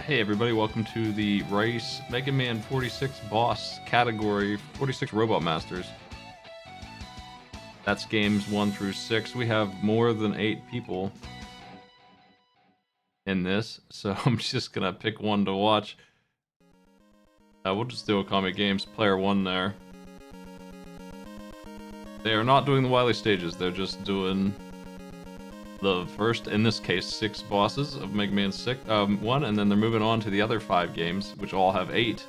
Hey everybody, welcome to the Race Mega Man 46 Boss category, 46 Robot Masters. That's games 1 through 6. We have more than 8 people in this, so I'm just gonna pick one to watch. We'll just do Okami Games, player 1 there. They are not doing the Wily stages, they're just doing the first, in this case, 6 bosses of Mega Man 1, and then they're moving on to the other 5 games, which all have 8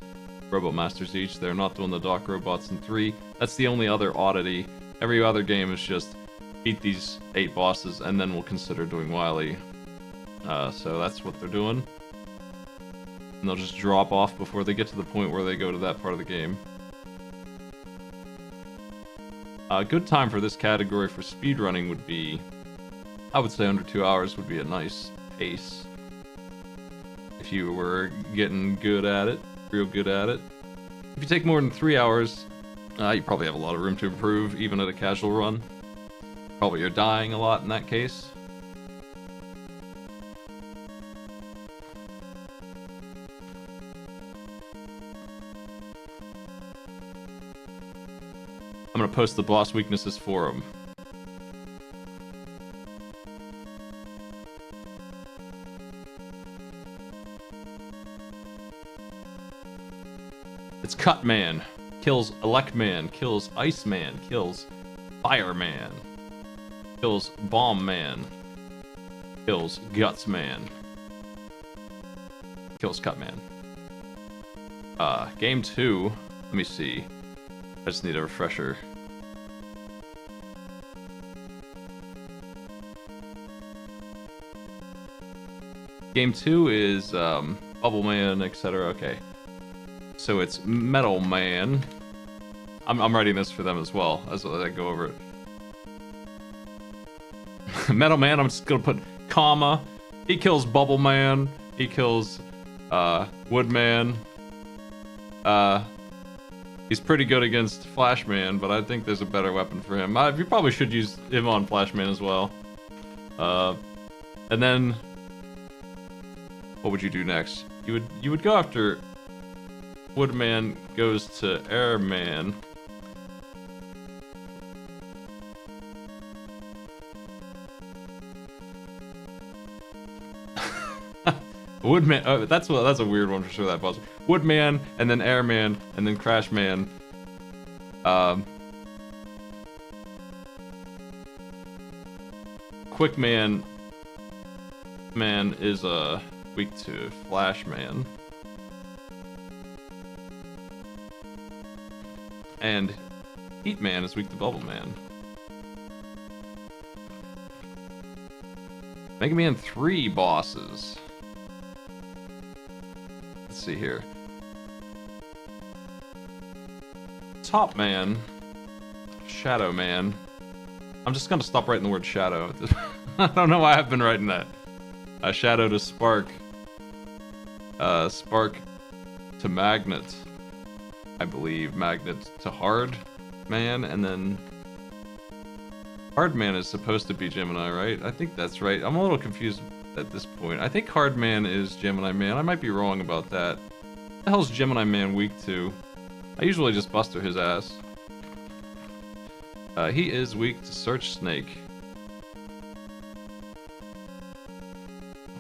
Robot Masters each. They're not doing the Dock Robots in 3. That's the only other oddity. Every other game is just beat these 8 bosses, and then we'll consider doing Wily. So that's what they're doing. And they'll just drop off before they get to the point where they go to that part of the game. A good time for this category for speedrunning would be, I would say under 2 hours would be a nice pace. If you were getting good at it, real good at it. If you take more than 3 hours, you probably have a lot of room to improve, even at a casual run. Probably you're dying a lot in that case. I'm gonna post the boss weaknesses forum. It's Cut Man, kills Elect Man, kills Ice Man, kills Fire Man, kills Bomb Man, kills Guts Man, kills Cut Man. Game 2, let me see. I just need a refresher. Game 2 is Bubble Man, etc. Okay. So it's Metal Man. I'm writing this for them as well as I go over it. Metal Man, I'm just gonna put comma. He kills Bubble Man. He kills Wood Man. He's pretty good against Flash Man, but I think there's a better weapon for him. You probably should use him on Flash Man as well. And then what would you do next? You would go after Woodman goes to Airman. Woodman. Oh, that's a weird one for sure. That boss. Woodman, and then Airman, and then Crashman. Quickman. Man is weak to Flashman. And Heat Man is weak to Bubble Man. Mega Man 3 bosses. Let's see here. Top Man. Shadow Man. I'm just gonna stop writing the word shadow. I don't know why I've been writing that. Shadow to Spark. Spark to Magnet. I believe Magnet to Hard Man, and then Hard Man is supposed to be Gemini, right? I think that's right. I'm a little confused at this point. I think Hard Man is Gemini Man. I might be wrong about that. What the hell's Gemini Man weak to? I usually just buster his ass. He is weak to Search Snake.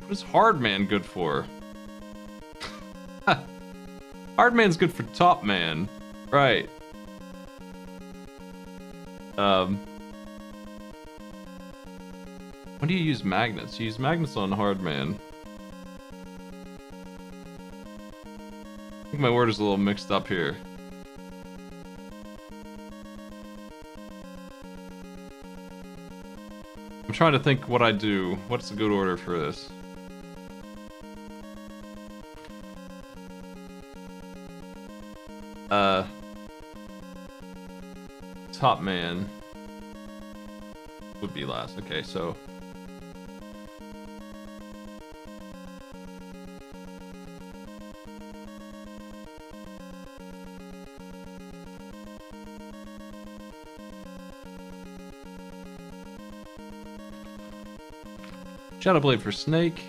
What is Hard Man good for? Hard Man's good for Top Man. Right. When do you use magnets? You use magnets on Hard Man. I think my word is a little mixed up here. I'm trying to think what I do. What's a good order for this? Top Man would be last. Okay, so Shadow Blade for Snake.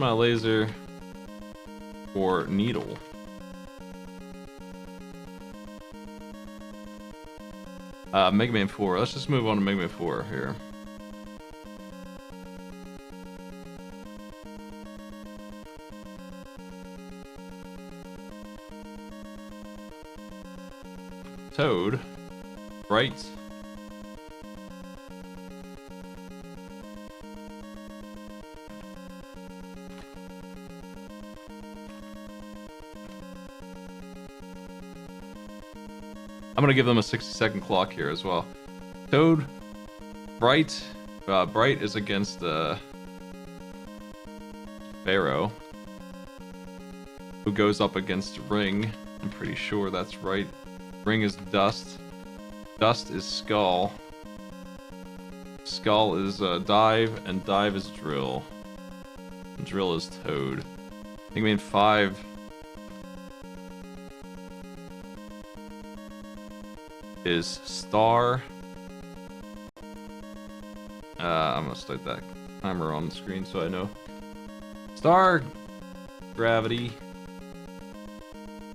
my laser for Needle. Mega Man 4. Let's just move on to Mega Man 4 here. Toad. Right. I'm gonna give them a 60-second clock here as well. Toad, Bright. Bright is against Pharaoh, who goes up against Ring. I'm pretty sure that's right. Ring is Dust. Dust is Skull. Skull is Dive, and Dive is Drill. And Drill is Toad. I think I mean 5. Is Star. I'm gonna start that timer on the screen so I know. Star, Gravity,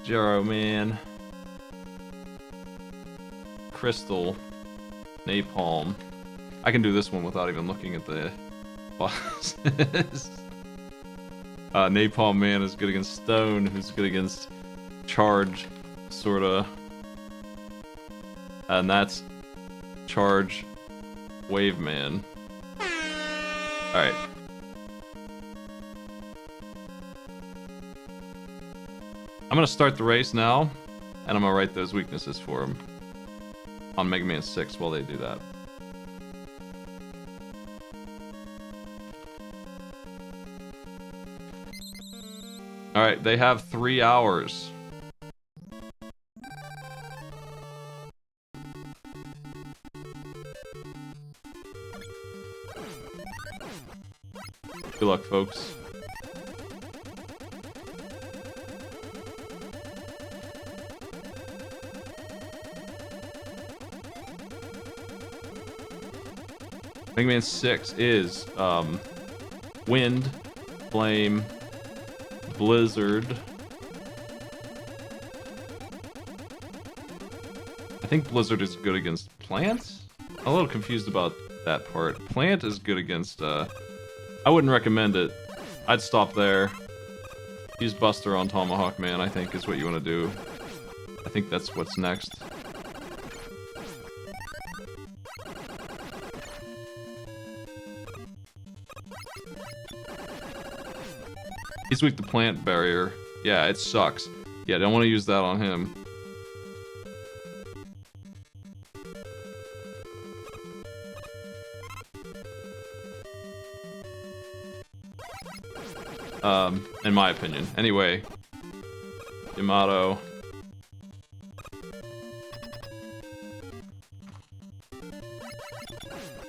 Gyro Man, Crystal, Napalm. I can do this one without even looking at the bosses. Napalm Man is good against Stone, who's good against Charge, sorta. And that's Charge Wave Man. Alright. I'm gonna start the race now, and I'm gonna write those weaknesses for him on Mega Man 6 while they do that. Alright, they have 3 hours. Good luck, folks. Mega Man 6 is Wind, Flame, Blizzard. I think Blizzard is good against plants? I'm a little confused about that part. Plant is good against I wouldn't recommend it. I'd stop there. Use Buster on Tomahawk Man, I think, is what you want to do. I think that's what's next. He's weak to Plant Barrier. Yeah, it sucks. Yeah, don't want to use that on him. In my opinion. Anyway, Yamato.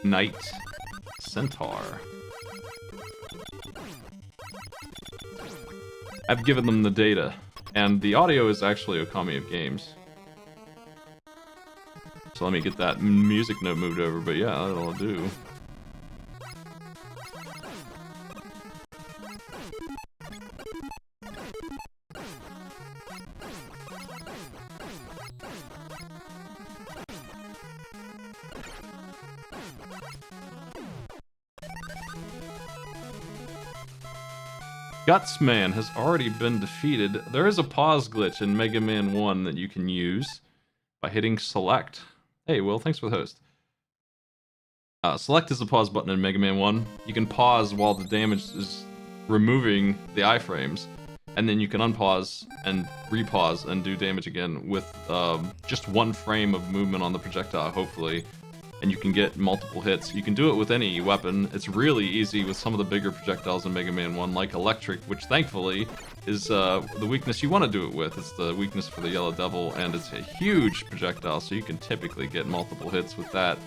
Knight. Centaur. I've given them the data, and the audio is actually Okami of Games. So let me get that music note moved over, but yeah, that'll do. Gutsman has already been defeated. There is a pause glitch in Mega Man 1 that you can use by hitting select. Hey, Will, thanks for the host. Select is the pause button in Mega Man 1. You can pause while the damage is removing the iframes, and then you can unpause and repause and do damage again with just 1 frame of movement on the projectile, hopefully. And you can get multiple hits. You can do it with any weapon. It's really easy with some of the bigger projectiles in Mega Man 1, like Electric, which thankfully is the weakness you want to do it with. It's the weakness for the Yellow Devil, and it's a huge projectile, so you can typically get multiple hits with that.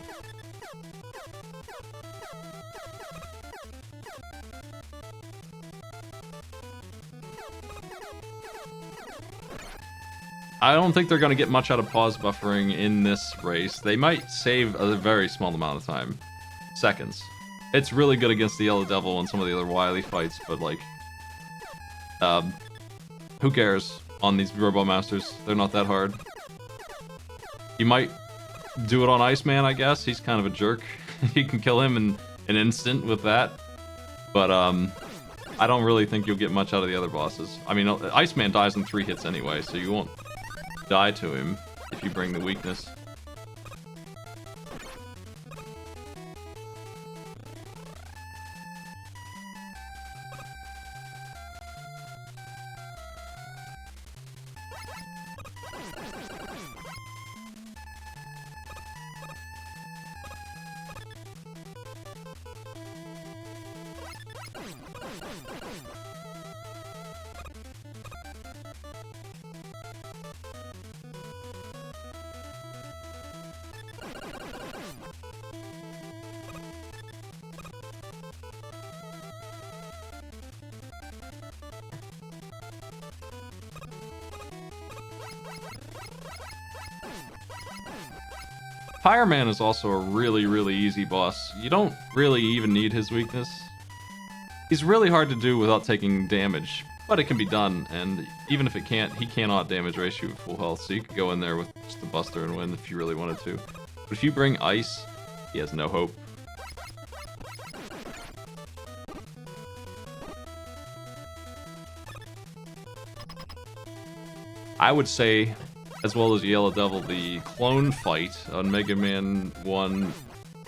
I don't think they're going to get much out of pause buffering in this race. They might save a very small amount of time. Seconds. It's really good against the Yellow Devil and some of the other Wily fights, but like, Um, who cares on these Robot Masters? They're not that hard. You might do it on Iceman, I guess. He's kind of a jerk. You can kill him in an instant with that. But I don't really think you'll get much out of the other bosses. I mean, Iceman dies in 3 hits anyway, so you won't die to him if you bring the weakness. Fireman is also a really, really easy boss. You don't really even need his weakness. He's really hard to do without taking damage, but it can be done, and even if it can't, he cannot damage race you at full health, so you could go in there with just the Buster and win if you really wanted to. But if you bring Ice, he has no hope. I would say, as well as Yellow Devil, the clone fight on Mega Man 1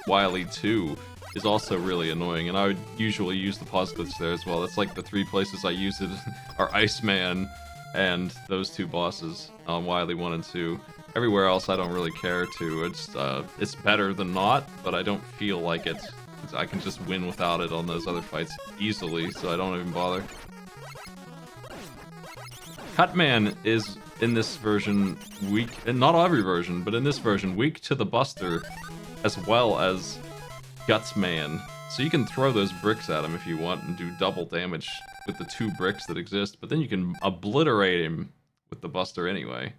Wily 2 is also really annoying, and I would usually use the pause glitch there as well. That's like the 3 places I use it are Iceman and those 2 bosses on Wily 1 and 2. Everywhere else I don't really care to. It's better than not, but I don't feel like it. I can just win without it on those other fights easily, so I don't even bother. Cutman is, in this version, weak, and not every version, but in this version, weak to the Buster as well as Gutsman. So you can throw those bricks at him if you want and do double damage with the 2 bricks that exist, but then you can obliterate him with the Buster anyway.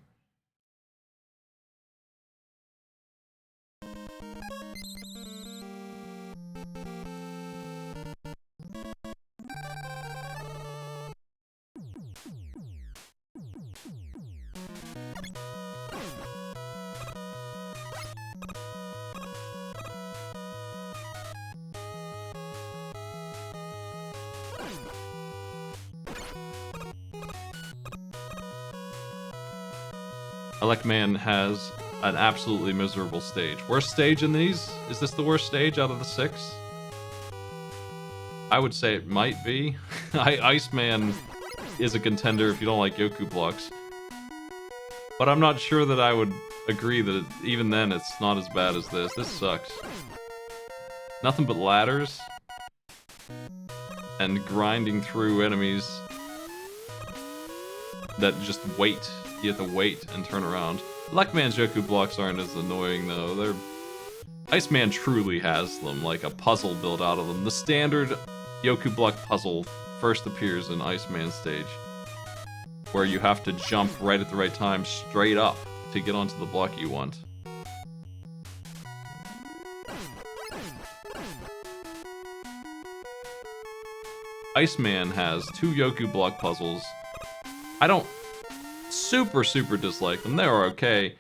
Elecman has an absolutely miserable stage. Worst stage in these? Is this the worst stage out of the 6? I would say it might be. Iceman is a contender if you don't like Yoku blocks. But I'm not sure that I would agree that even then it's not as bad as this. This sucks. Nothing but ladders. And grinding through enemies that just wait. You have to wait and turn around. Elecman's Yoku blocks aren't as annoying though. Iceman truly has them, like a puzzle built out of them. The standard Yoku block puzzle first appears in Iceman's stage, where you have to jump right at the right time straight up to get onto the block you want. Iceman has 2 Yoku block puzzles. I don't super dislike them. They're okay.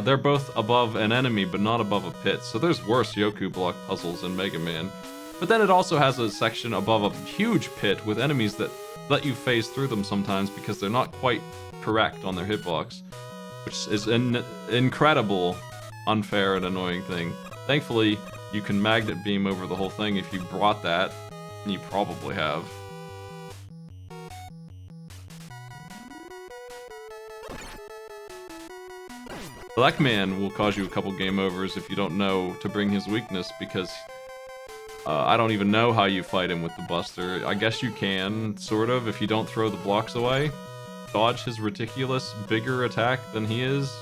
They're both above an enemy, but not above a pit. So there's worse Yoku block puzzles in Mega Man. But then it also has a section above a huge pit with enemies that let you phase through them sometimes because they're not quite correct on their hitbox, which is an incredible, unfair, and annoying thing. Thankfully, you can magnet beam over the whole thing if you brought that, and you probably have. Elecman will cause you a couple game overs if you don't know to bring his weakness, because I don't even know how you fight him with the Buster. I guess you can, sort of, if you don't throw the blocks away. Dodge his ridiculous bigger attack than he is.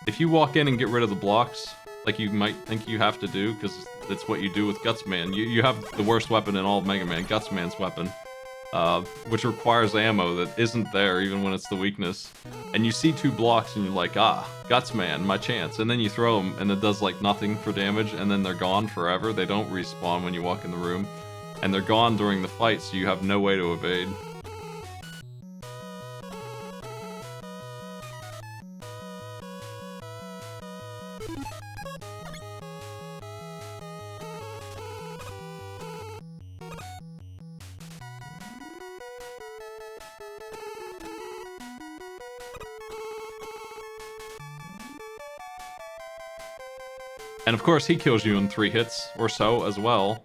If you walk in and get rid of the blocks, like you might think you have to do, because it's what you do with Gutsman. You have the worst weapon in all of Mega Man, Gutsman's weapon, which requires ammo that isn't there even when it's the weakness. And you see 2 blocks and you're like, ah, Gutsman, my chance. And then you throw them and it does like nothing for damage, and then they're gone forever. They don't respawn when you walk in the room. And they're gone during the fight, so you have no way to evade. And of course, he kills you in 3 hits or so as well.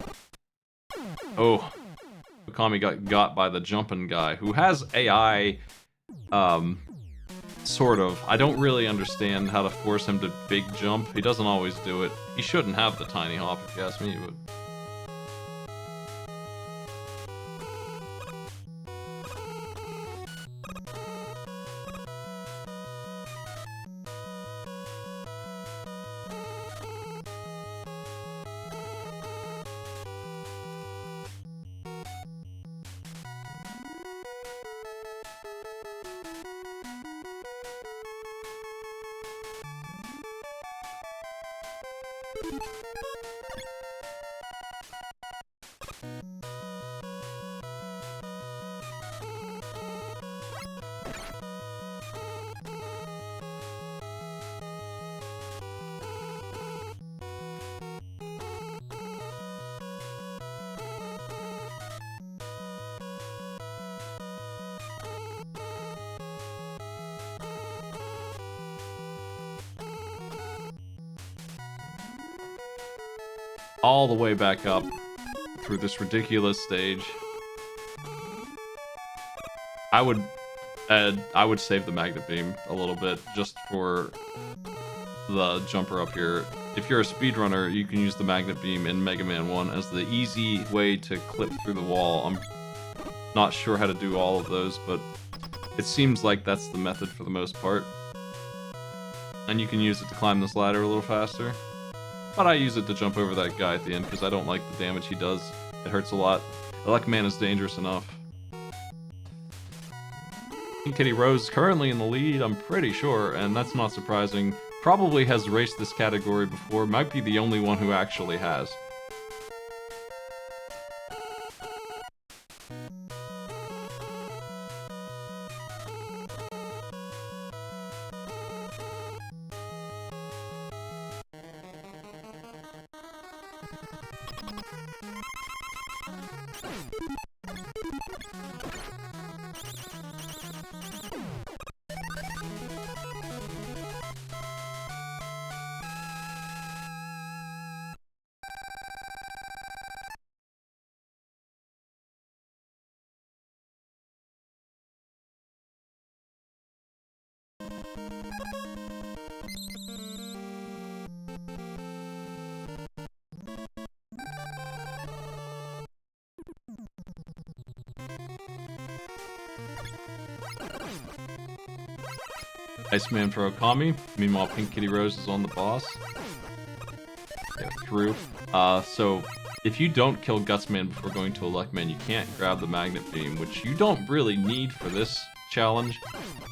Oh, Okami got by the jumping guy, who has AI, sort of. I don't really understand how to force him to big jump. He doesn't always do it. He shouldn't have the tiny hop, if you ask me, but... all the way back up through this ridiculous stage. I would save the magnet beam a little bit just for the jumper up here. If you're a speedrunner, you can use the magnet beam in Mega Man 1 as the easy way to clip through the wall. I'm not sure how to do all of those, but it seems like that's the method for the most part. And you can use it to climb this ladder a little faster. But I use it to jump over that guy at the end because I don't like the damage he does. It hurts a lot. Elect Man is dangerous enough. Pink Kitty Rose is currently in the lead, I'm pretty sure, and that's not surprising. Probably has raced this category before, might be the only one who actually has. Iceman for Okami. Meanwhile, Pink Kitty Rose is on the boss. They're through. So if you don't kill Gutsman before going to Elect Man, you can't grab the magnet beam, which you don't really need for this challenge,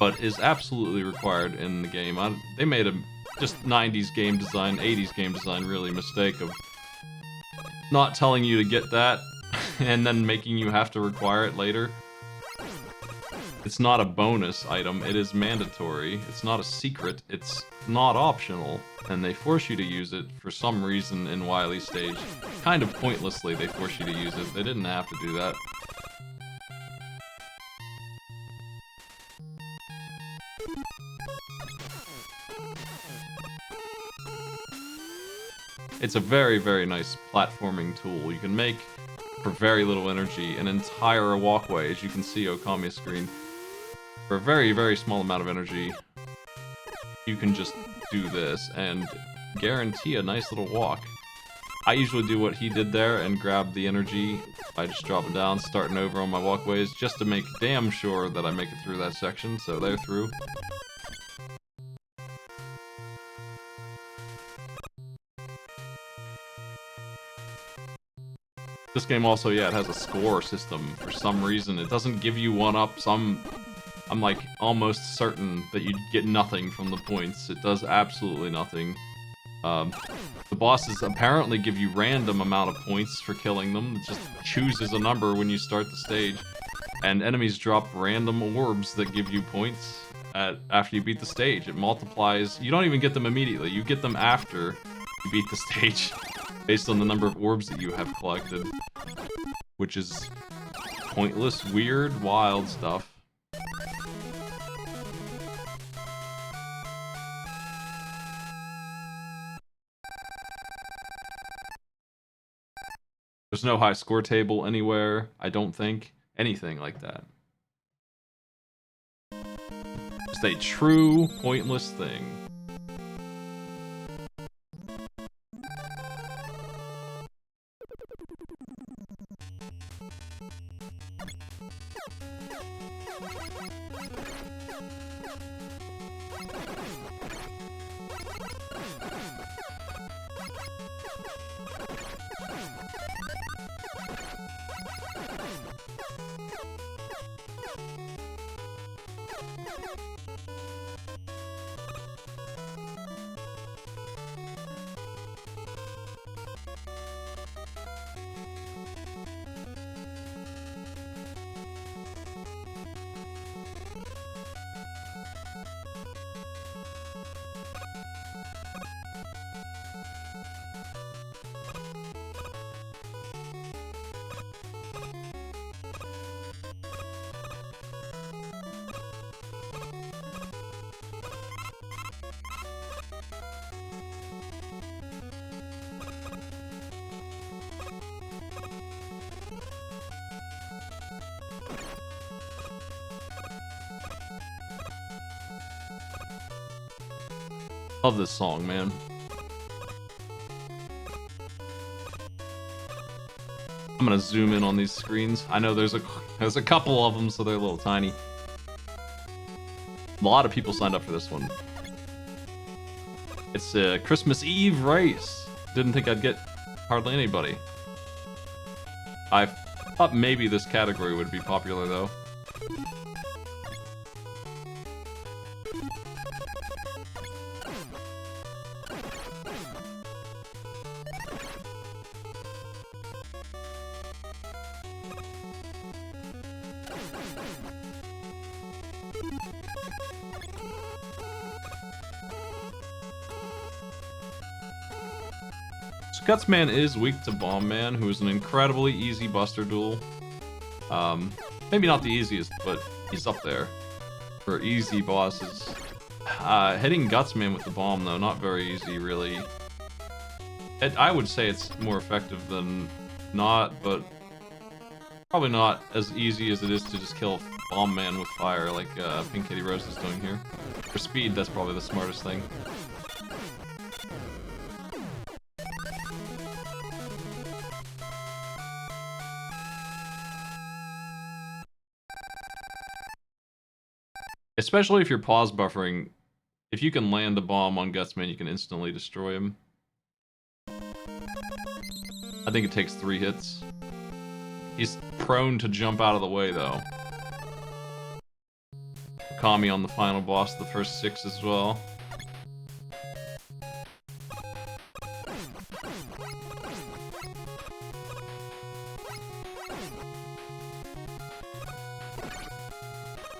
but is absolutely required in the game. They made a just 90s game design, 80s game design really mistake of not telling you to get that and then making you have to require it later. It's not a bonus item, it is mandatory. It's not a secret, it's not optional. And they force you to use it for some reason in Wily stage. Kind of pointlessly they force you to use it. They didn't have to do that. It's a very, very nice platforming tool. You can make, for very little energy, an entire walkway, as you can see Okami's screen. For a very, very small amount of energy, you can just do this and guarantee a nice little walk. I usually do what he did there and grab the energy by just dropping down, starting over on my walkways, just to make damn sure that I make it through that section, so they're through. This game also, yeah, it has a score system for some reason. It doesn't give you 1-ups. I'm like almost certain that you'd get nothing from the points. It does absolutely nothing. The bosses apparently give you random amount of points for killing them. It just chooses a number when you start the stage. And enemies drop random orbs that give you points after you beat the stage. It multiplies. You don't even get them immediately. You get them after you beat the stage, based on the number of orbs that you have collected. Which is pointless, weird, wild stuff. There's no high score table anywhere, I don't think. Anything like that. Just a true, pointless thing. Love this song, man. I'm gonna zoom in on these screens. I know there's a couple of them, so they're a little tiny. A lot of people signed up for this one. It's a Christmas Eve race. Didn't think I'd get hardly anybody. I thought maybe this category would be popular, though. Gutsman is weak to Bomb Man, who is an incredibly easy Buster Duel. Maybe not the easiest, but he's up there for easy bosses. Hitting Gutsman with the bomb, though, not very easy, really. I would say it's more effective than not, but probably not as easy as it is to just kill Bomb Man with fire, like Pink Kitty Rose is doing here. For speed, that's probably the smartest thing. Especially if you're pause buffering, if you can land the bomb on Gutsman, you can instantly destroy him. I think it takes 3 hits. He's prone to jump out of the way, though. Kami on the final boss, the first 6 as well.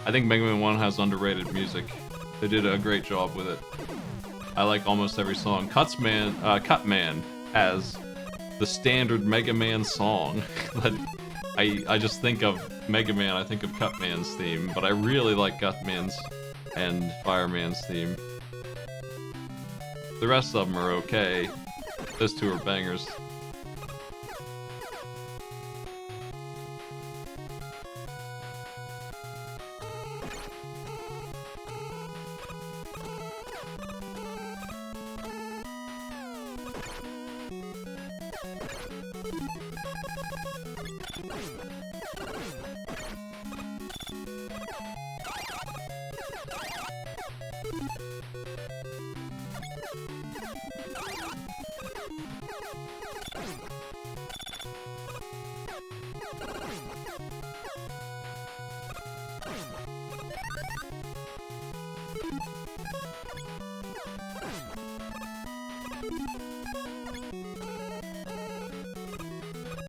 I think Mega Man 1 has underrated music. They did a great job with it. I like almost every song. Cutman has the standard Mega Man song. That I just think of Mega Man, I think of Cutman's theme, but I really like Cutman's and Fireman's theme. The rest of them are okay. Those 2 are bangers.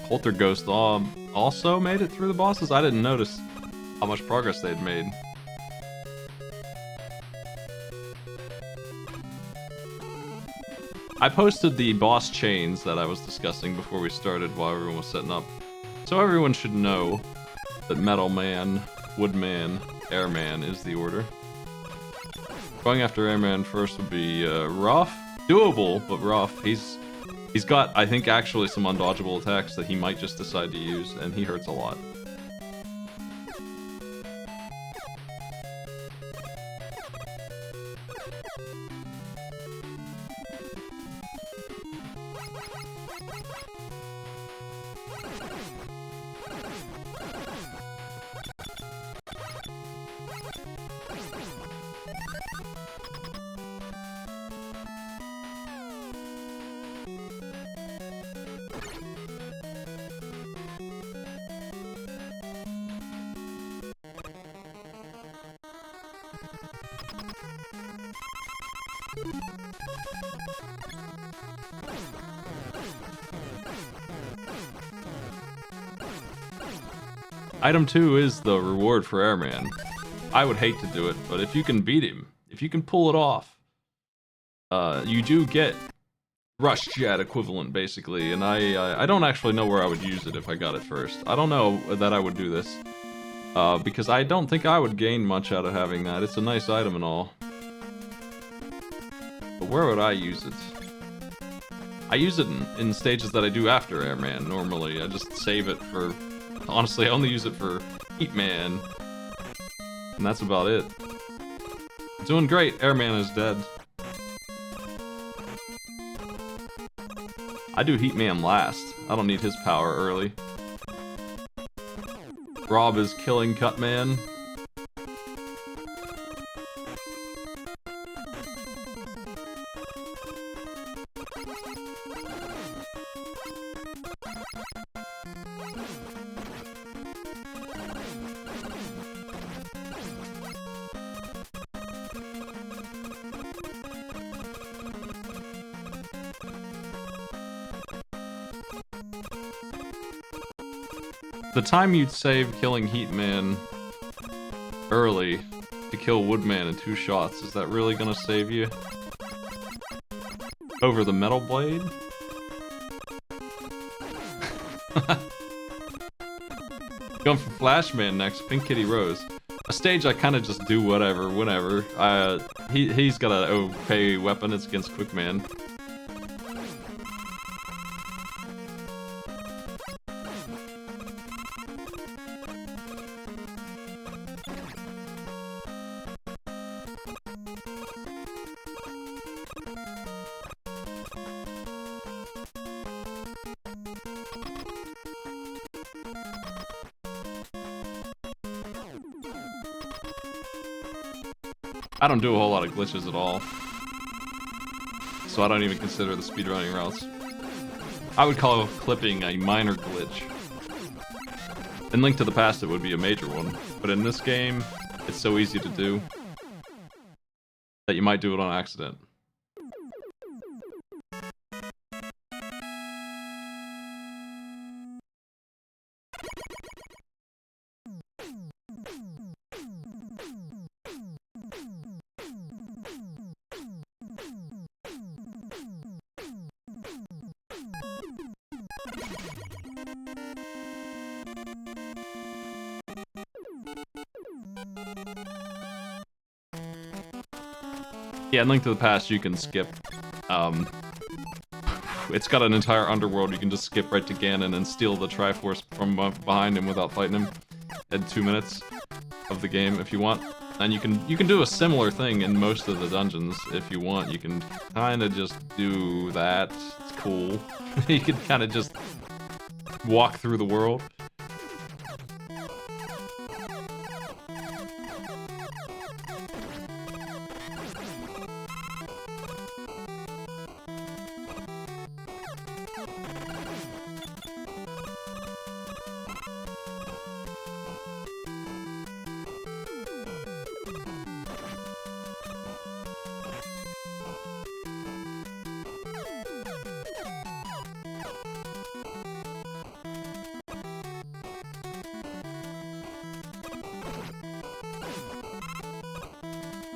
Polterghost also made it through the bosses? I didn't notice how much progress they'd made. I posted the boss chains that I was discussing before we started while everyone was setting up. So everyone should know that Metal Man, Woodman, Airman is the order. Going after Airman first would be rough. Doable, but rough. He's got, I think, actually some undodgeable attacks that he might just decide to use, and he hurts a lot. Item 2 is the reward for Airman. I would hate to do it, but if you can beat him, if you can pull it off, you do get Rush Jet equivalent, basically, and I don't actually know where I would use it if I got it first. I don't know that I would do this, because I don't think I would gain much out of having that. It's a nice item and all. But where would I use it? I use it in stages that I do after Airman, normally. I just save it for... Honestly, I only use it for Heat Man. And that's about it. Doing great. Airman is dead. I do Heat Man last. I don't need his power early. Rob is killing Cutman. The time you'd save killing Heat Man early to kill Woodman in 2 shots, is that really gonna save you? Over the Metal Blade? Going for Flashman next, Pink Kitty Rose. A stage I kind of just do whatever, whenever. He's got an okay weapon, it's against Quickman. I don't do a whole lot of glitches at all, so I don't even consider the speedrunning routes. I would call clipping a minor glitch. In Link to the Past it would be a major one, but in this game, it's so easy to do that you might do it on accident. Yeah, in Link to the Past, you can skip. It's got an entire underworld. You can just skip right to Ganon and steal the Triforce from behind him without fighting him in 2 minutes of the game if you want. And you can do a similar thing in most of the dungeons if you want. You can kind of just do that. It's cool. You can kind of just walk through the world.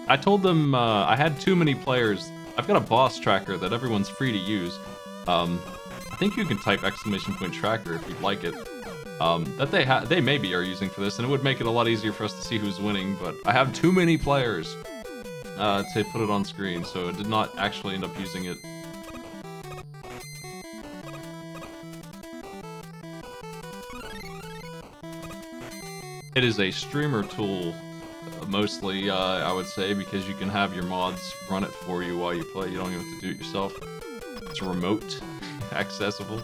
I told them I had too many players. I've got a boss tracker that everyone's free to use. I think you can type !tracker if you'd like it. That they maybe are using for this, and it would make it a lot easier for us to see who's winning, but I have too many players to put it on screen, so it did not actually end up using it. It is a streamer tool, mostly, I would say, because you can have your mods run it for you while you play. You don't even have to do it yourself. It's remote accessible.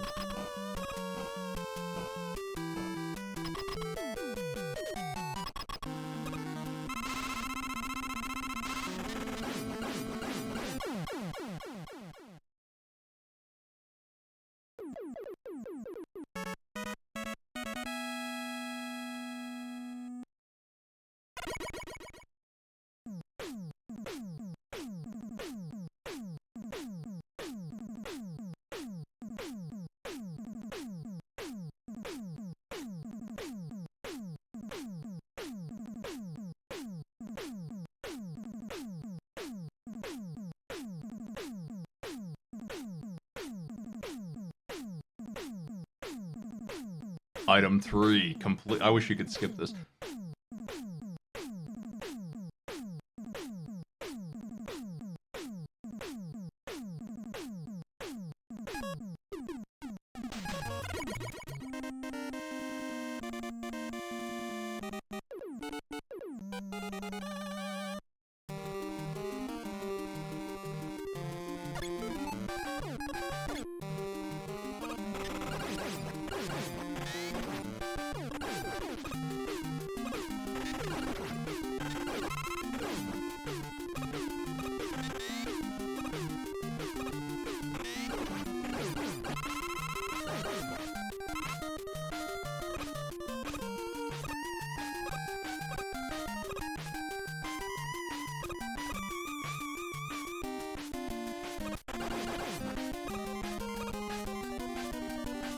Item 3, complete. I wish you could skip this.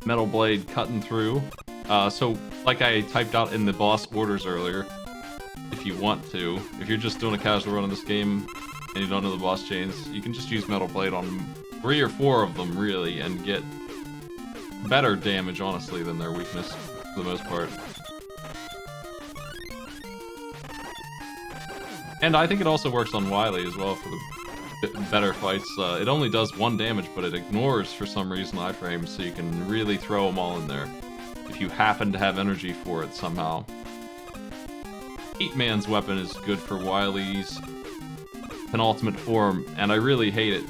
Metal Blade cutting through. So, like I typed out in the boss orders earlier, if you want to, if you're just doing a casual run of this game and you don't know the boss chains, you can just use Metal Blade on 3 or 4 of them, really, and get better damage, honestly, than their weakness, for the most part. And I think it also works on Wily as well for the better fights. It only does 1 damage, but it ignores, for some reason, iframes, so you can really throw them all in there if you happen to have energy for it somehow. Man's weapon is good for Wily's penultimate form, and I really hate it.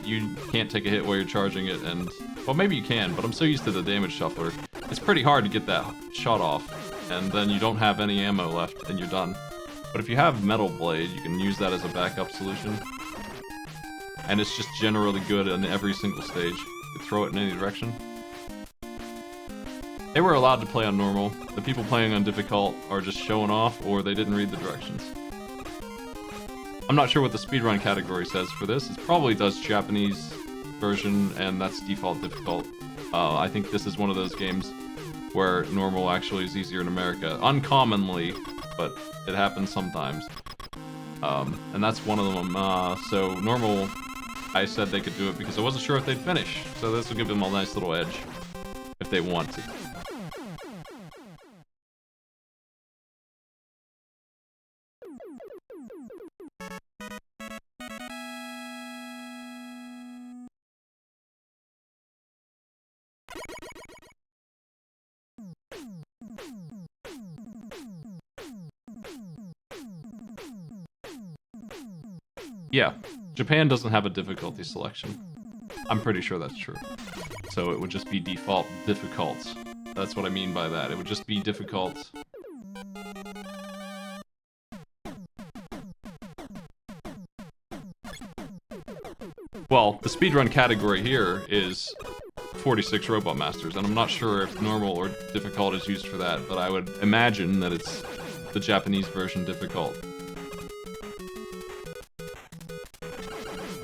You can't take a hit while you're charging it, and... well, maybe you can, but I'm so used to the damage shuffler. It's pretty hard to get that shot off, and then you don't have any ammo left, and you're done. But if you have Metal Blade, you can use that as a backup solution. And it's just generally good in every single stage. You can throw it in any direction. They were allowed to play on normal. The people playing on difficult are just showing off, or they didn't read the directions. I'm not sure what the speedrun category says for this. It probably does Japanese version, and that's default difficult. I think this is one of those games where normal actually is easier in America. Uncommonly, but it happens sometimes. And that's one of them. So normal, I said they could do it because I wasn't sure if they'd finish. So this will give them a nice little edge if they want to. Yeah, Japan doesn't have a difficulty selection. I'm pretty sure that's true. So it would just be default difficult. That's what I mean by that. It would just be difficult. Well, the speedrun category here is 46 Robot Masters, and I'm not sure if normal or difficult is used for that, but I would imagine that it's the Japanese version difficult.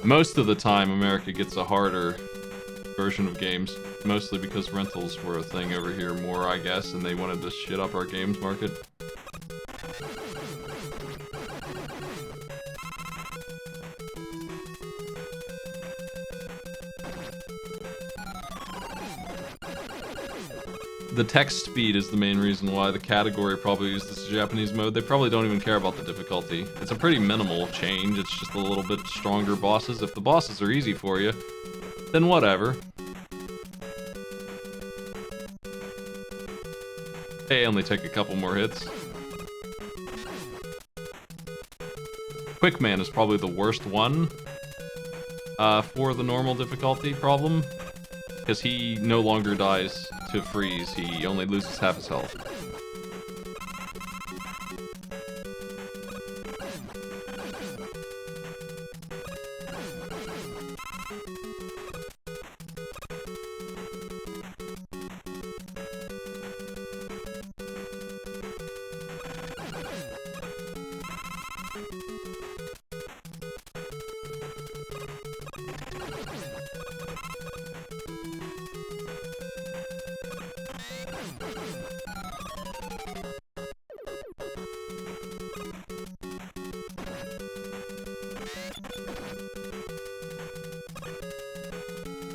Most of the time, America gets a harder version of games, mostly because rentals were a thing over here more, I guess, and they wanted to shit up our games market. the text speed is the main reason why the category probably uses this Japanese mode. They probably don't even care about the difficulty. It's a pretty minimal change. It's just a little bit stronger bosses. If the bosses are easy for you, then whatever. They only take a couple more hits. Quick Man is probably the worst one for the normal difficulty problem, because he no longer dies to freeze, he only loses half his health.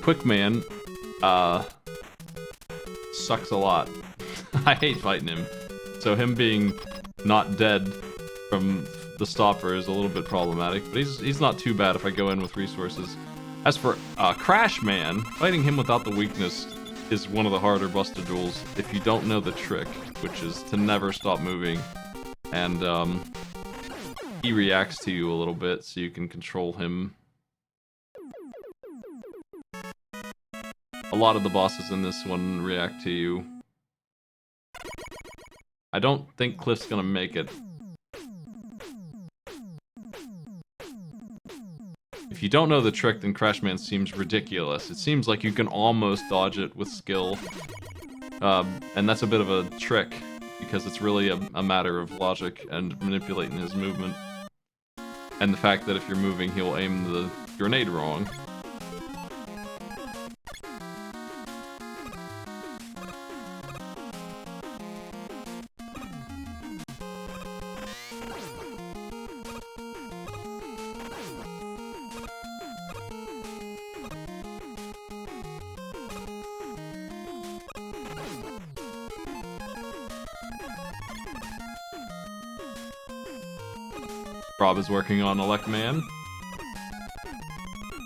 Quick Man sucks a lot. I hate fighting him. So him being not dead from the stopper is a little bit problematic, but he's not too bad if I go in with resources. As for Crash Man, fighting him without the weakness is one of the harder Buster duels if you don't know the trick, which is to never stop moving. And he reacts to you a little bit, so you can control him. A lot of the bosses in this one react to you. I don't think Cliff's gonna make it. If you don't know the trick, then Crash Man seems ridiculous. It seems like you can almost dodge it with skill. And that's a bit of a trick, because it's really a matter of logic and manipulating his movement. And the fact that if you're moving, he'll aim the grenade wrong. Rob is working on Elect Man.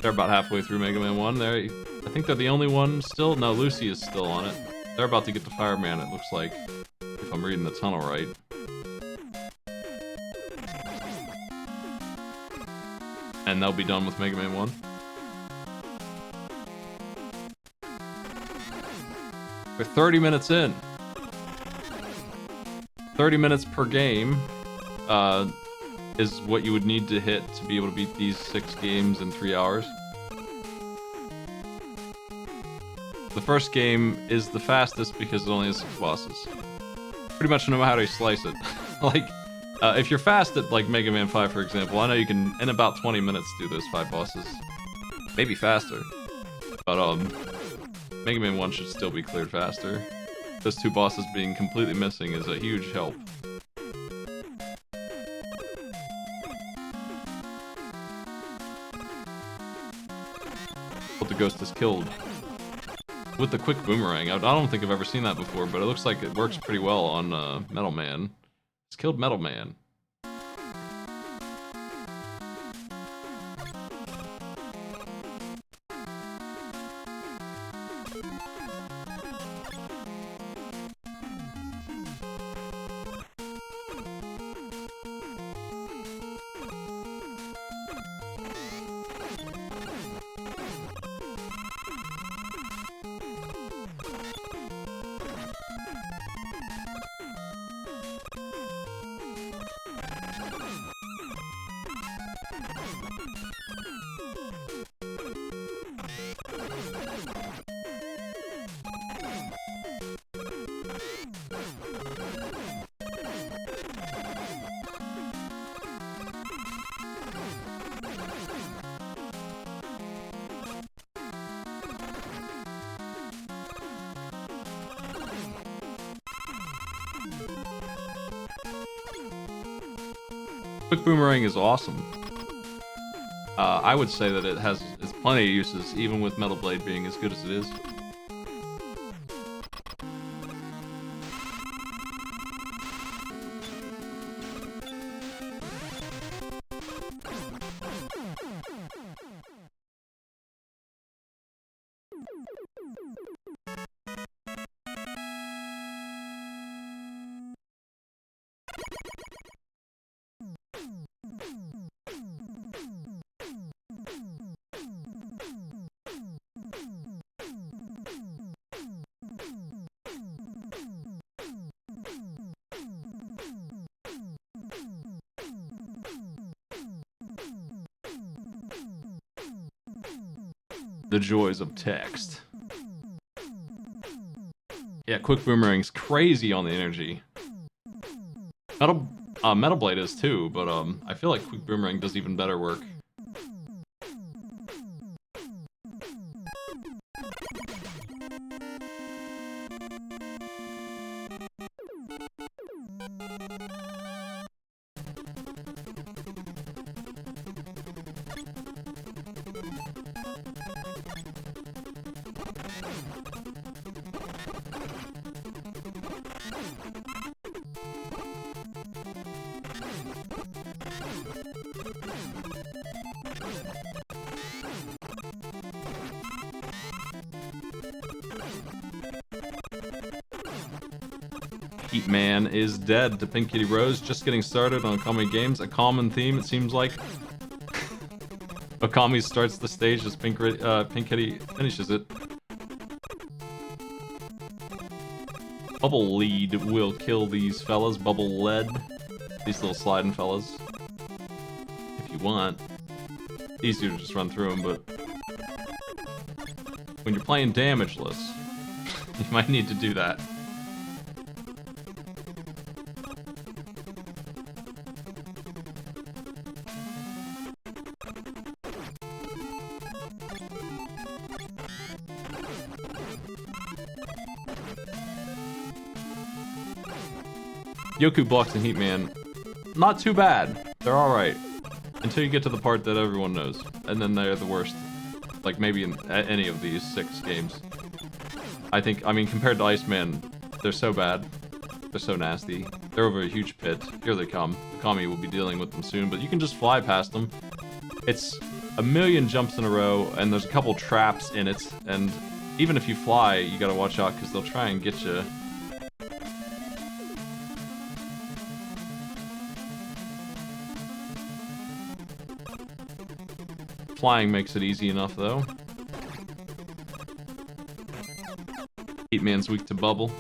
They're about halfway through Mega Man 1. I think they're the only one still. No, Lucy is still on it. They're about to get to Fireman, it looks like, if I'm reading the tunnel right. And they'll be done with Mega Man 1. We're 30 minutes in. 30 minutes per game. Is what you would need to hit to be able to beat these 6 games in 3 hours. The first game is the fastest because it only has 6 bosses. Pretty much no matter how you slice it. Like, if you're fast at like Mega Man 5, for example, I know you can, in about 20 minutes, do those 5 bosses. Maybe faster. But, Mega Man 1 should still be cleared faster. Those 2 bosses being completely missing is a huge help. The ghost is killed with the quick boomerang. I don't think I've ever seen that before, but it looks like it works pretty well on Metal Man. It's killed Metal Man. Quick boomerang is awesome. I would say that it's plenty of uses, even with Metal Blade being as good as it is. The joys of text. Yeah, Quick Boomerang's crazy on the energy. Metal Blade is too, but I feel like Quick Boomerang does even better work. Man is dead to Pink Kitty Rose, just getting started on Okami games. A common theme, it seems like. Okami starts the stage as Pink Kitty finishes it. Bubble Lead will kill these fellas. Bubble Lead. These little sliding fellas. If you want. Easier to just run through them, but... when you're playing damageless, you might need to do that. Yoku blocks and Heatman, not too bad. They're alright. Until you get to the part that everyone knows. And then they're the worst. Like maybe in any of these 6 games. I mean, compared to Iceman, they're so bad. They're so nasty. They're over a huge pit. Here they come. Okami will be dealing with them soon, but you can just fly past them. It's a million jumps in a row, and there's a couple traps in it, and even if you fly, you gotta watch out, because they'll try and get you. Flying makes it easy enough, though. Heatman's weak to bubble.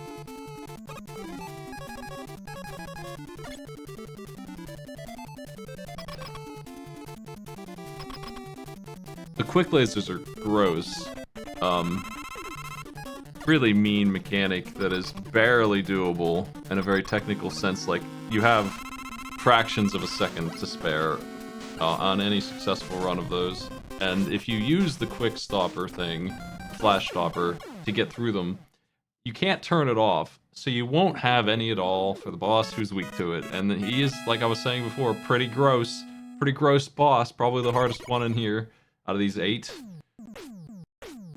The quick lasers are gross. Really mean mechanic that is barely doable in a very technical sense. Like, you have fractions of a second to spare on any successful run of those. And if you use the quick stopper thing, flash stopper, to get through them, you can't turn it off. So you won't have any at all for the boss who's weak to it. And he is, like I was saying before, pretty gross boss. Probably the hardest one in here out of these 8.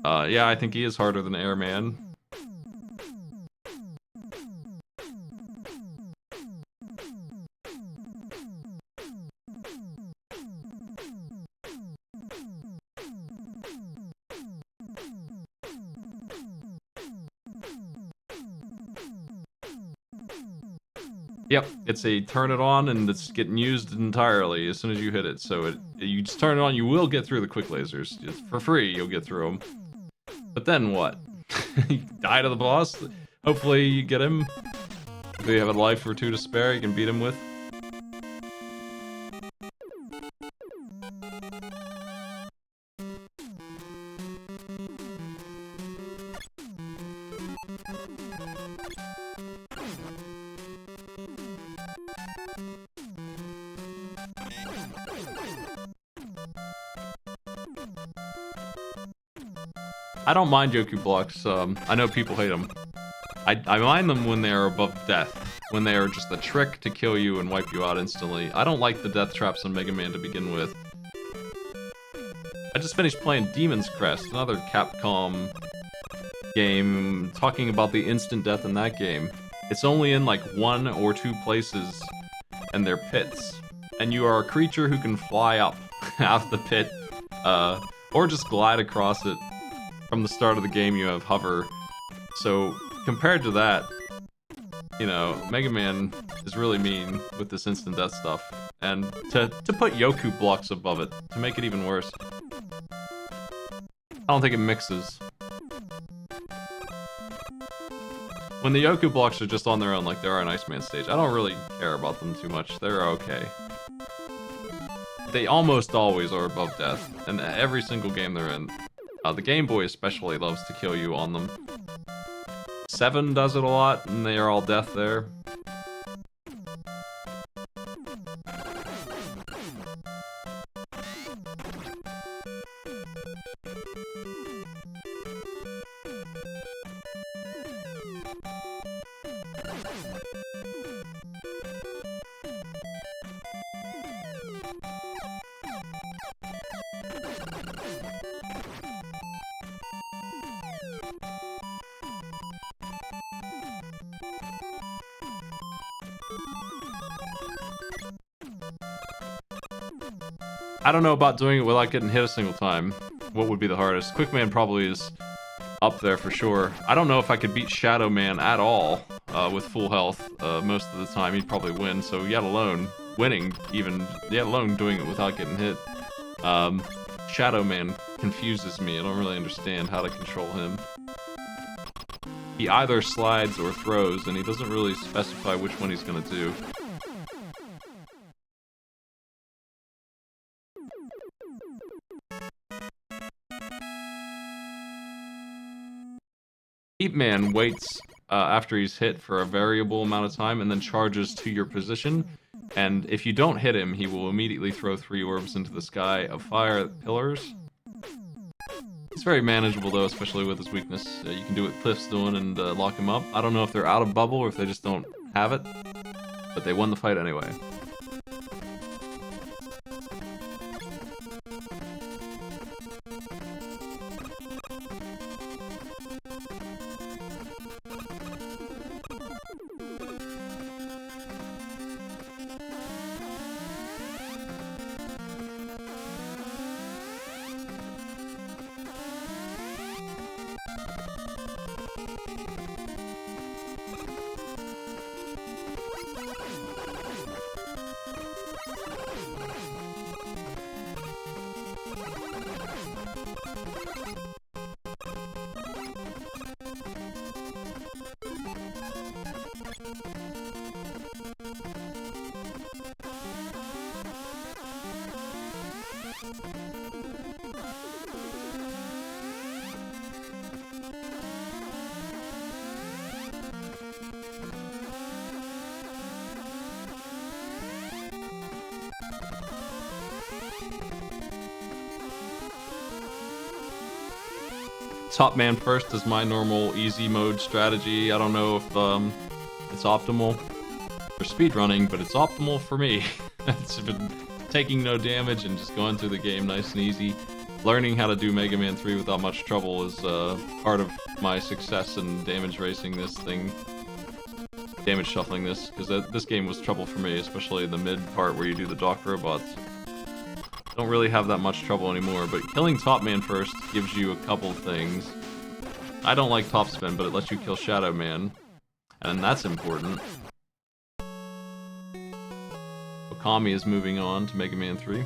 Yeah, I think he is harder than Airman. Yep, it's a turn it on and it's getting used entirely as soon as you hit it. So you just turn it on, you will get through the quick lasers. Just for free, you'll get through them. But then what? You die to the boss? Hopefully you get him. If you have a life or 2 to spare, you can beat him with. I don't mind Yoku blocks. I know people hate them. I mind them when they are above death. When they are just a trick to kill you and wipe you out instantly. I don't like the death traps on Mega Man to begin with. I just finished playing Demon's Crest, another Capcom game, talking about the instant death in that game. It's only in like 1 or 2 places, and they're pits. And you are a creature who can fly up out of the pit, or just glide across it. From the start of the game, you have hover. So, compared to that, you know, Mega Man is really mean with this instant death stuff. And to put Yoku blocks above it, to make it even worse. I don't think it mixes. When the Yoku blocks are just on their own, like there are an Iceman stage, I don't really care about them too much. They're okay. They almost always are above death, and every single game they're in. The Game Boy especially loves to kill you on them. 7 does it a lot, and they are all death there. I don't know about doing it without getting hit a single time. What would be the hardest? Quickman probably is up there for sure. I don't know if I could beat Shadow Man at all with full health most of the time. He'd probably win, so yet alone winning, even yet alone doing it without getting hit. Shadow Man confuses me. I don't really understand how to control him. He either slides or throws, and he doesn't really specify which one he's gonna do. Man waits after he's hit for a variable amount of time and then charges to your position, and if you don't hit him, he will immediately throw 3 orbs into the sky of fire pillars. It's very manageable though, especially with his weakness. You can do what Cliff's doing and lock him up. I don't know if they're out of bubble or if they just don't have it, but they won the fight anyway. Top man first is my normal easy mode strategy. I don't know if it's optimal for speedrunning, but it's optimal for me. It's been taking no damage and just going through the game nice and easy. Learning how to do Mega Man 3 without much trouble is part of my success in damage racing this thing. Damage shuffling this, because this game was trouble for me, especially the mid part where you do the dock robots. Don't really have that much trouble anymore, but killing Top Man first gives you a couple things. I don't like Top Spin, but it lets you kill Shadow Man, and that's important. Okami is moving on to Mega Man 3.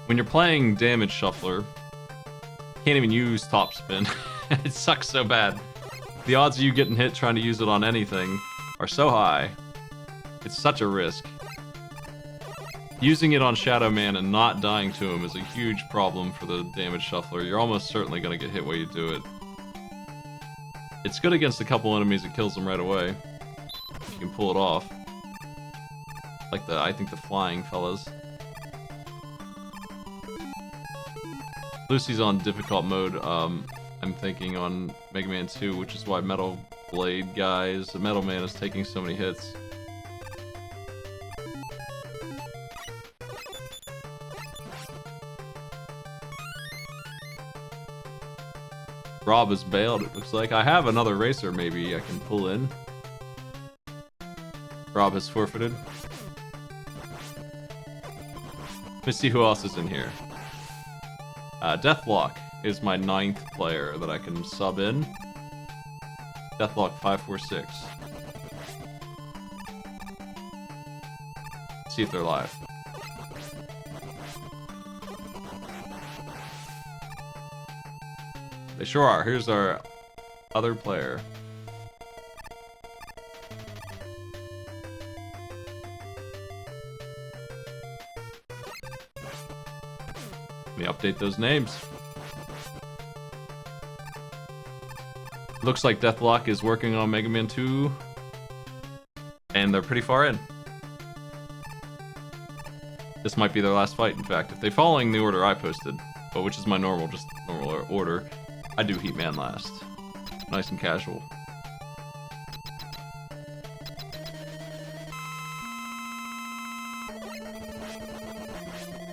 When you're playing Damage Shuffler, you can't even use Top Spin. It sucks so bad. The odds of you getting hit trying to use it on anything are so high. It's such a risk. Using it on Shadow Man and not dying to him is a huge problem for the Damage Shuffler. You're almost certainly going to get hit while you do it. It's good against a couple enemies, it kills them right away. You can pull it off. Like I think the flying fellas. Lucy's on difficult mode, I'm thinking on Mega Man 2, which is why Metal Blade guys, Metal Man is taking so many hits. Rob has bailed, it looks like. I have another racer maybe I can pull in. Rob has forfeited. Let me see who else is in here. Deathlock is my 9th player that I can sub in. Deathlock 546. See if they're live. They sure are. Here's our other player. Let me update those names. Looks like Deathlock is working on Mega Man 2. And they're pretty far in. This might be their last fight, in fact. If they're following the order I posted, but which is my normal order, I do Heatman last. Nice and casual.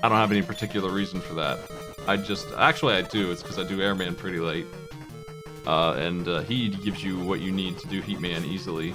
I don't have any particular reason for that. Actually I do, it's because I do Airman pretty late. And he gives you what you need to do Heatman easily.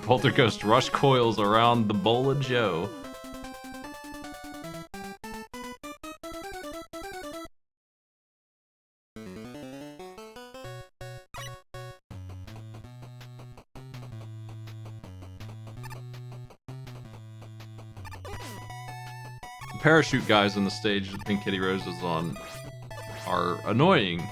Polterghost rush coils around the bowl of Joe. The parachute guys on the stage that Pink Kitty Rose is on are annoying,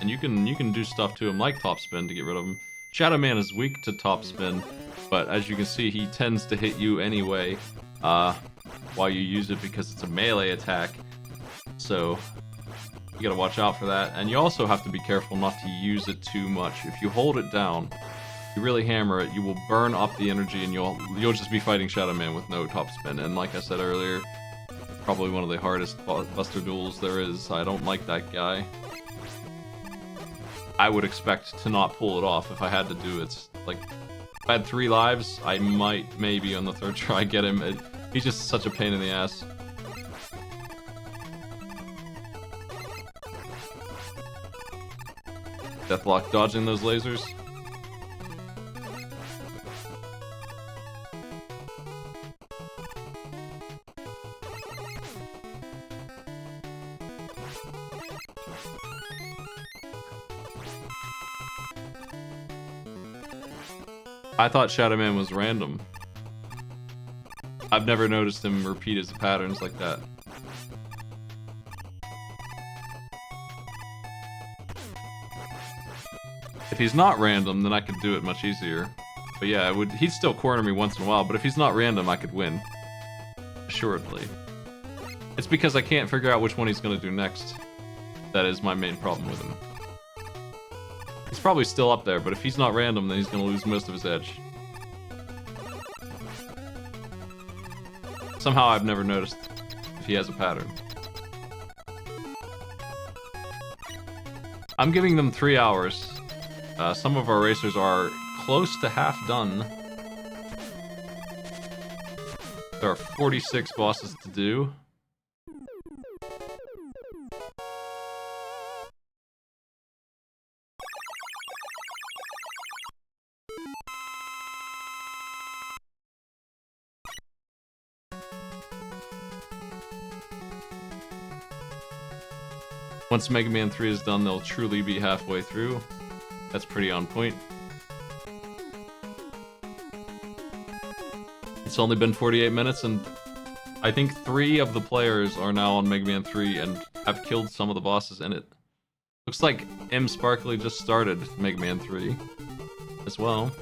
and you can do stuff to them like topspin to get rid of them. Shadow Man is weak to topspin, but as you can see, he tends to hit you anyway while you use it because it's a melee attack. So you gotta watch out for that, and you also have to be careful not to use it too much. If you hold it down, you really hammer it, you will burn up the energy, and you'll just be fighting Shadow Man with no topspin. And like I said earlier, probably one of the hardest Buster duels there is. I don't like that guy. I would expect to not pull it off if I had to do it. Like, if I had 3 lives, I might maybe on the 3rd try get him. He's just such a pain in the ass. Deathlock dodging those lasers. I thought Shadow Man was random. I've never noticed him repeat his patterns like that. If he's not random, then I could do it much easier. But yeah, he'd still corner me once in a while, but if he's not random, I could win. Assuredly. It's because I can't figure out which one he's gonna do next. That is my main problem with him. He's probably still up there, but if he's not random, then he's gonna lose most of his edge. Somehow I've never noticed if he has a pattern. I'm giving them 3 hours. Some of our racers are close to half done. There are 46 bosses to do. Once Mega Man 3 is done, they'll truly be halfway through. That's pretty on point. It's only been 48 minutes, and I think 3 of the players are now on Mega Man 3 and have killed some of the bosses in it. Looks like M. Sparkly just started Mega Man 3 as well.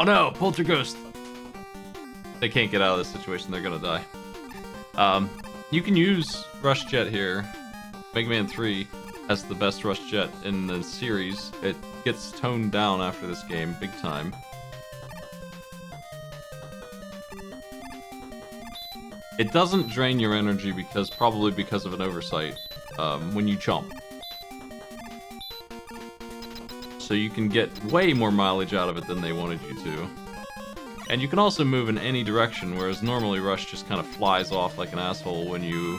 Oh no, Polterghost! They can't get out of this situation, they're gonna die. You can use Rush Jet here. Mega Man 3 has the best Rush Jet in the series. It gets toned down after this game, big time. It doesn't drain your energy probably because of an oversight when you jump. So you can get way more mileage out of it than they wanted you to. And you can also move in any direction, whereas normally Rush just kind of flies off like an asshole when you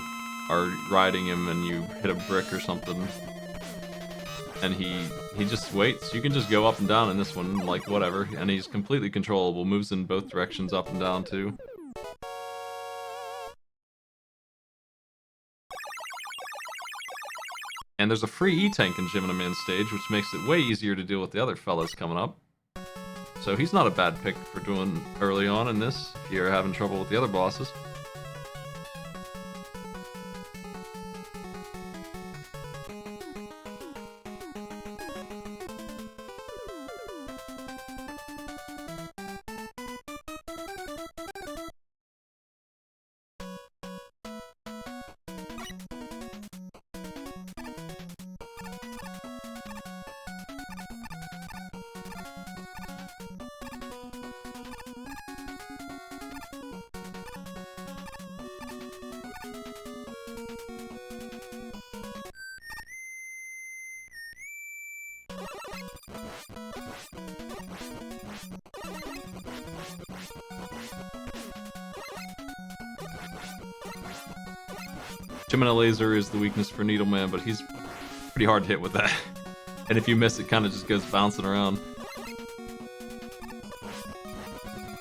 are riding him and you hit a brick or something. And he just waits. You can just go up and down in this one, like whatever, and he's completely controllable, moves in both directions, up and down too. And there's a free E-Tank in Gemini Man stage, which makes it way easier to deal with the other fellas coming up. So he's not a bad pick for doing early on in this, if you're having trouble with the other bosses. Gemini Laser is the weakness for Needleman, but he's pretty hard to hit with that. And if you miss, it kind of just goes bouncing around.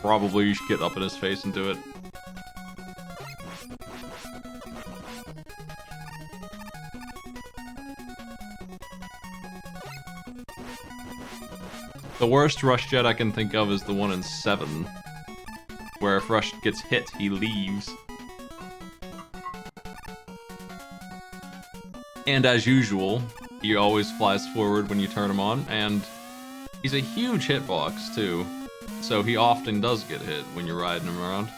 Probably you should get up in his face and do it. The worst Rush Jet I can think of is the one in 7, where if Rush gets hit, he leaves. And as usual, he always flies forward when you turn him on, and he's a huge hitbox too, so he often does get hit when you're riding him around.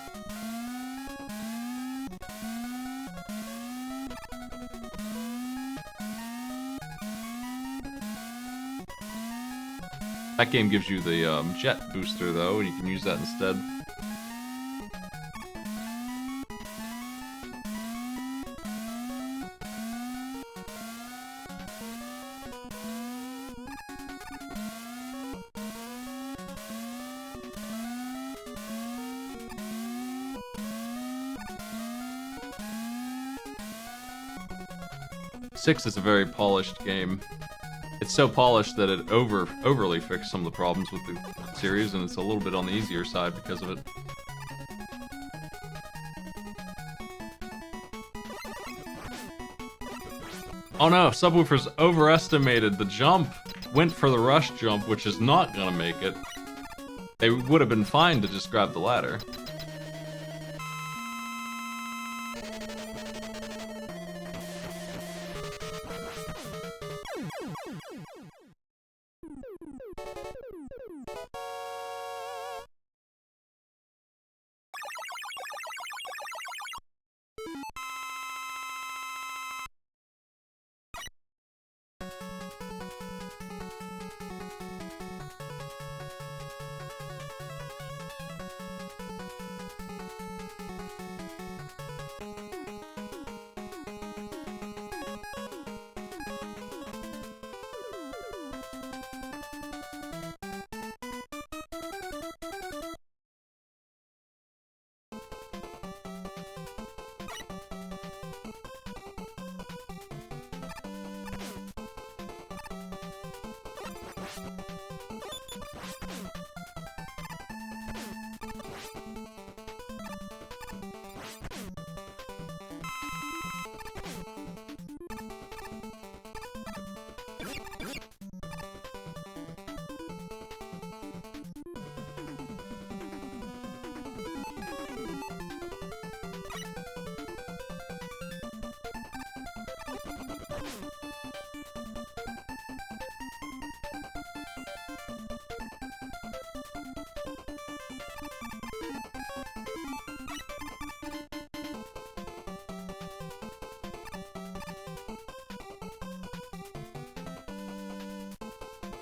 That game gives you the jet booster though, and you can use that instead. Six is a very polished game. It's so polished that it overly fixed some of the problems with the series, and it's a little bit on the easier side because of it. Oh no, Subwoofer's overestimated the jump. Went for the rush jump, which is not gonna make it. They would have been fine to just grab the ladder.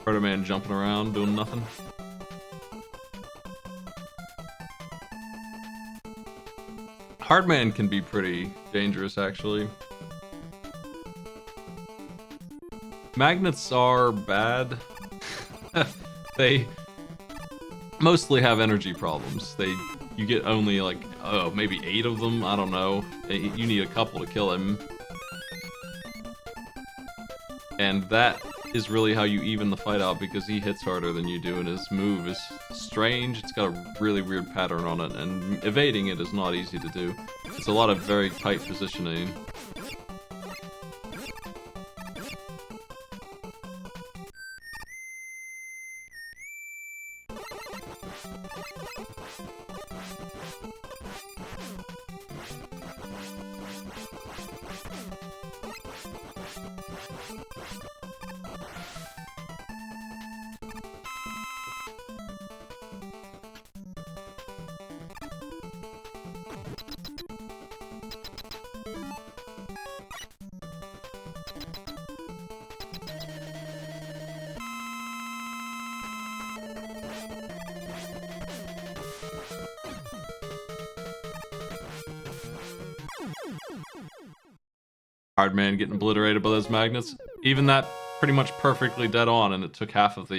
Man jumping around, doing nothing. Hardman can be pretty dangerous, actually. Magnets are bad. They mostly have energy problems. You get only like, oh, maybe 8 of them, I don't know. You need a couple to kill him. And that is really how you even the fight out, because he hits harder than you do, and his move is strange. It's got a really weird pattern on it, and evading it is not easy to do. It's a lot of very tight positioning. Hardman getting obliterated by those magnets. Even that pretty much perfectly dead on, and it took half the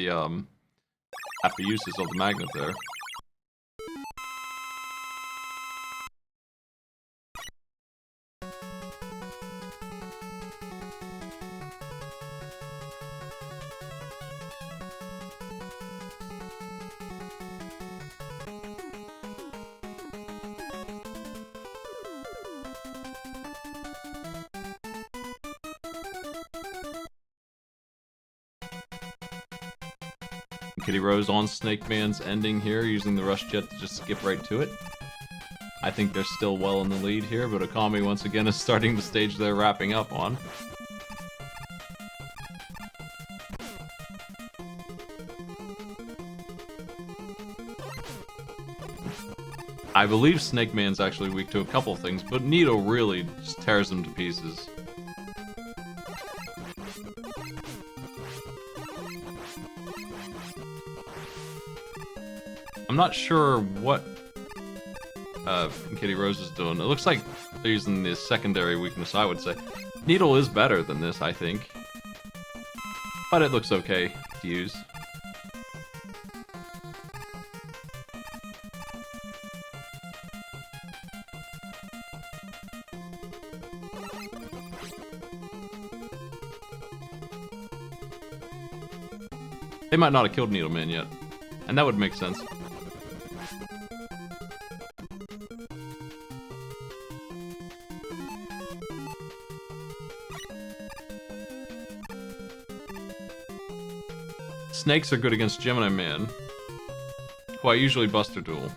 uses of the magnet there. Kitty Rose on Snake Man's ending here, using the rush jet to just skip right to it. I think they're still well in the lead here, but Akami once again is starting the stage they're wrapping up on. I believe Snake Man's actually weak to a couple things, but Needle really just tears them to pieces. I'm not sure what Kitty Rose is doing. It looks like they're using the secondary weakness, I would say. Needle is better than this, I think. But it looks okay to use. They might not have killed Needleman yet, and that would make sense. Snakes are good against Gemini Man, who I usually Buster Duel.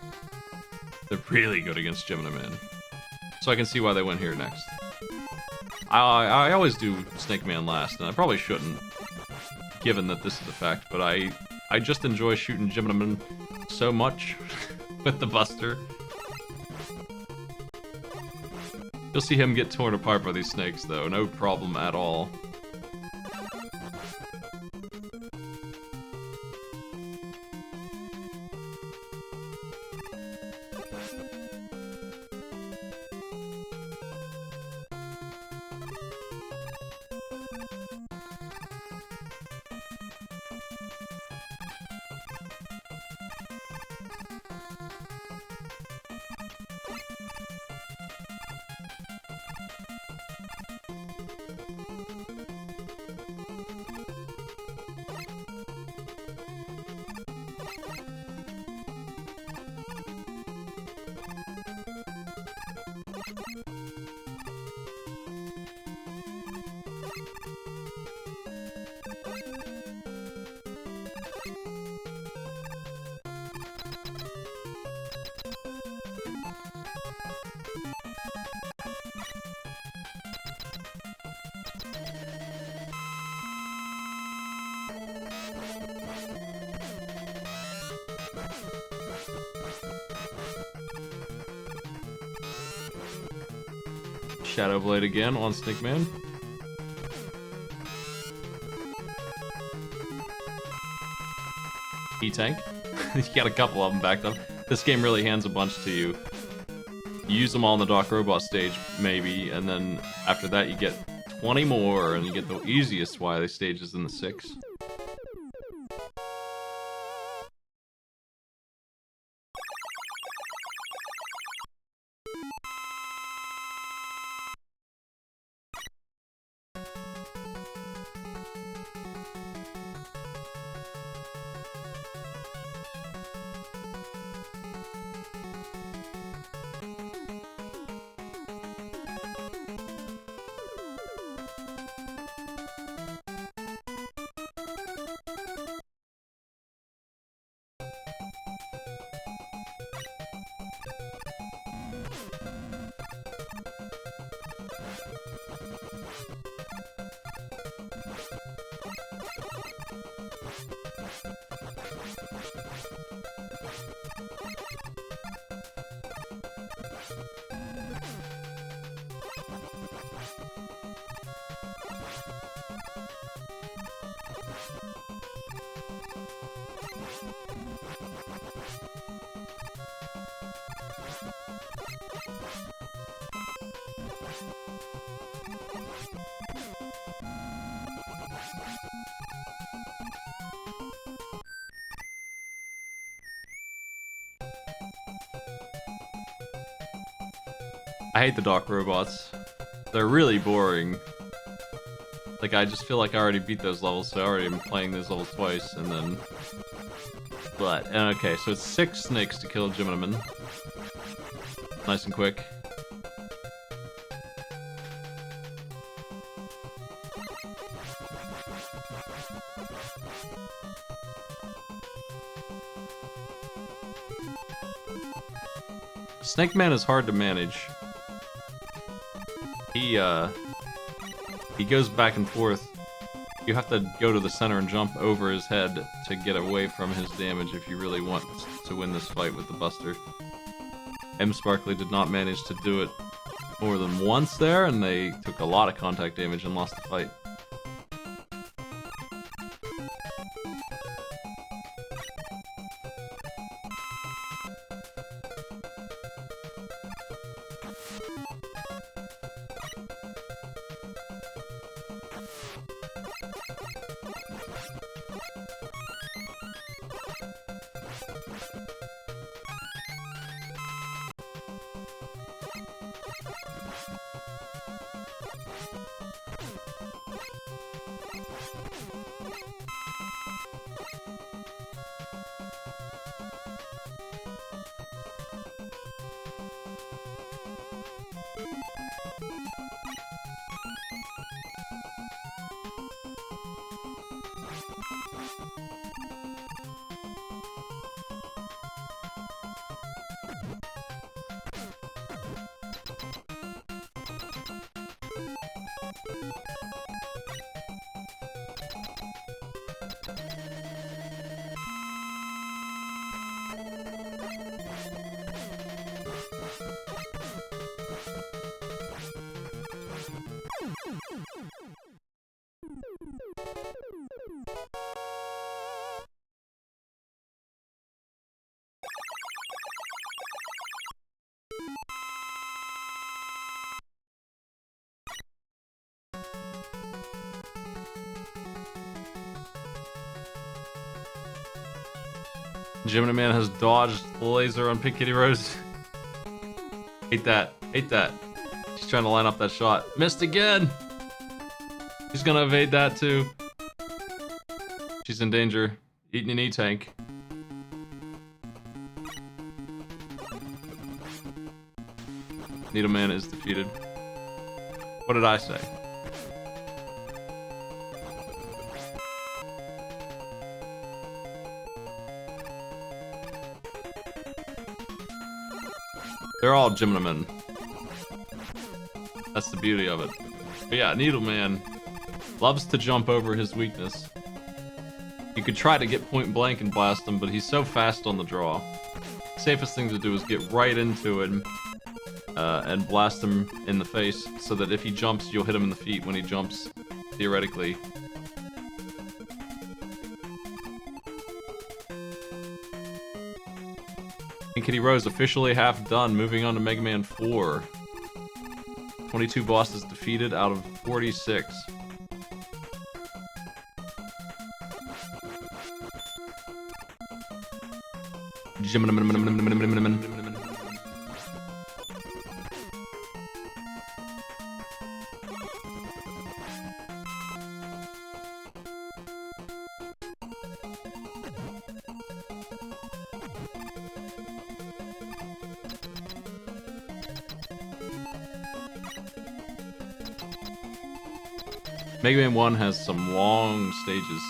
They're really good against Gemini Man. So I can see why they went here next. I always do Snake Man last, and I probably shouldn't, given that this is a fact, but I just enjoy shooting Gemini Man so much with the Buster. You'll see him get torn apart by these snakes, though, no problem at all. Shadow Blade again on Snake Man. E-Tank. You got a couple of them backed up. This game really hands a bunch to you. You use them all in the Doc Robot stage, maybe, and then after that you get 20 more, and you get the easiest Wily stages in the 6. I hate the Doc Robots. They're really boring. Like, I just feel like I already beat those levels, so I already am playing those levels twice, and then... But, okay, so it's 6 snakes to kill Jiminaman. Nice and quick. Snake Man is hard to manage. He goes back and forth. You have to go to the center and jump over his head to get away from his damage if you really want to win this fight with the Buster. M. Sparkly did not manage to do it more than once there, and they took a lot of contact damage and lost the fight. Gemini Man has dodged the laser on Pink Kitty Rose. Hate that. Hate that. She's trying to line up that shot. Missed again! She's gonna evade that too. She's in danger. Eating an E-Tank. Needle Man is defeated. What did I say? They're all Gemini Men. That's the beauty of it. But yeah, Needle Man loves to jump over his weakness. You could try to get point blank and blast him, but he's so fast on the draw. Safest thing to do is get right into him and blast him in the face, so that if he jumps, you'll hit him in the feet when he jumps, theoretically. Kitty Rose officially half done. Moving on to Mega Man 4. 22 bosses defeated out of 46. Mega Man 1 has some long stages.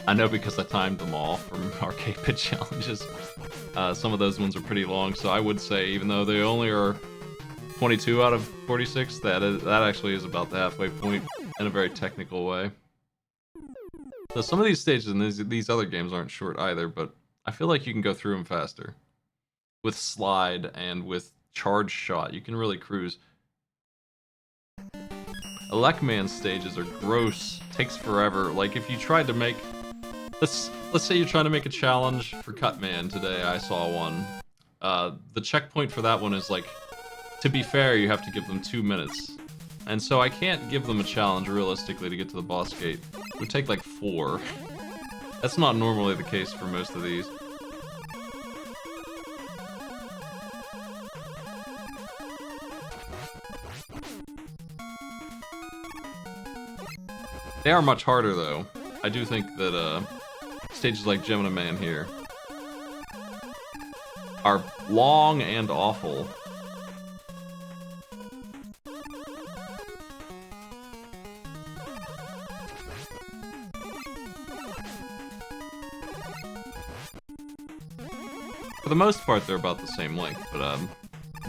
I know because I timed them all from arcade pit challenges. Some of those ones are pretty long, so I would say even though they only are 22 out of 46, that actually is about the halfway point in a very technical way. So some of these stages in these other games aren't short either, but I feel like you can go through them faster. With Slide and with Charge Shot, you can really cruise. Elecman stages are gross, takes forever. Like if you tried to make, let's say you're trying to make a challenge for Cutman today. I saw one. The checkpoint for that one is like, to be fair, you have to give them 2 minutes, and so I can't give them a challenge realistically to get to the boss gate. It would take like 4. That's not normally the case for most of these. They are much harder, though. I do think that stages like Gemini Man here are long and awful. For the most part, they're about the same length, but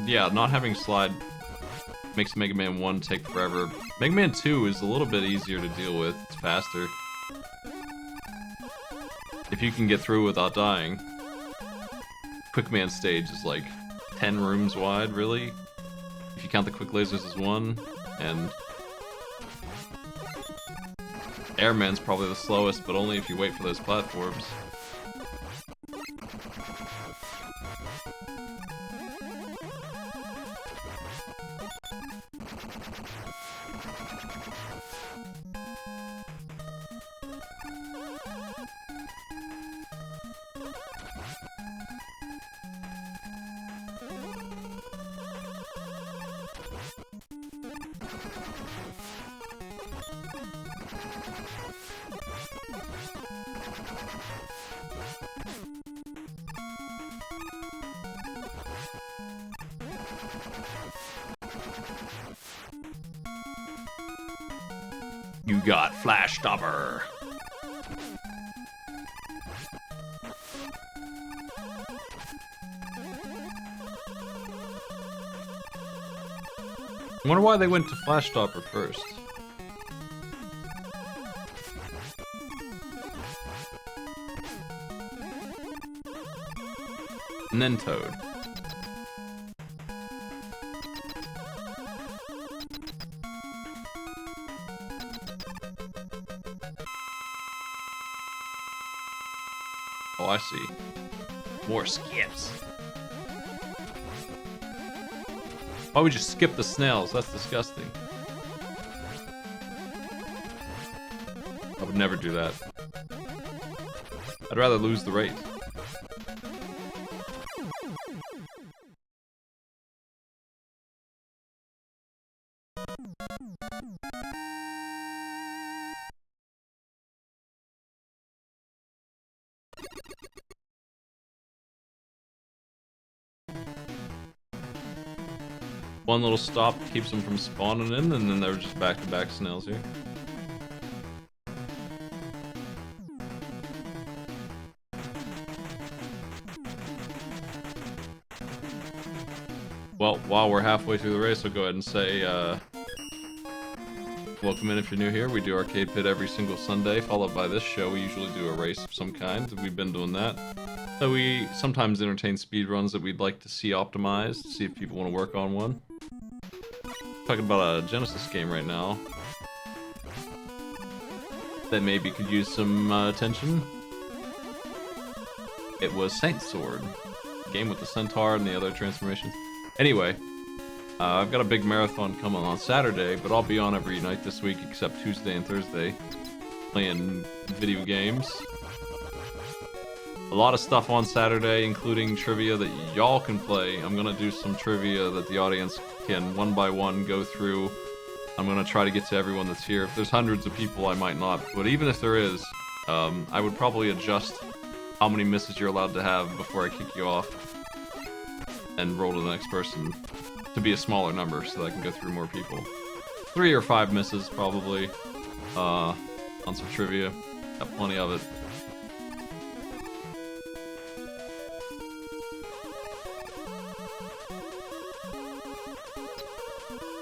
yeah, not having Slide makes Mega Man 1 take forever. Mega Man 2 is a little bit easier to deal with. It's faster. If you can get through without dying. Quick Man stage is like 10 rooms wide, really. If you count the quick lasers as 1. And Airman's probably the slowest, but only if you wait for those platforms. You got Flash Stopper. I wonder why they went to Flash Stopper first. And then Toad. Oh, I see. More skips. Why would you skip the snails? That's disgusting. I would never do that. I'd rather lose the race. One little stop keeps them from spawning in, and then they're just back-to-back snails here. Well, while we're halfway through the race, I'll go ahead and say, welcome in if you're new here. We do Arcade Pit every single Sunday, followed by this show. We usually do a race of some kind. We've been doing that. So we sometimes entertain speedruns that we'd like to see optimized, see if people want to work on one. Talking about a Genesis game right now that maybe could use some attention. It was Saint Sword, game with the centaur and the other transformations. Anyway, I've got a big marathon coming on Saturday, but I'll be on every night this week except Tuesday and Thursday, playing video games. A lot of stuff on Saturday, including trivia that y'all can play. I'm gonna do some trivia that the audience can one by one go through. I'm gonna try to get to everyone that's here. If there's hundreds of people, I might not. But even if there is, I would probably adjust how many misses you're allowed to have before I kick you off and roll to the next person to be a smaller number so that I can go through more people. 3 or 5 misses probably on some trivia. Got plenty of it.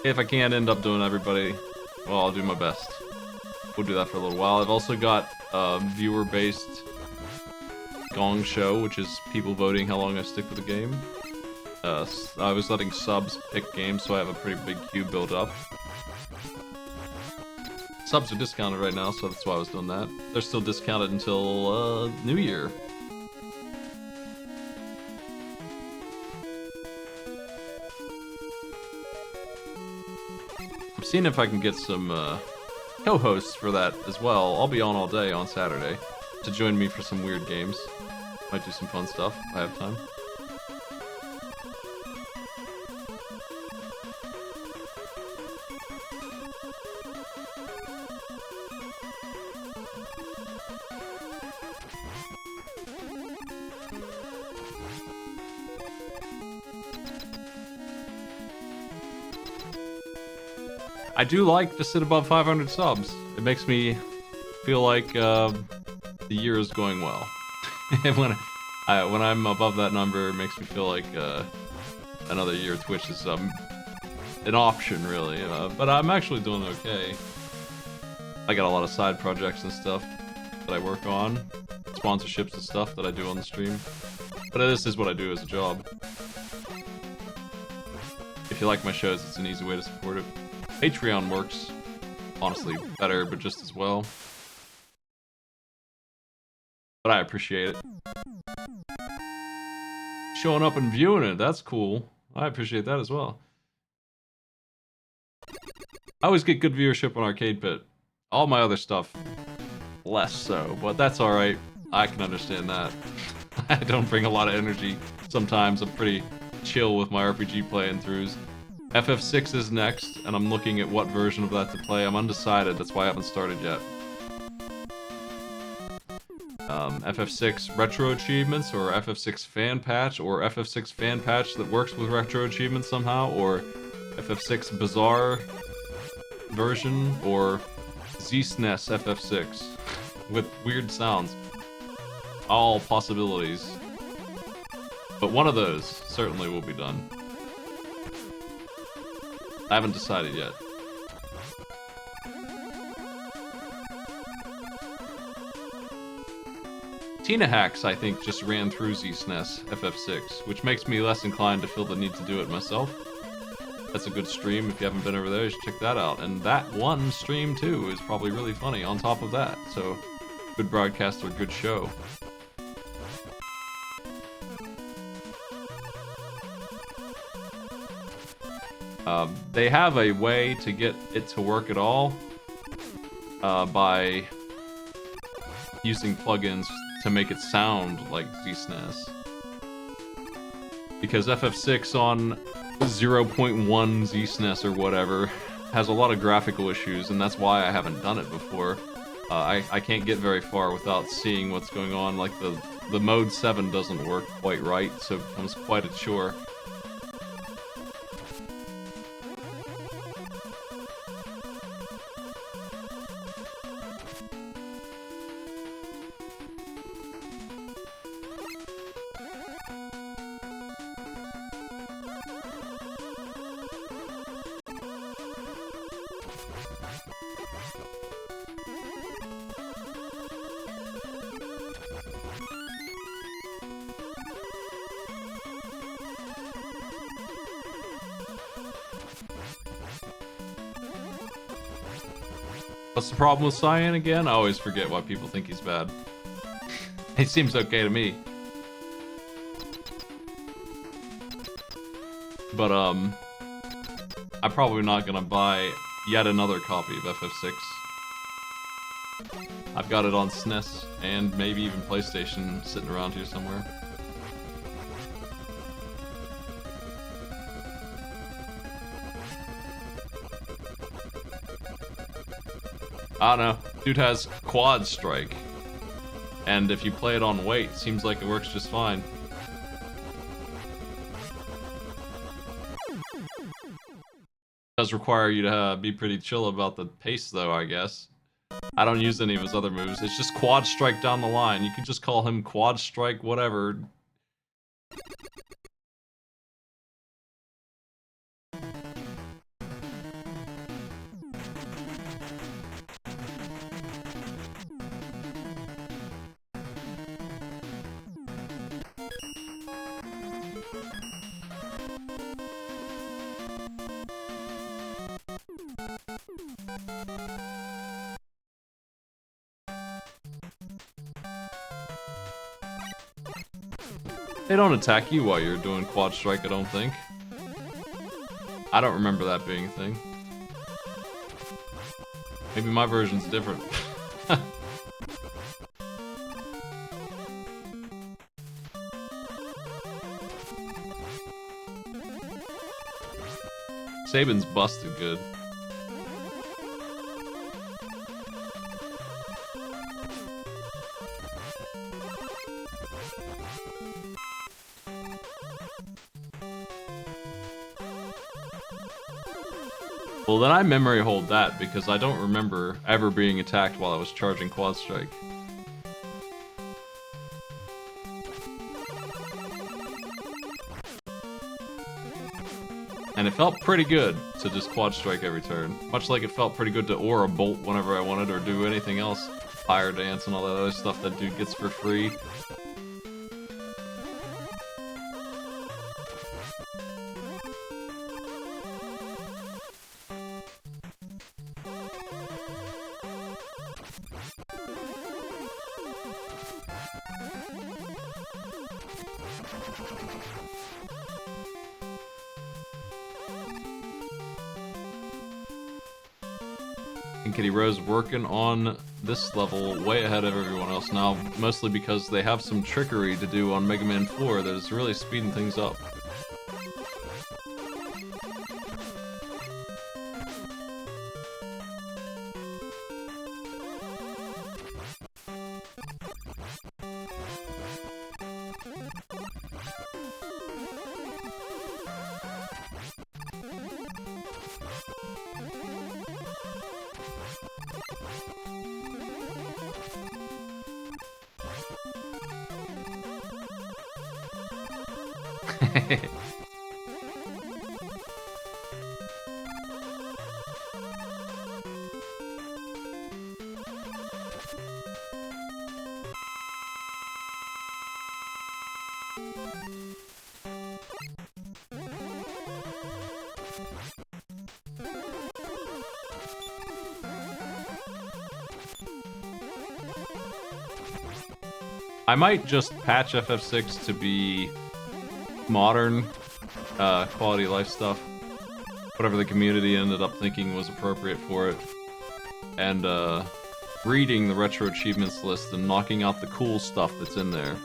If I can't end up doing everybody, well, I'll do my best. We'll do that for a little while. I've also got a viewer-based gong show, which is people voting how long I stick with the game. I was letting subs pick games, so I have a pretty big queue built up. Subs are discounted right now, so that's why I was doing that. They're still discounted until New Year. I'm seeing if I can get some co-hosts for that as well. I'll be on all day on Saturday to join me for some weird games. Might do some fun stuff if I have time. I do like to sit above 500 subs. It makes me feel like the year is going well. when I'm above that number, it makes me feel like another year Twitch is an option, really. But I'm actually doing okay. I got a lot of side projects and stuff that I work on, sponsorships and stuff that I do on the stream. But this is what I do as a job. If you like my shows, it's an easy way to support it. Patreon works, honestly, better, but just as well. But I appreciate it. Showing up and viewing it, that's cool. I appreciate that as well. I always get good viewership on Arcade Pit. All my other stuff, less so, but that's alright. I can understand that. I don't bring a lot of energy. Sometimes I'm pretty chill with my RPG playing throughs. FF6 is next, and I'm looking at what version of that to play. I'm undecided, that's why I haven't started yet. FF6 retro achievements, or FF6 fan patch, or FF6 fan patch that works with retro achievements somehow, or FF6 bizarre version, or Z-SNES FF6 with weird sounds. All possibilities. But one of those certainly will be done. I haven't decided yet. Tina Hacks, I think, just ran through Z-SNES FF6, which makes me less inclined to feel the need to do it myself. That's a good stream. If you haven't been over there, you should check that out. And that one stream, too, is probably really funny on top of that. So, good broadcast or good show. They have a way to get it to work at all by using plugins to make it sound like Z-SNES. Because FF6 on 0.1 Z-SNES or whatever has a lot of graphical issues, and that's why I haven't done it before. I can't get very far without seeing what's going on. Like the mode 7 doesn't work quite right, so it becomes quite a chore. What's the problem with Cyan again? I always forget why people think he's bad. He seems okay to me. But I'm probably not gonna buy yet another copy of FF6. I've got it on SNES and maybe even PlayStation sitting around here somewhere. I don't know. Dude has quad strike. And if you play it on weight, it seems like it works just fine. It does require you to be pretty chill about the pace though, I guess. I don't use any of his other moves. It's just quad strike down the line. You can just call him quad strike whatever. They don't attack you while you're doing quad strike, I don't think. I don't remember that being a thing. Maybe my version's different. Sabin's busted good. Well, then I memory hold that because I don't remember ever being attacked while I was charging quad strike. And it felt pretty good to just quad strike every turn. Much like it felt pretty good to aura bolt whenever I wanted or do anything else. Fire dance and all that other stuff that dude gets for free. And Kitty Rose working on this level way ahead of everyone else now, mostly because they have some trickery to do on Mega Man 4 that is really speeding things up. I might just patch FF6 to be modern quality of life stuff. Whatever the community ended up thinking was appropriate for it. And reading the retro achievements list and knocking out the cool stuff that's in there.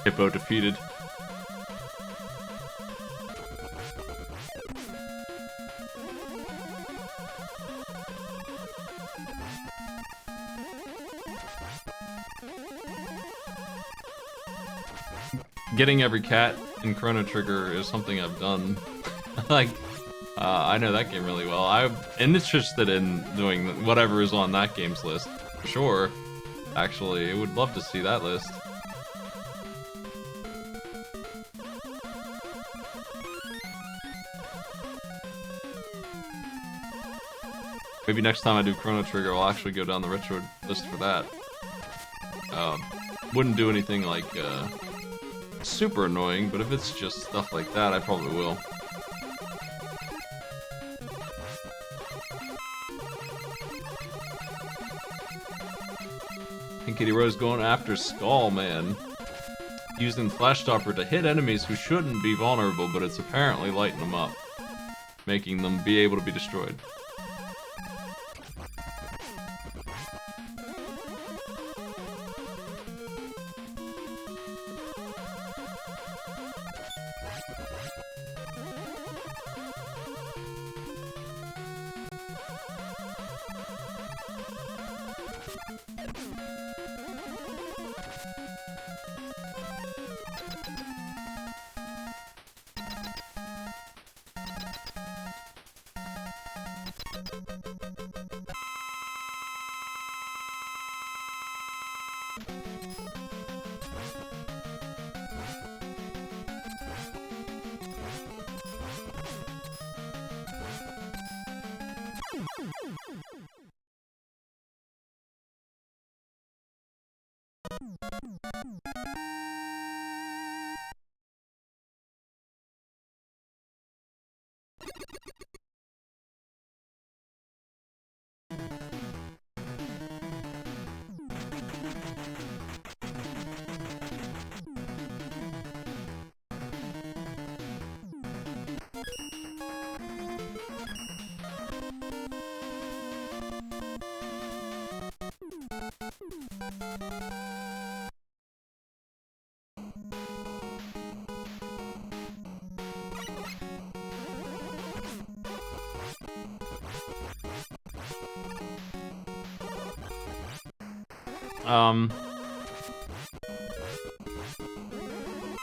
Hippo defeated. Getting every cat in Chrono Trigger is something I've done. Like, I know that game really well. I'm interested in doing whatever is on that game's list. For sure. Actually, I would love to see that list. Maybe next time I do Chrono Trigger, I'll actually go down the retro list for that. Wouldn't do anything like, super annoying, but if it's just stuff like that, I probably will. And Kitty Rose going after Skull, man. Using Flash Stopper to hit enemies who shouldn't be vulnerable, but it's apparently lighting them up, making them be able to be destroyed.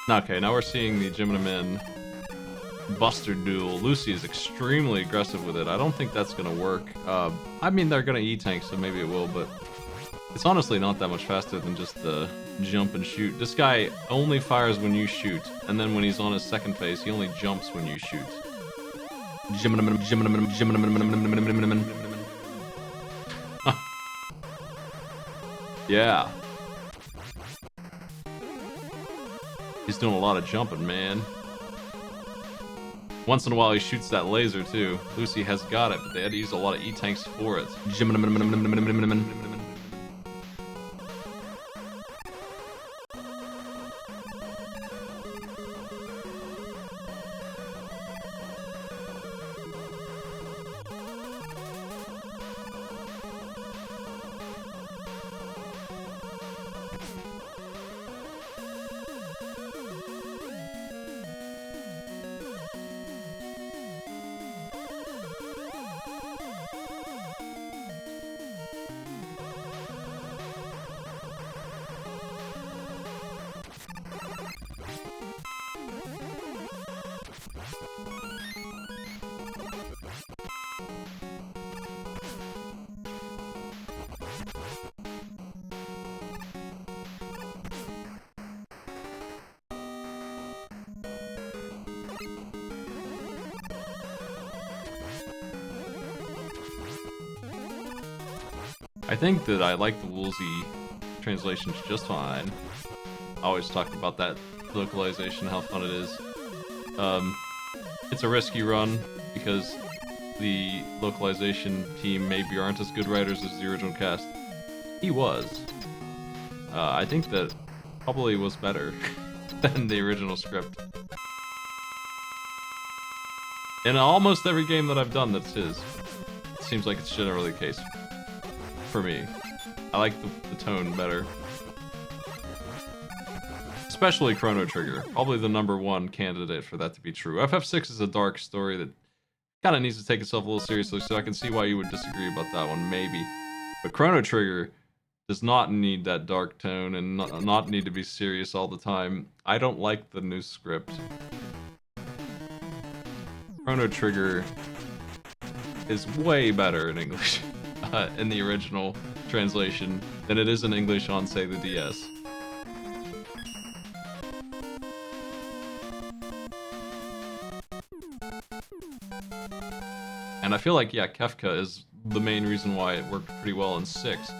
Okay, now we're seeing the Gemini Men Buster duel. Lucy is extremely aggressive with it. I don't think that's gonna work. I mean, they're gonna E-tank, so maybe it will, but it's honestly not that much faster than just the jump and shoot. This guy only fires when you shoot, and then when he's on his second phase, he only jumps when you shoot. Yeah. He's doing a lot of jumping, man. Once in a while he shoots that laser too. Lucy has got it, but they had to use a lot of E-tanks for it. I think that I like the Woolsey translations just fine. I always talk about that localization, how fun it is. It's a risky run because the localization team maybe aren't as good writers as the original cast. He was. I think that probably was better than the original script. In almost every game that I've done that's his, it seems like it's generally the case. For me. I like the tone better. Especially Chrono Trigger. Probably the #1 candidate for that to be true. FF6 is a dark story that kind of needs to take itself a little seriously, so I can see why you would disagree about that one, maybe. But Chrono Trigger does not need that dark tone and not need to be serious all the time. I don't like the new script. Chrono Trigger is way better in English in the original translation than it is in English on, say, the DS. And I feel like, yeah, Kefka is the main reason why it worked pretty well in 6.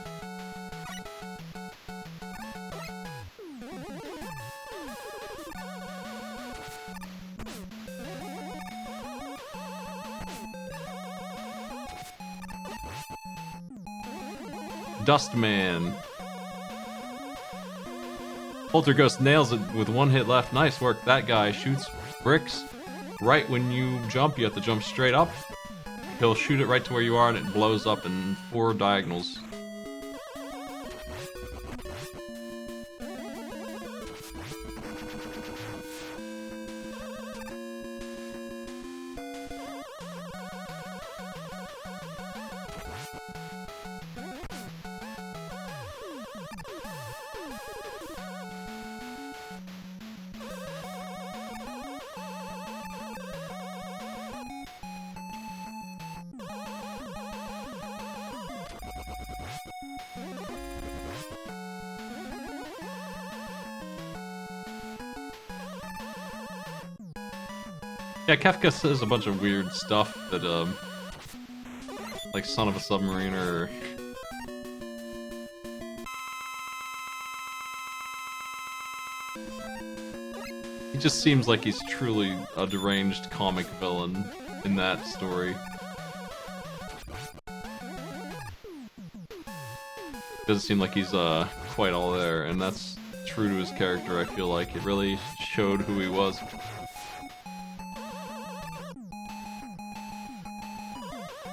Dustman. Poltergust nails it with 1 hit left. Nice work. That guy shoots bricks right when you jump. You have to jump straight up. He'll shoot it right to where you are and it blows up in 4 diagonals. Yeah, Kefka says a bunch of weird stuff that, like Son of a Submariner. He just seems like he's truly a deranged comic villain in that story. Doesn't seem like he's, quite all there, and that's true to his character, I feel like. It really showed who he was.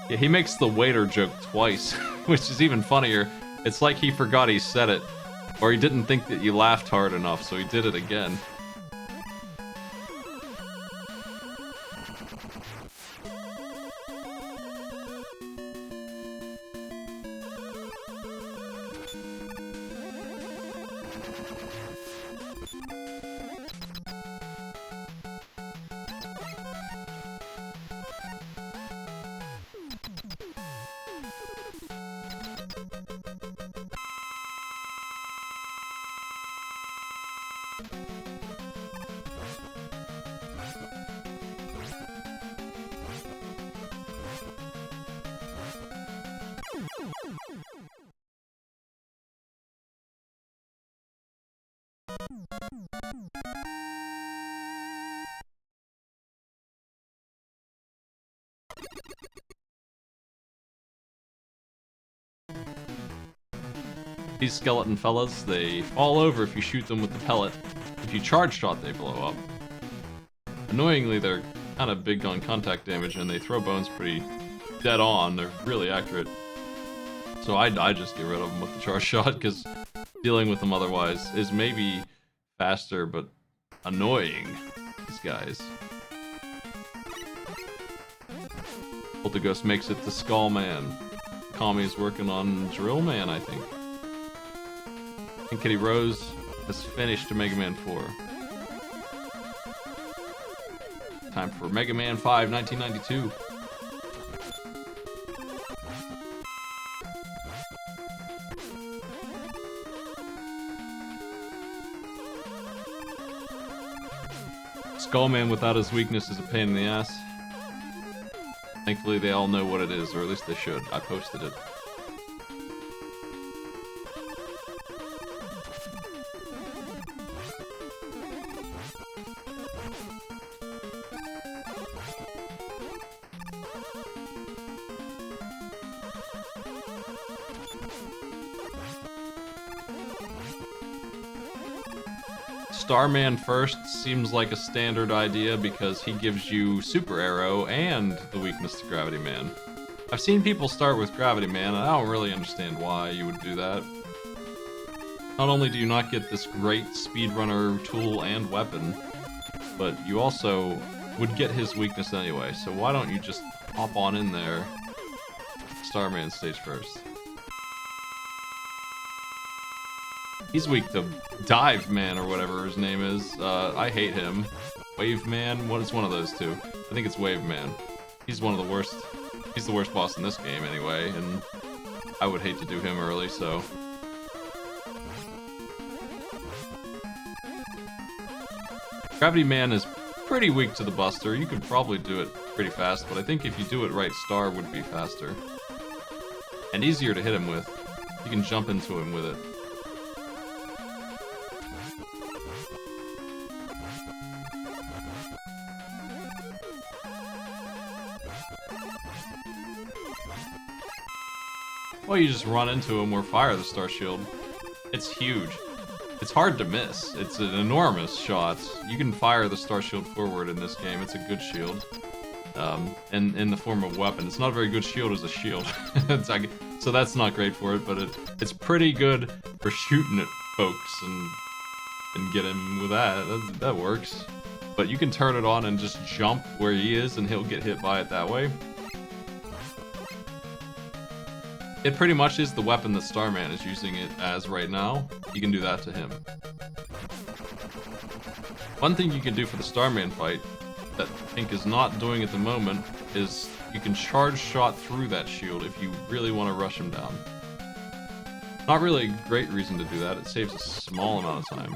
Yeah, he makes the waiter joke twice, which is even funnier. It's like he forgot he said it, or he didn't think that you laughed hard enough, so he did it again. These skeleton fellas, they fall over if you shoot them with the pellet. If you charge shot, they blow up. Annoyingly, they're kind of big on contact damage, and they throw bones pretty dead on. They're really accurate. So I just get rid of them with the charge shot, because dealing with them otherwise is maybe faster, but annoying. These guys. Poltergust makes it to Skull Man. Kami's working on Drill Man, I think. And Kitty Rose has finished Mega Man 4. Time for Mega Man 5, 1992. Skullman without his weakness is a pain in the ass. Thankfully they all know what it is, or at least they should. I posted it. Starman first seems like a standard idea because he gives you Super Arrow and the weakness to Gravity Man. I've seen people start with Gravity Man, and I don't really understand why you would do that. not only do you not get this great speedrunner tool and weapon, but you also would get his weakness anyway, so why don't you just hop on in there, Starman stage first. He's weak to Dive Man or whatever his name is. I hate him. Wave Man? What is one of those two? I think it's Wave Man. He's one of the worst. He's the worst boss in this game anyway, and I would hate to do him early, so. Gravity Man is pretty weak to the Buster. You could probably do it pretty fast, but I think if you do it right, Star would be faster. And easier to hit him with. You can jump into him with it. Well, you just run into him or fire the Star Shield. It's huge. It's hard to miss. It's an enormous shot. You can fire the Star Shield forward in this game. It's a good shield. In the form of weapon. It's not a very good shield as a shield. So that's not great for it, but it's pretty good for shooting at folks and get him with that. That works. But you can turn it on and just jump where he is and he'll get hit by it that way. It pretty much is the weapon that Starman is using it as right now. You can do that to him. One thing you can do for the Starman fight that Pink is not doing at the moment is you can charge shot through that shield if you really want to rush him down. Not really a great reason to do that. It saves a small amount of time.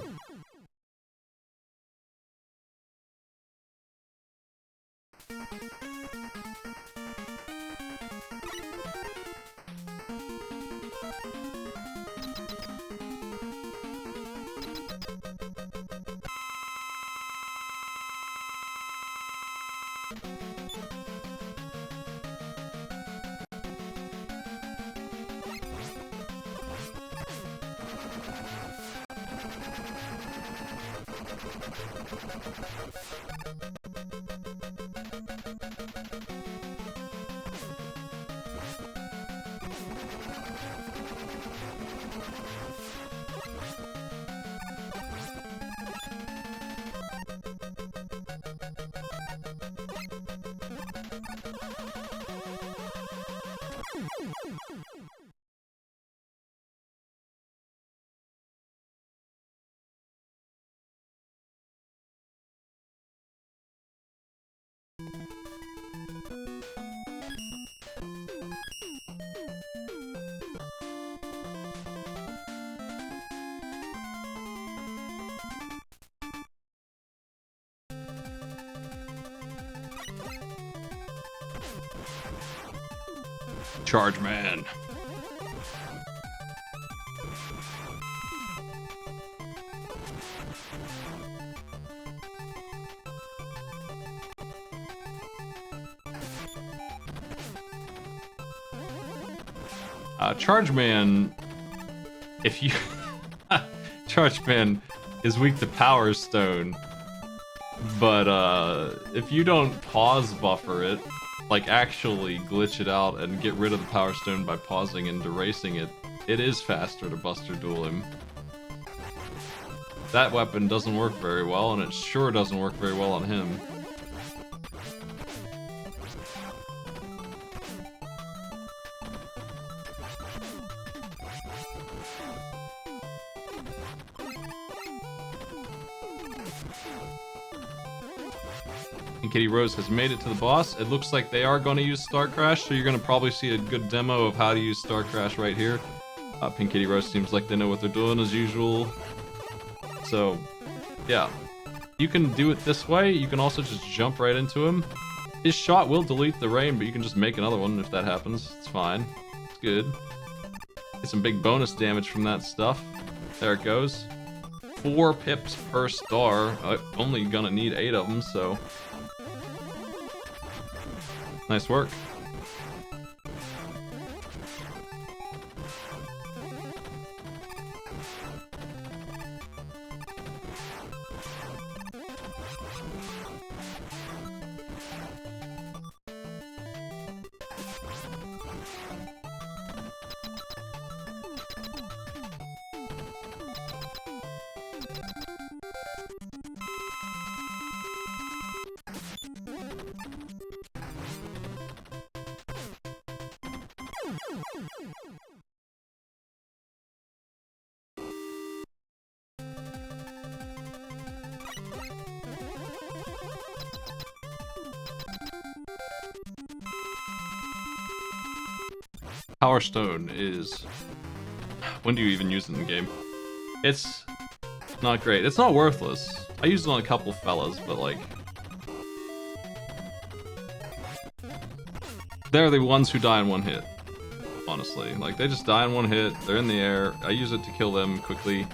Charge Man. Charge Man, if you Charge Man is weak to Power Stone, but if you don't pause buffer it, like actually glitch it out and get rid of the Power Stone by pausing and deracing it, it is faster to Buster Duel him. That weapon doesn't work very well, and it sure doesn't work very well on him. And Kitty Rose has made it to the boss. It looks like they are going to use Star Crash, so you're going to probably see a good demo of how to use Star Crash right here. Pink Kitty Rose seems like they know what they're doing as usual. So, yeah. You can do it this way. You can also just jump right into him. His shot will delete the rain, but you can just make another one if that happens. It's fine. It's good. Get some big bonus damage from that stuff. There it goes. 4 pips per star. Only gonna need 8 of them, so... Nice work. Power Stone is... When do you even use it in the game? It's not great. It's not worthless. I used it on a couple fellas, but like... They're the ones who die in one hit. Honestly. Like, they just die in one hit, they're in the air, I use it to kill them quickly.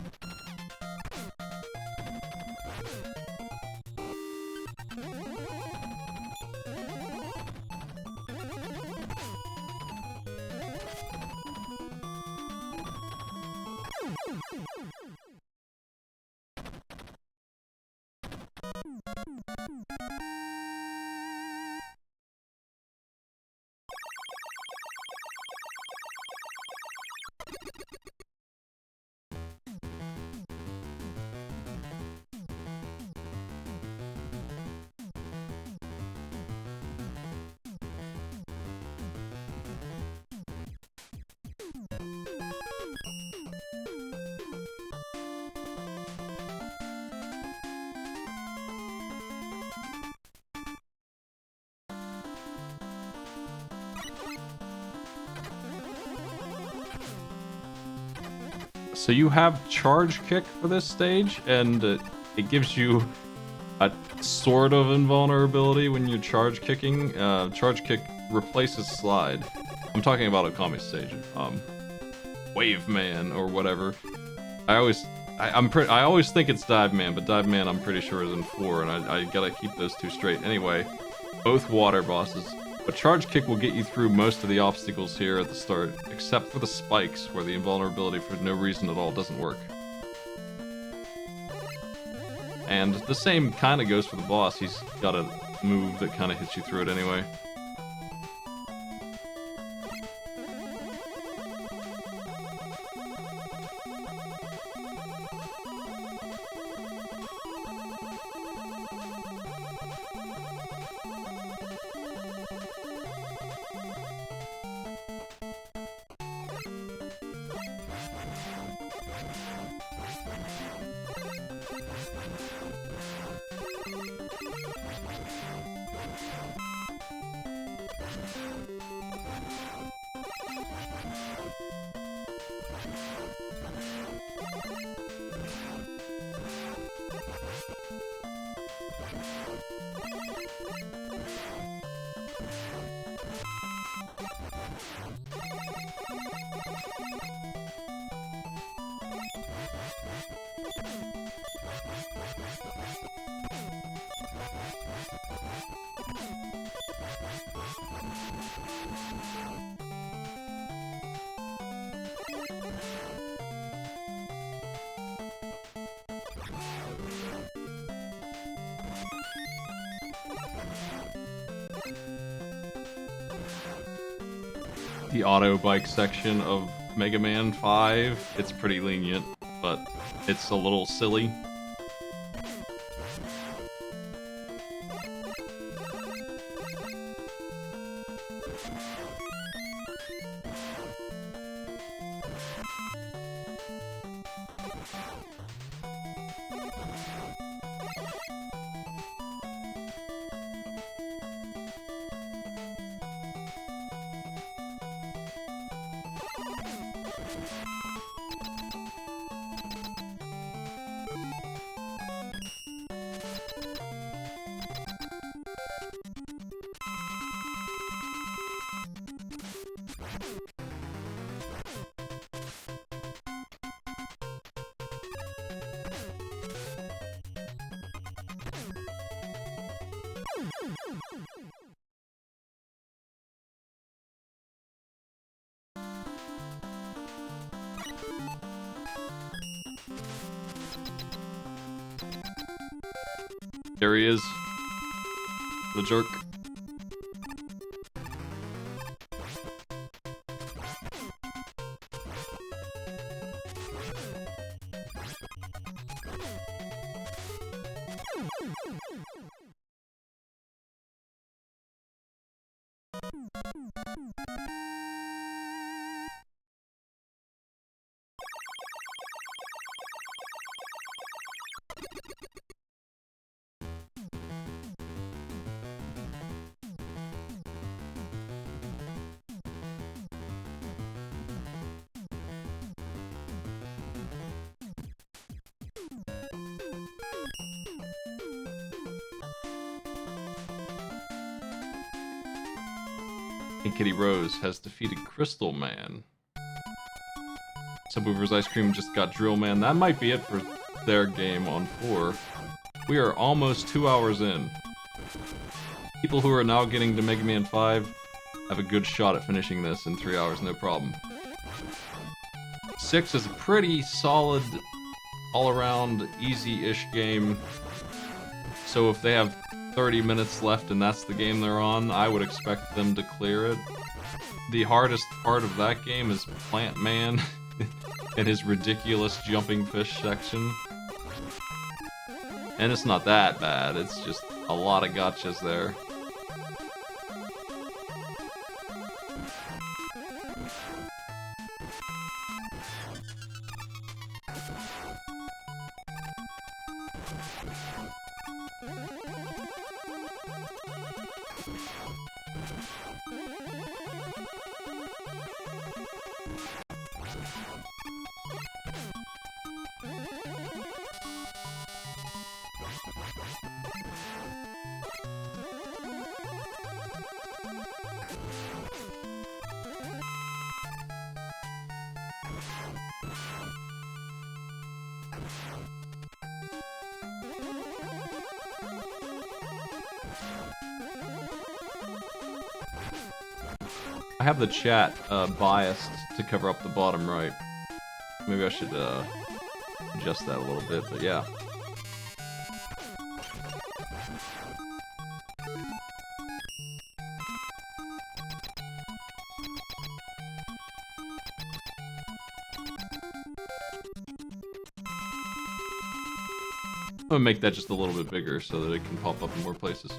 So you have charge kick for this stage, and it gives you a sort of invulnerability when you're charge kicking. Charge kick replaces slide. I'm talking about Okami stage. Wave Man or whatever. I always think it's Dive Man, but Dive Man I'm pretty sure is in 4, and I gotta keep those two straight. Anyway, both water bosses. But charge kick will get you through most of the obstacles here at the start, except for the spikes, where the invulnerability for no reason at all doesn't work. And the same kind of goes for the boss. He's got a move that kind of hits you through it anyway. The auto bike section of Mega Man 5, it's pretty lenient, but it's a little silly. There he is. The jerk. Pink Kitty Rose has defeated Crystal Man. Subwoofer's Ice Cream just got Drill Man. That might be it for their game on 4. We are almost 2 hours in. People who are now getting to Mega Man 5 have a good shot at finishing this in 3 hours, no problem. 6 is a pretty solid, all-around, easy-ish game. So if they have 30 minutes left and that's the game they're on, I would expect them to clear it. The hardest part of that game is Plant Man and his ridiculous jumping fish section. And it's not that bad, it's just a lot of gotchas there. I have the chat biased to cover up the bottom right. Maybe I should adjust that a little bit, but yeah. I'm gonna make that just a little bit bigger so that it can pop up in more places.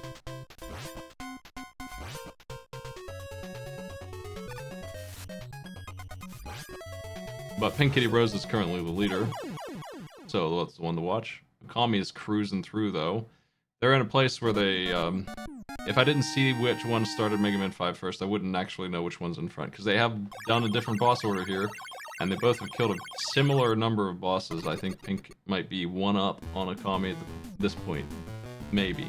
But Pink Kitty Rose is currently the leader, so that's the one to watch. Kami is cruising through, though. They're in a place where they, if I didn't see which one started Mega Man 5 first, I wouldn't actually know which one's in front, because they have done a different boss order here, and they both have killed a similar number of bosses. I think Pink might be one up on Akami at this point. Maybe.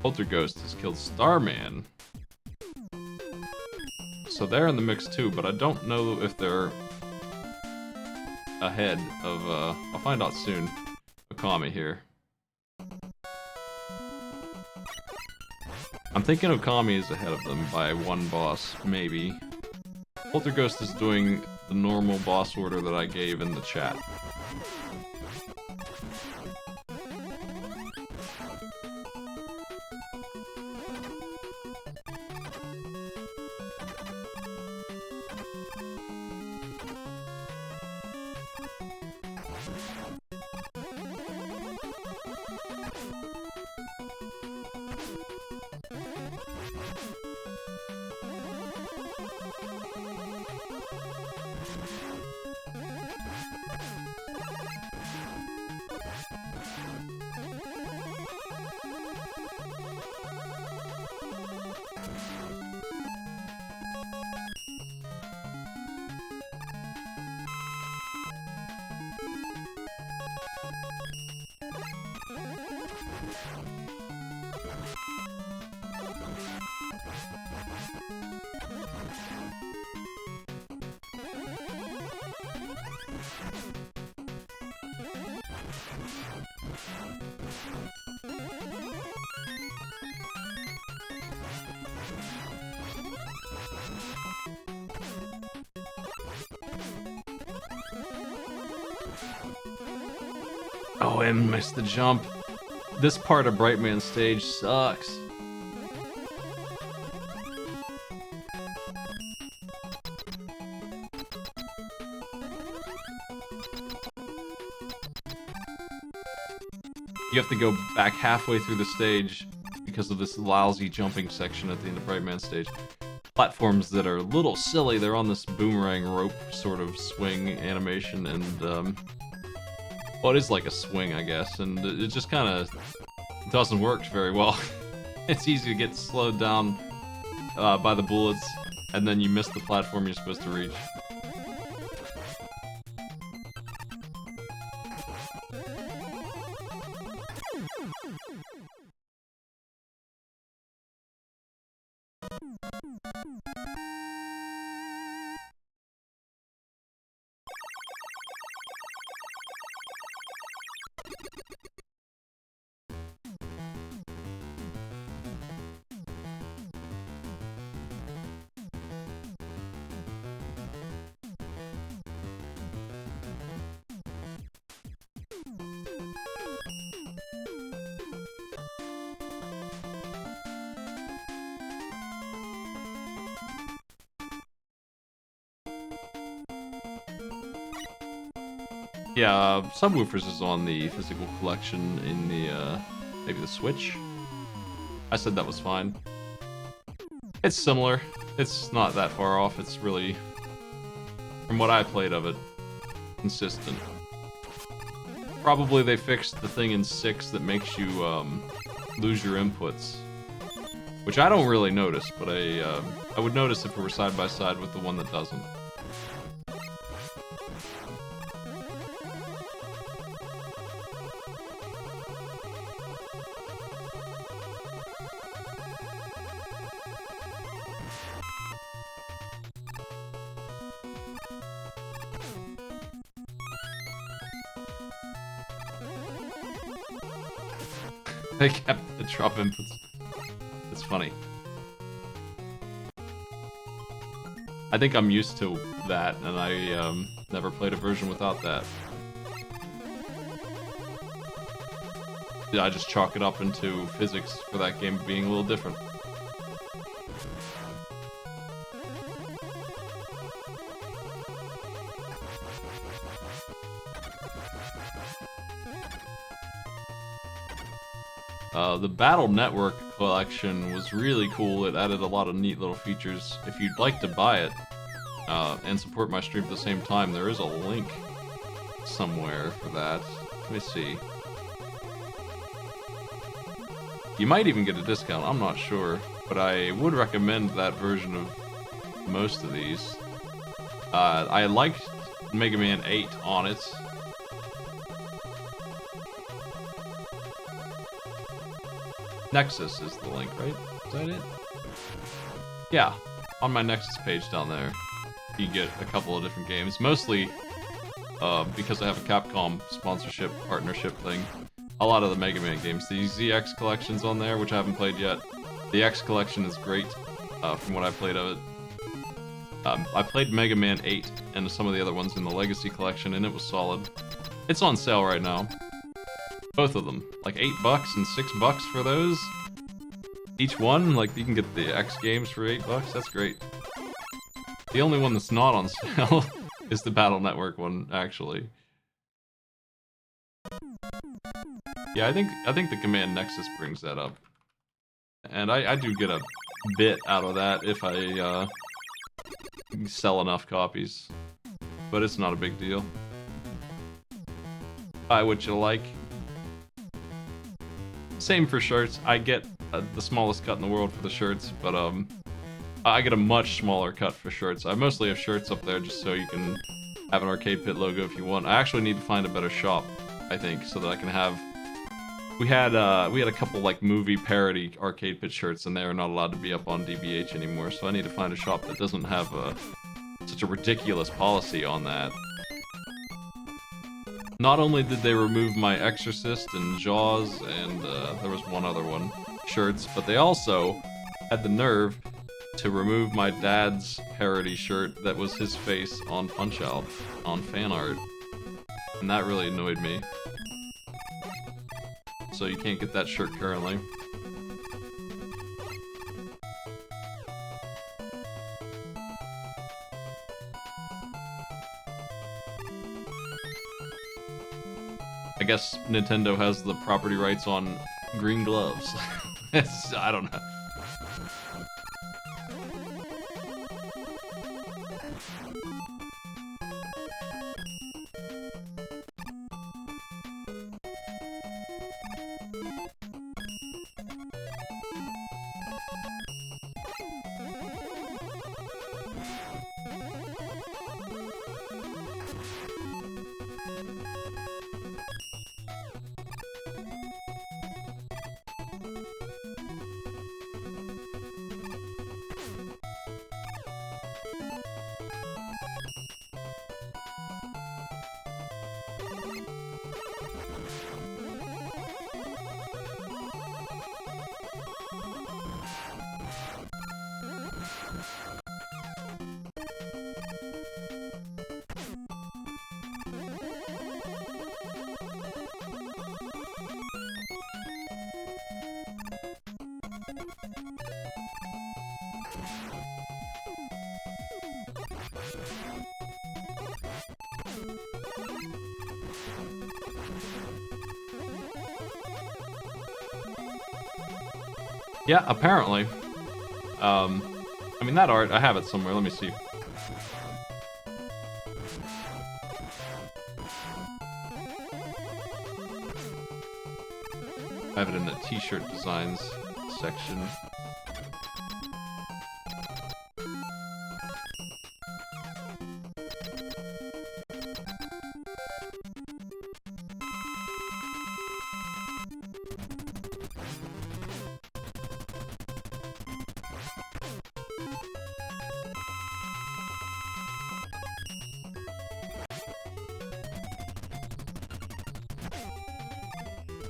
Polterghost has killed Starman. So they're in the mix too, but I don't know if they're ahead of, I'll find out soon, Okami here. I'm thinking Okami is ahead of them by one boss, maybe. Polterghost is doing the normal boss order that I gave in the chat. Oh, and missed the jump. This part of Brightman's stage sucks. You have to go back halfway through the stage because of this lousy jumping section at the end of Brightman's stage. Platforms that are a little silly. They're on this boomerang rope sort of swing animation, and well, it is like a swing, I guess, and it just kind of doesn't work very well. It's easy to get slowed down by the bullets, and then you miss the platform you're supposed to reach. Yeah, Subwoofers is on the physical collection in the, maybe the Switch? I said that was fine. It's similar. It's not that far off. It's really, from what I played of it, consistent. Probably they fixed the thing in 6 that makes you, lose your inputs. Which I don't really notice, but I would notice if it were side by side with the one that doesn't. They kept the drop inputs. It's funny. I think I'm used to that, and I never played a version without that. I just chalk it up into physics for that game being a little different. The Battle Network collection was really cool. It added a lot of neat little features. If you'd like to buy it and support my stream at the same time, there is a link somewhere for that. Let me see. You might even get a discount, I'm not sure, but I would recommend that version of most of these. I liked Mega Man 8 on it. Nexus is the link, right? Is that it? Yeah, on my Nexus page down there, you get a couple of different games. Mostly because I have a Capcom sponsorship, partnership thing. A lot of the Mega Man games. The ZX collection's on there, which I haven't played yet. The X collection is great, from what I played of it. I played Mega Man 8 and some of the other ones in the Legacy collection, and it was solid. It's on sale right now. Both of them. Like $8 and $6 for those. Each one, like you can get the X games for $8. That's great. The only one that's not on sale is the Battle Network one, actually. Yeah, I think the Command Nexus brings that up. And I do get a bit out of that if I sell enough copies. But it's not a big deal. Buy what you like. Same for shirts. I get the smallest cut in the world for the shirts, but I get a much smaller cut for shirts. I mostly have shirts up there just so you can have an Arcade Pit logo if you want. I actually need to find a better shop, I think, so that I can have... We had a couple like movie parody Arcade Pit shirts, and they are not allowed to be up on DBH anymore, so I need to find a shop that doesn't have such a ridiculous policy on that. Not only did they remove my Exorcist and Jaws, and there was one other one, shirts, but they also had the nerve to remove my dad's parody shirt that was his face on Punch-Out, on fan art. And that really annoyed me. So you can't get that shirt currently. I guess Nintendo has the property rights on green gloves. I don't know. Yeah, apparently. I mean, that art, I have it somewhere. Let me see. I have it in the t-shirt designs section.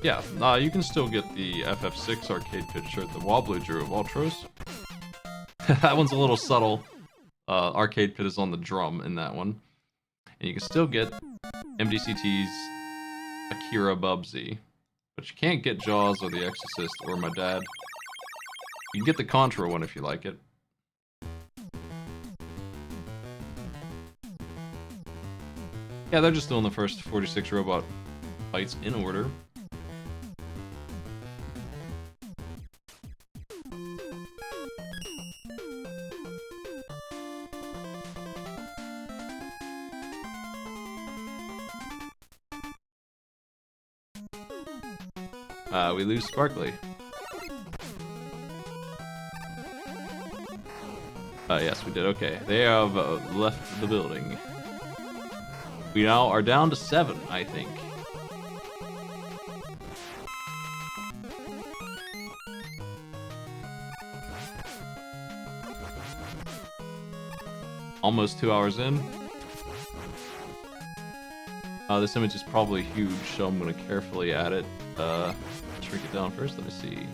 Yeah, you can still get the FF6 arcade pit shirt, the Wobbly Drew of Ultros. That one's a little subtle. Arcade pit is on the drum in that one. And you can still get MDCT's Akira Bubsy. But you can't get Jaws or The Exorcist or My Dad. You can get the Contra one if you like it. Yeah, they're just doing the first 46 robot fights in order. We lose Sparkly. Yes, we did. Okay, they have left the building. We now are down to 7, I think. Almost 2 hours in. This image is probably huge, so I'm going to carefully add it. Shrink it down first. Let me see.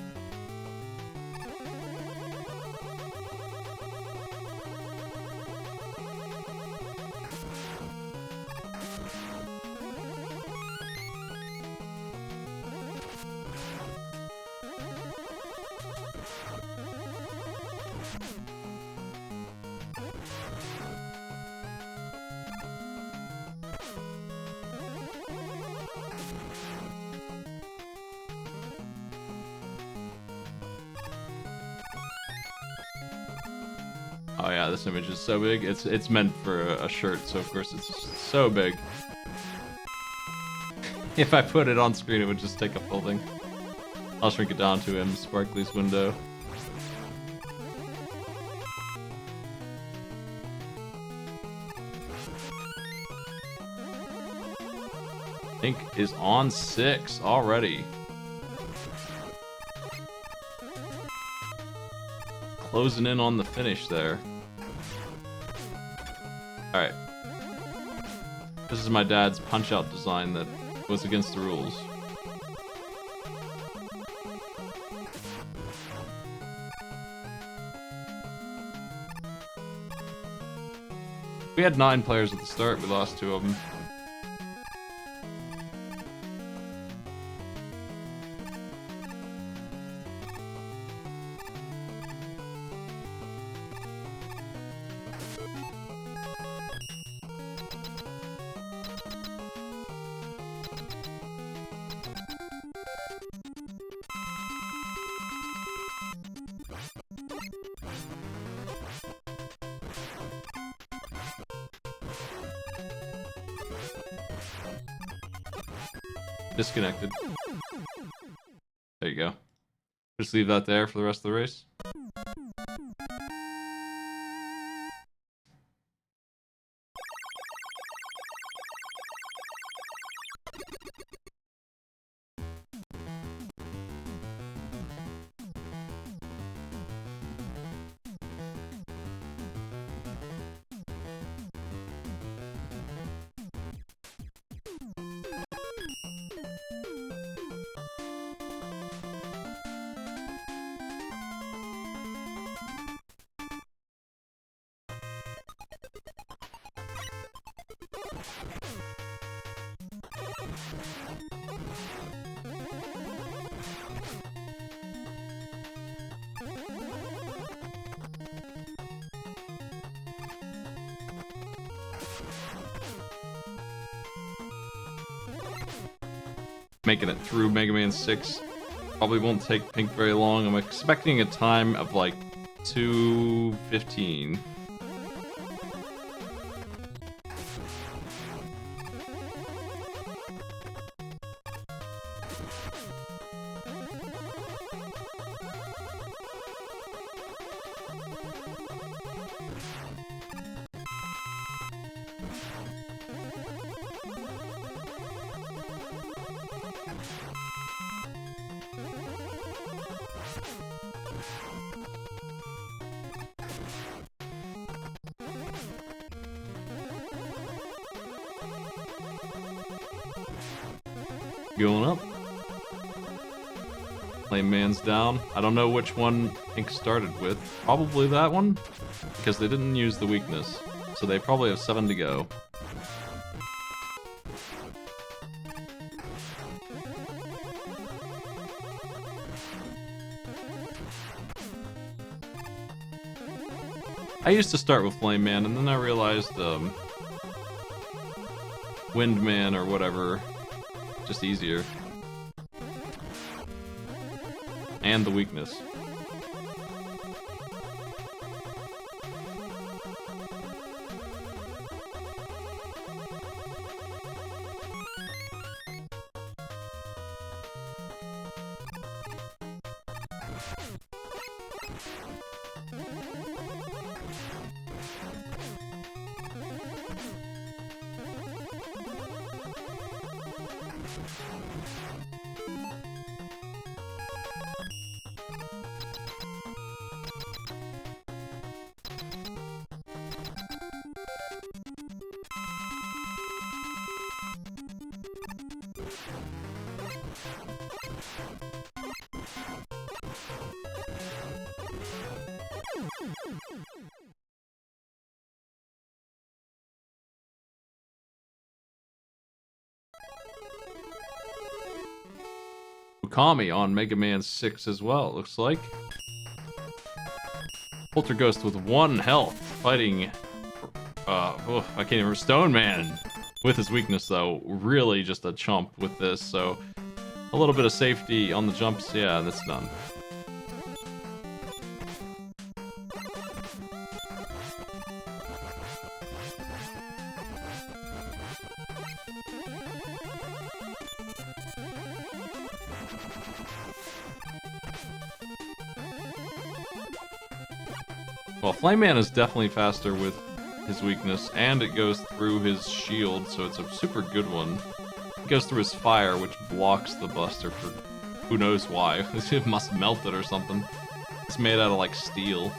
Oh yeah, this image is so big. It's meant for a shirt, so of course it's so big. If I put it on screen, it would just take up full thing. I'll shrink it down to him, Sparkly's window. Ink is on 6 already. Closing in on the finish there. Alright. This is my dad's punch-out design that was against the rules. We had 9 players at the start, we lost 2 of them. Disconnected. There you go. Just leave that there for the rest of the race. Making it through Mega Man 6 Probably won't take Pink very long. I'm expecting a time of like 2:15. Going up. Flame Man's down. I don't know which one Pink started with. Probably that one, because they didn't use the weakness. So they probably have 7 to go. I used to start with Flame Man, and then I realized Wind Man or whatever, just easier. And the weakness. Okami on Mega Man 6 as well, it looks like. Polterghost with 1 health, fighting, I can't even, Stone Man. With his weakness though, really just a chump with this, so a little bit of safety on the jumps, yeah, that's done. Well, Flame Man is definitely faster with his weakness, and it goes through his shield, so it's a super good one. It goes through his fire, which blocks the Buster for who knows why. It must melt it or something. It's made out of, like, steel.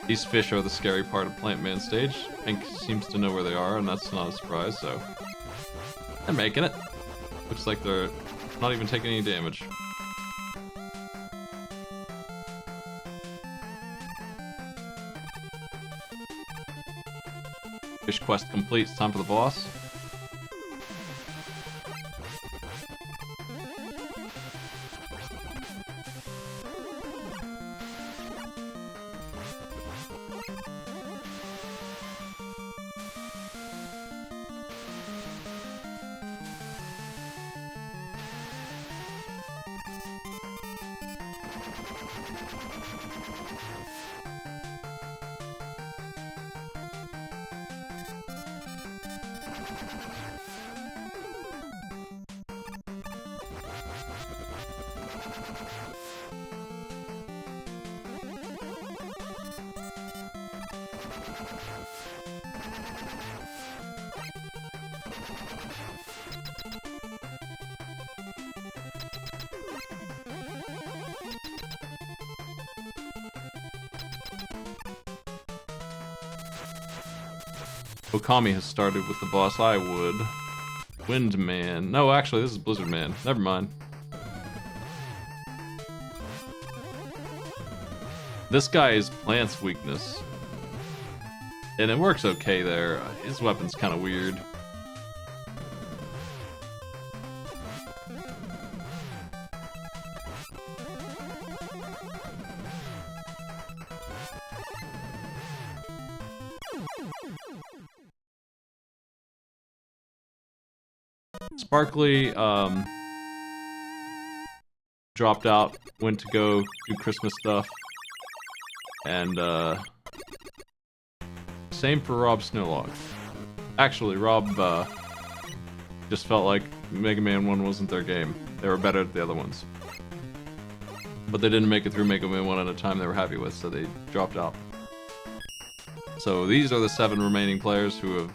These fish are the scary part of Plant Man stage. Pink seems to know where they are, and that's not a surprise, so... they're making it. Looks like they're not even taking any damage. Fish quest complete. It's time for the boss. Okami has started with the boss. I would. Wind Man. No, actually, this is Blizzard Man. Never mind. This guy is Plant's weakness. And it works okay there. His weapon's kind of weird. Sparkly dropped out, went to go do Christmas stuff, and same for Rob Snowlog. Actually, Rob just felt like Mega Man 1 wasn't their game. They were better at the other ones. But they didn't make it through Mega Man 1 at a time they were happy with, so they dropped out. So these are the 7 remaining players who have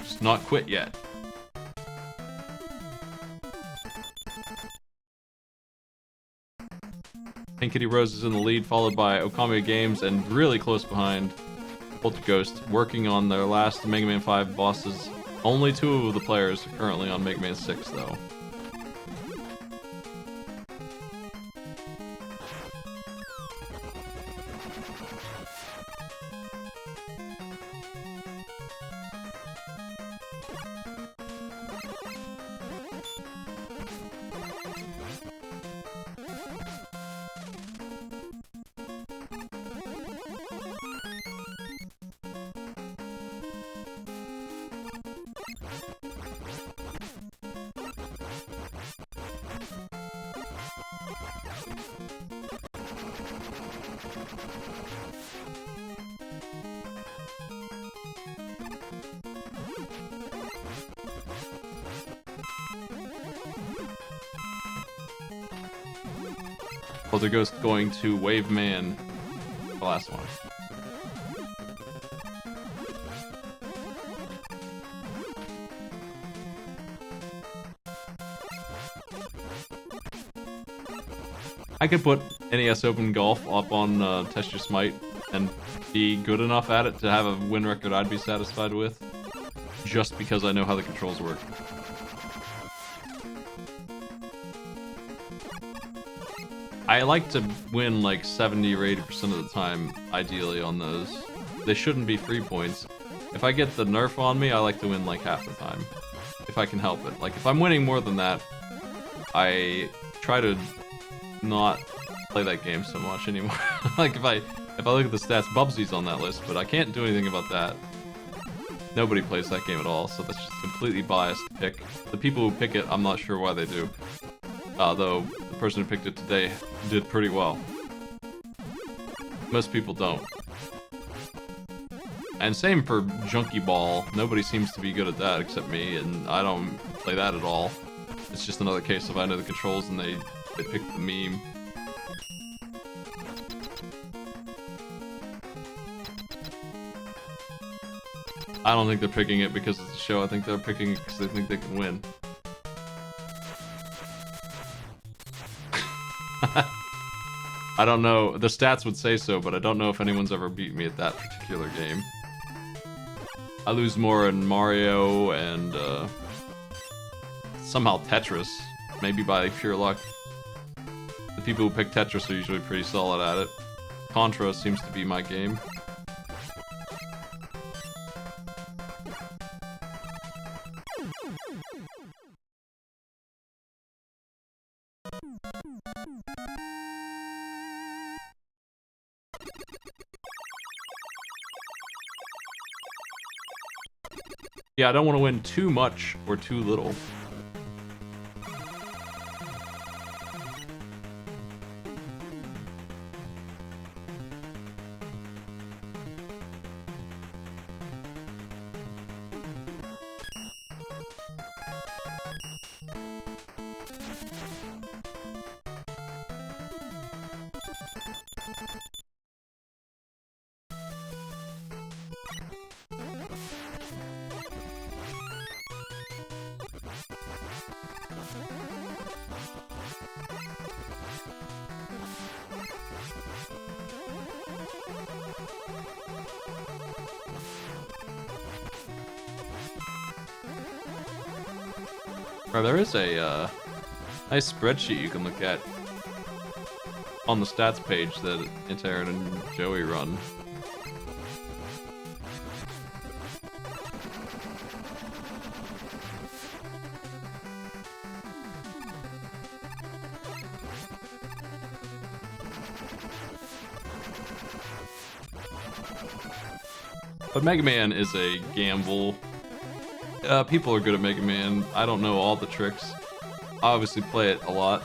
just not quit yet. Pink Kitty Rose is in the lead, followed by Okami Games, and really close behind Polterghost, working on their last Mega Man 5 bosses. Only 2 of the players are currently on Mega Man 6, though. Polterghost going to Wave Man, the last one. I could put NES Open Golf up on Test Your Smite and be good enough at it to have a win record I'd be satisfied with, just because I know how the controls work. I like to win like 70 or 80% of the time, ideally, on those. They shouldn't be free points. If I get the nerf on me, I like to win like half the time, if I can help it. Like, if I'm winning more than that, I try to not play that game so much anymore. Like, if I look at the stats, Bubsy's on that list, but I can't do anything about that. Nobody plays that game at all, so that's just a completely biased pick. The people who pick it, I'm not sure why they do. Though the person who picked it today did pretty well. Most people don't. And same for Junkie Ball. Nobody seems to be good at that except me, and I don't play that at all. It's just another case of I know the controls and they picked the meme. I don't think they're picking it because it's a show. I think they're picking it because they think they can win. I don't know. The stats would say so, but I don't know if anyone's ever beat me at that particular game. I lose more in Mario and somehow Tetris, maybe by pure luck. The people who pick Tetris are usually pretty solid at it. Contra seems to be my game. Yeah, I don't want to win too much or too little. There is a nice spreadsheet you can look at on the stats page that Aaron and Joey run. But Mega Man is a gamble. People are good at Mega Man. I don't know all the tricks. I obviously play it a lot.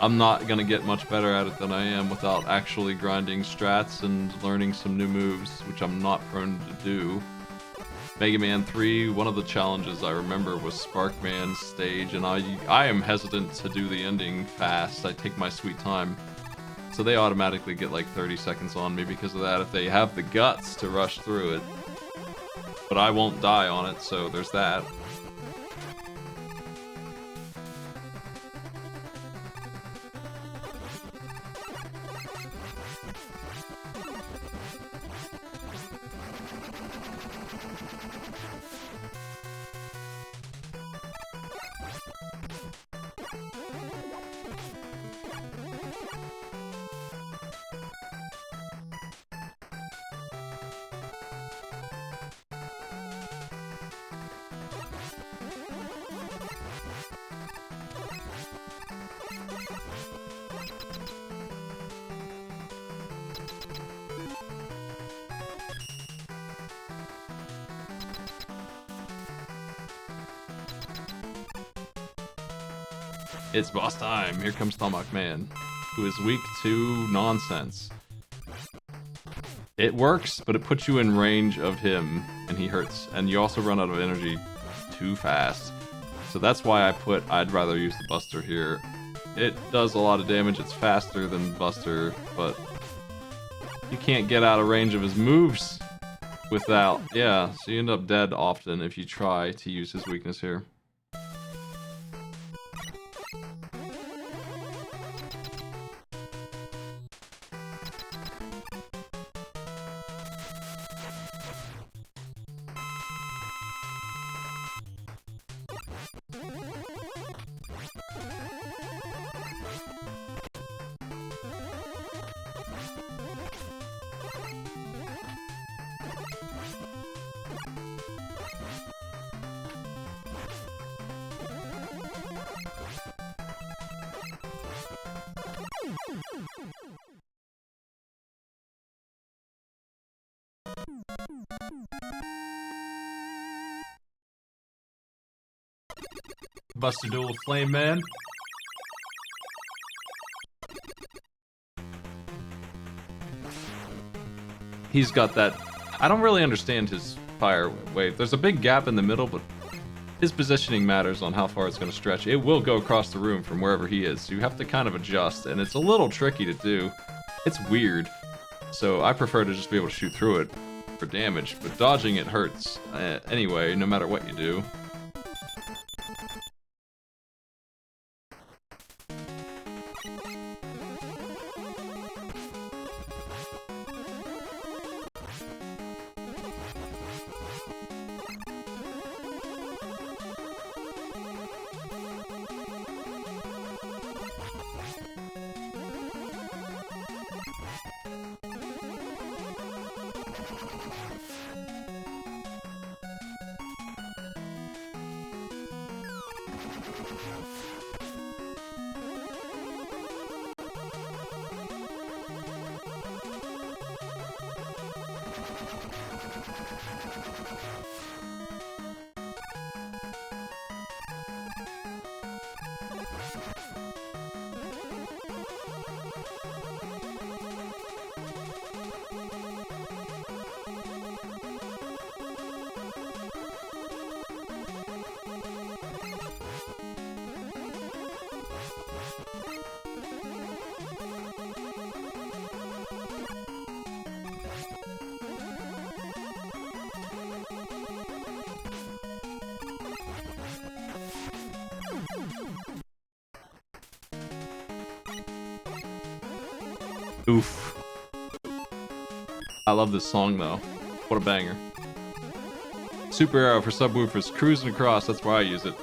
I'm not gonna get much better at it than I am without actually grinding strats and learning some new moves, which I'm not prone to do. Mega Man 3, one of the challenges I remember was Sparkman's stage, and I am hesitant to do the ending fast. I take my sweet time. So they automatically get like 30 seconds on me because of that if they have the guts to rush through it. But I won't die on it, so there's that. It's boss time. Here comes Stomach Man, who is weak to nonsense. It works, but it puts you in range of him, and he hurts. And you also run out of energy too fast. So that's why I'd rather use the Buster here. It does a lot of damage, it's faster than Buster, but you can't get out of range of his moves without, yeah, so you end up dead often if you try to use his weakness here. Buster Duel Flame Man. He's got that. I don't really understand his fire wave. There's a big gap in the middle, but his positioning matters on how far it's going to stretch. It will go across the room from wherever he is, so you have to kind of adjust, and it's a little tricky to do. It's weird. So I prefer to just be able to shoot through it for damage, but dodging it hurts anyway, no matter what you do. Oof. I love this song though. What a banger. Super Arrow for subwoofers, cruising across, that's why I use it.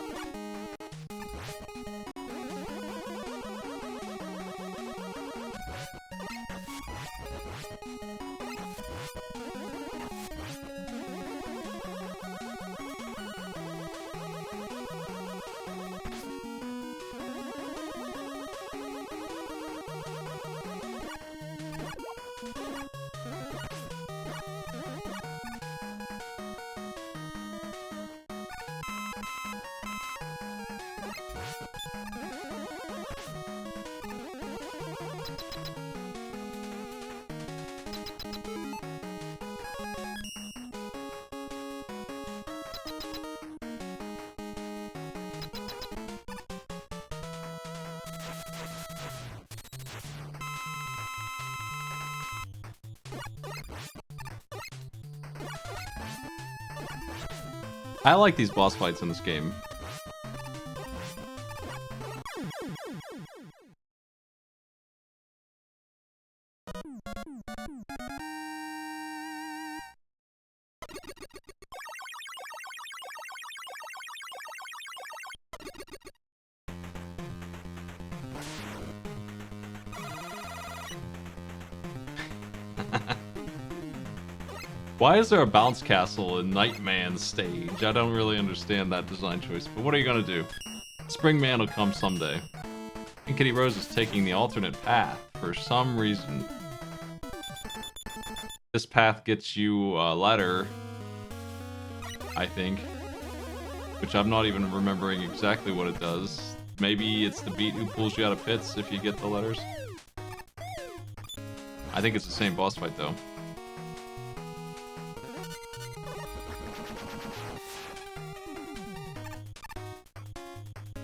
I like these boss fights in this game. Why is there a bounce castle in Nightman's stage? I don't really understand that design choice, but what are you gonna do? Spring Man will come someday. And Kitty Rose is taking the alternate path for some reason. This path gets you a letter, I think, which I'm not even remembering exactly what it does. Maybe it's the beat who pulls you out of pits if you get the letters. I think it's the same boss fight though.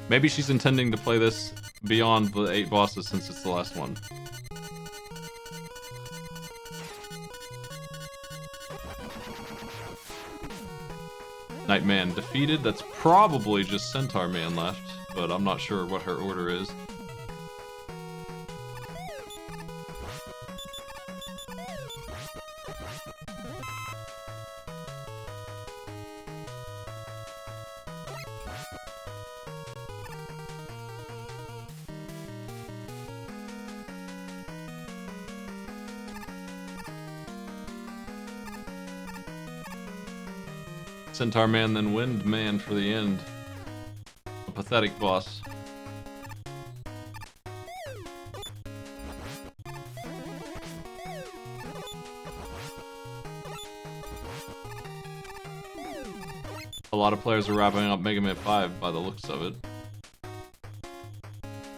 Maybe she's intending to play this beyond the 8 bosses since it's the last one. Nightman defeated. That's probably just Centaur Man left, but I'm not sure what her order is. Centaur Man, then Wind Man for the end. A pathetic boss. A lot of players are wrapping up Mega Man 5 by the looks of it.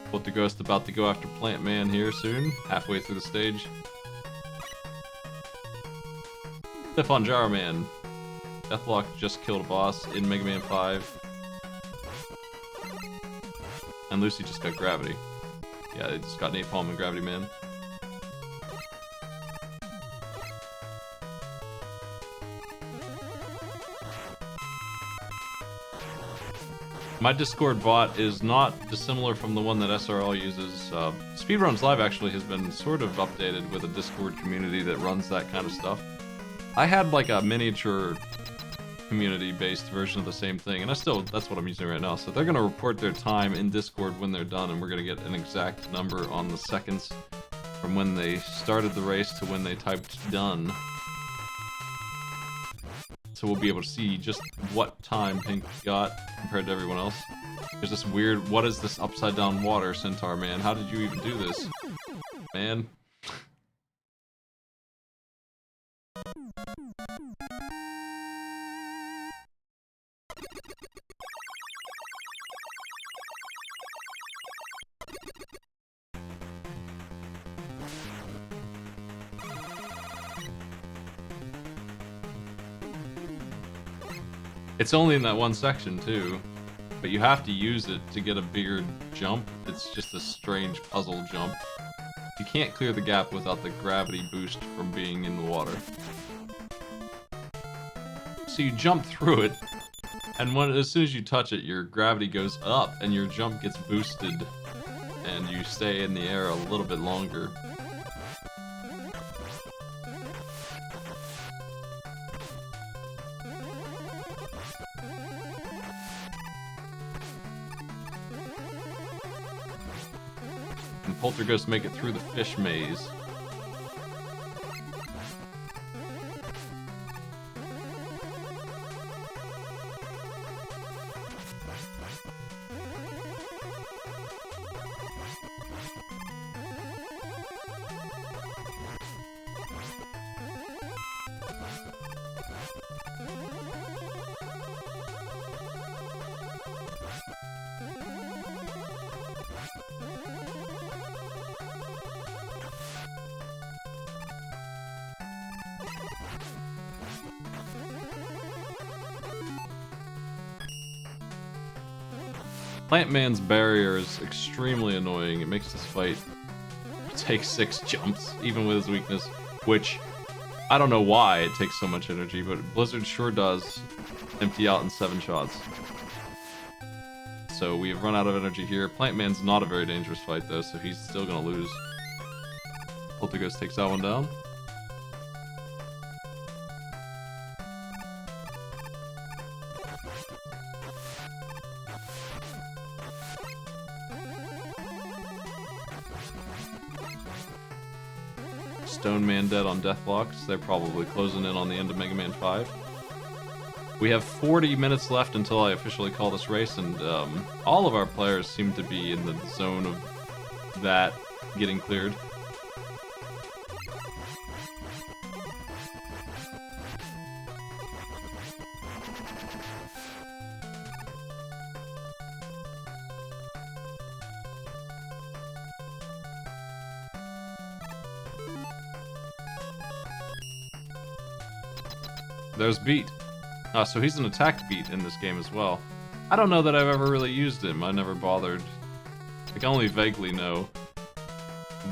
Poltergeist about to go after Plant Man here soon, halfway through the stage. Cliff on Jar Man. Deathlock just killed a boss in Mega Man 5. And Lucy just got Gravity. Yeah, they just got Napalm and Gravity Man. My Discord bot is not dissimilar from the one that SRL uses. Speedrun's Live actually has been sort of updated with a Discord community that runs that kind of stuff. I had like a miniature community-based version of the same thing, and that's what I'm using right now. So they're gonna report their time in Discord when they're done, and we're gonna get an exact number on the seconds from when they started the race to when they typed done. So we'll be able to see just what time Pink got compared to everyone else. There's this weird, what is this upside down water, Centaur Man? How did you even do this, man? It's only in that one section too, but you have to use it to get a bigger jump. It's just a strange puzzle jump. You can't clear the gap without the gravity boost from being in the water. So you jump through it, and as soon as you touch it, your gravity goes up and your jump gets boosted, and you stay in the air a little bit longer. And Poltergeist make it through the fish maze. Plant Man's barrier is extremely annoying. It makes this fight take 6 jumps, even with his weakness, which I don't know why it takes so much energy, but Blizzard sure does. empty out in 7 shots. So we have run out of energy here. Plant Man's not a very dangerous fight though, so he's still gonna lose. Poltergeist takes that one down. Stone Man dead on death blocks. They're probably closing in on the end of Mega Man 5. We have 40 minutes left until I officially call this race, and all of our players seem to be in the zone of that getting cleared. There's Beat. So he's an attack beat in this game as well. I don't know that I've ever really used him. I never bothered. I can only vaguely know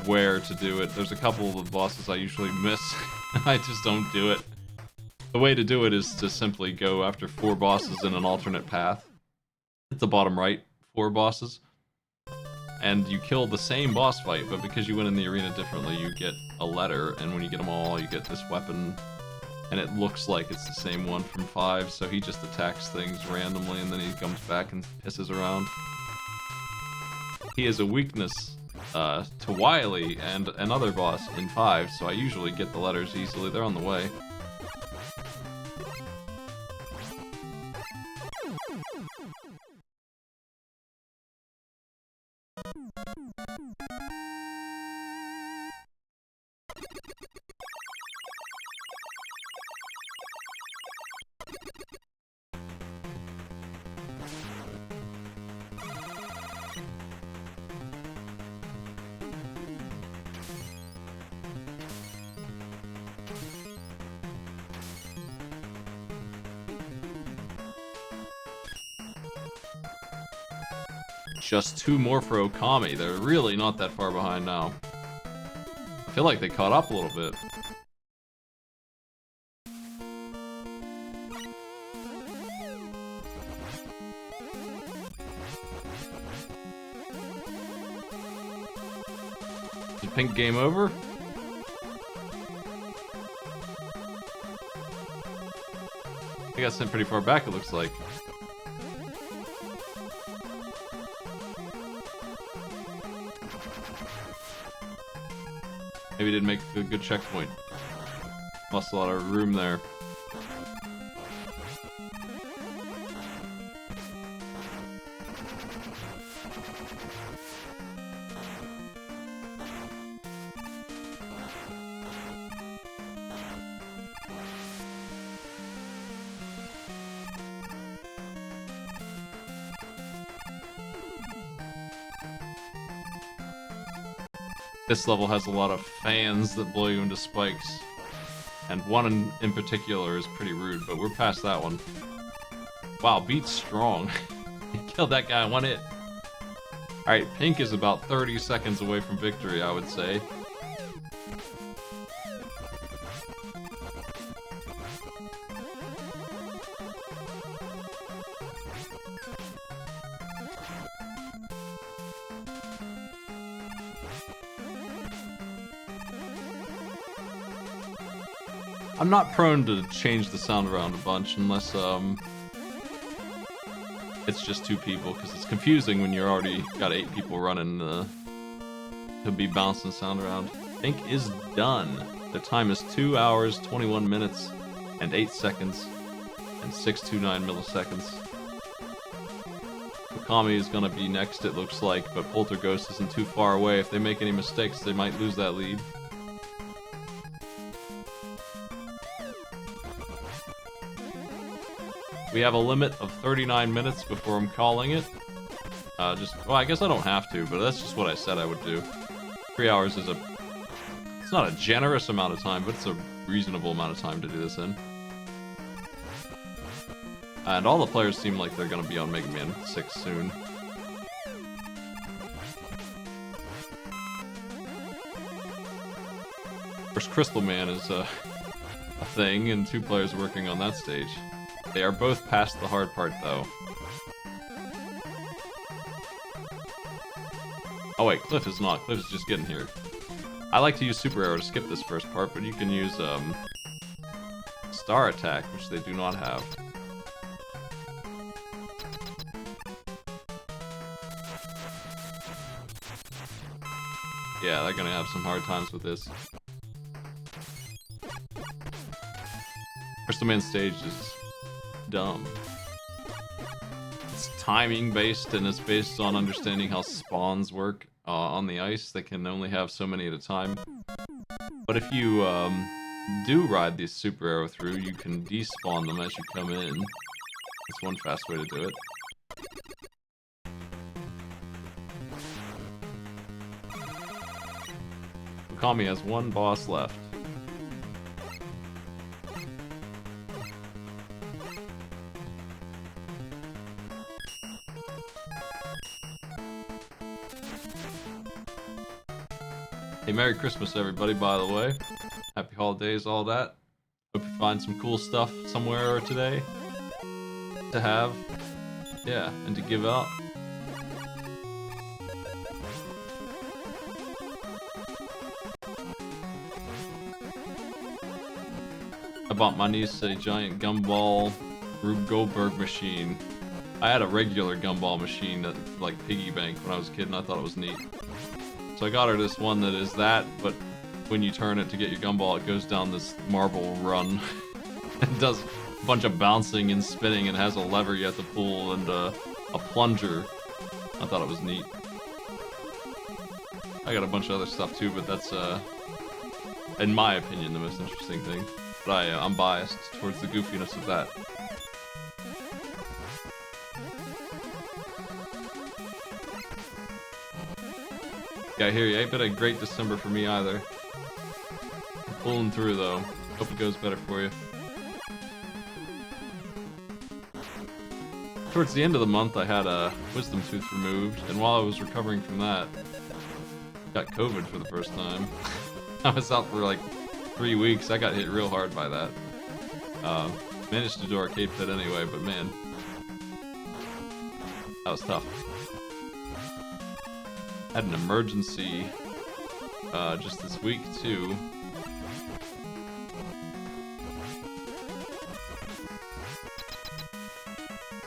where to do it. There's a couple of the bosses I usually miss. I just don't do it. The way to do it is to simply go after 4 bosses in an alternate path. At the bottom right, 4 bosses. And you kill the same boss fight, but because you went in the arena differently, you get a letter, and when you get them all, you get this weapon. And it looks like it's the same one from 5, so he just attacks things randomly and then he comes back and pisses around. He has a weakness to Wily and another boss in 5, so I usually get the letters easily. They're on the way. Just 2 more for Okami. They're really not that far behind now. I feel like they caught up a little bit. Is Pink game over? I got sent pretty far back, it looks like. Maybe didn't make a good checkpoint. Lost a lot of room there. This level has a lot of fans that blow you into spikes. And one in particular is pretty rude, but we're past that one. Wow, Beat's strong. He killed that guy in 1 hit. Alright, Pink is about 30 seconds away from victory, I would say. I'm not prone to change the sound around a bunch unless it's just 2 people, because it's confusing when you're already got 8 people running to be bouncing sound around. Pink is done. The time is 2 hours, 21 minutes, and 8 seconds, and 629 milliseconds. Okami is gonna be next, it looks like, but Poltergeist isn't too far away. If they make any mistakes, they might lose that lead. We have a limit of 39 minutes before I'm calling it. Well, I guess I don't have to, but that's just what I said I would do. 3 hours is it's not a generous amount of time, but it's a reasonable amount of time to do this in. And all the players seem like they're gonna be on Mega Man 6 soon. Of course, Crystal Man is a thing, and 2 players working on that stage. They are both past the hard part, though. Oh wait, Cliff is not. Cliff is just getting here. I like to use Super Arrow to skip this first part, but you can use Star Attack, which they do not have. Yeah, they're gonna have some hard times with this. Crystal Man stage is dumb. It's timing based, and it's based on understanding how spawns work on the ice. They can only have so many at a time. But if you do ride this Super Arrow through, you can despawn them as you come in. That's one fast way to do it. Okami has one boss left. Hey, Merry Christmas, everybody, by the way. Happy holidays, all that. Hope you find some cool stuff somewhere today to have. Yeah, and to give out. I bought my niece a giant gumball Rube Goldberg machine. I had a regular gumball machine that, like, piggy bank when I was a kid, and I thought it was neat. So I got her this one that is that, but when you turn it to get your gumball, it goes down this marble run. It does a bunch of bouncing and spinning, and has a lever you have to pull, and a plunger. I thought it was neat. I got a bunch of other stuff too, but that's, in my opinion, the most interesting thing. But I'm biased towards the goofiness of that. Yeah, I hear you. Ain't been a great December for me either. I'm pulling through though. Hope it goes better for you. Towards the end of the month, I had a wisdom tooth removed, and while I was recovering from that, got COVID for the first time. I was out for like 3 weeks. I got hit real hard by that. Managed to do Arcade Pit anyway, but man, that was tough. Had an emergency just this week too.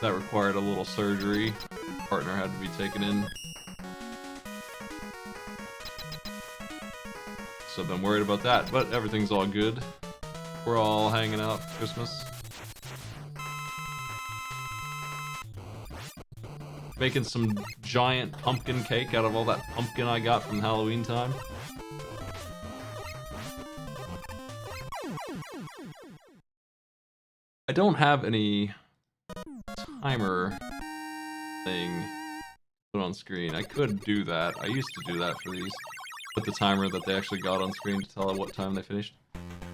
That required a little surgery. Partner had to be taken in. So I've been worried about that, but everything's all good. We're all hanging out for Christmas. Making some giant pumpkin cake out of all that pumpkin I got from Halloween time. I don't have any timer thing put on screen. I could do that. I used to do that for these. Put the timer that they actually got on screen to tell what time they finished.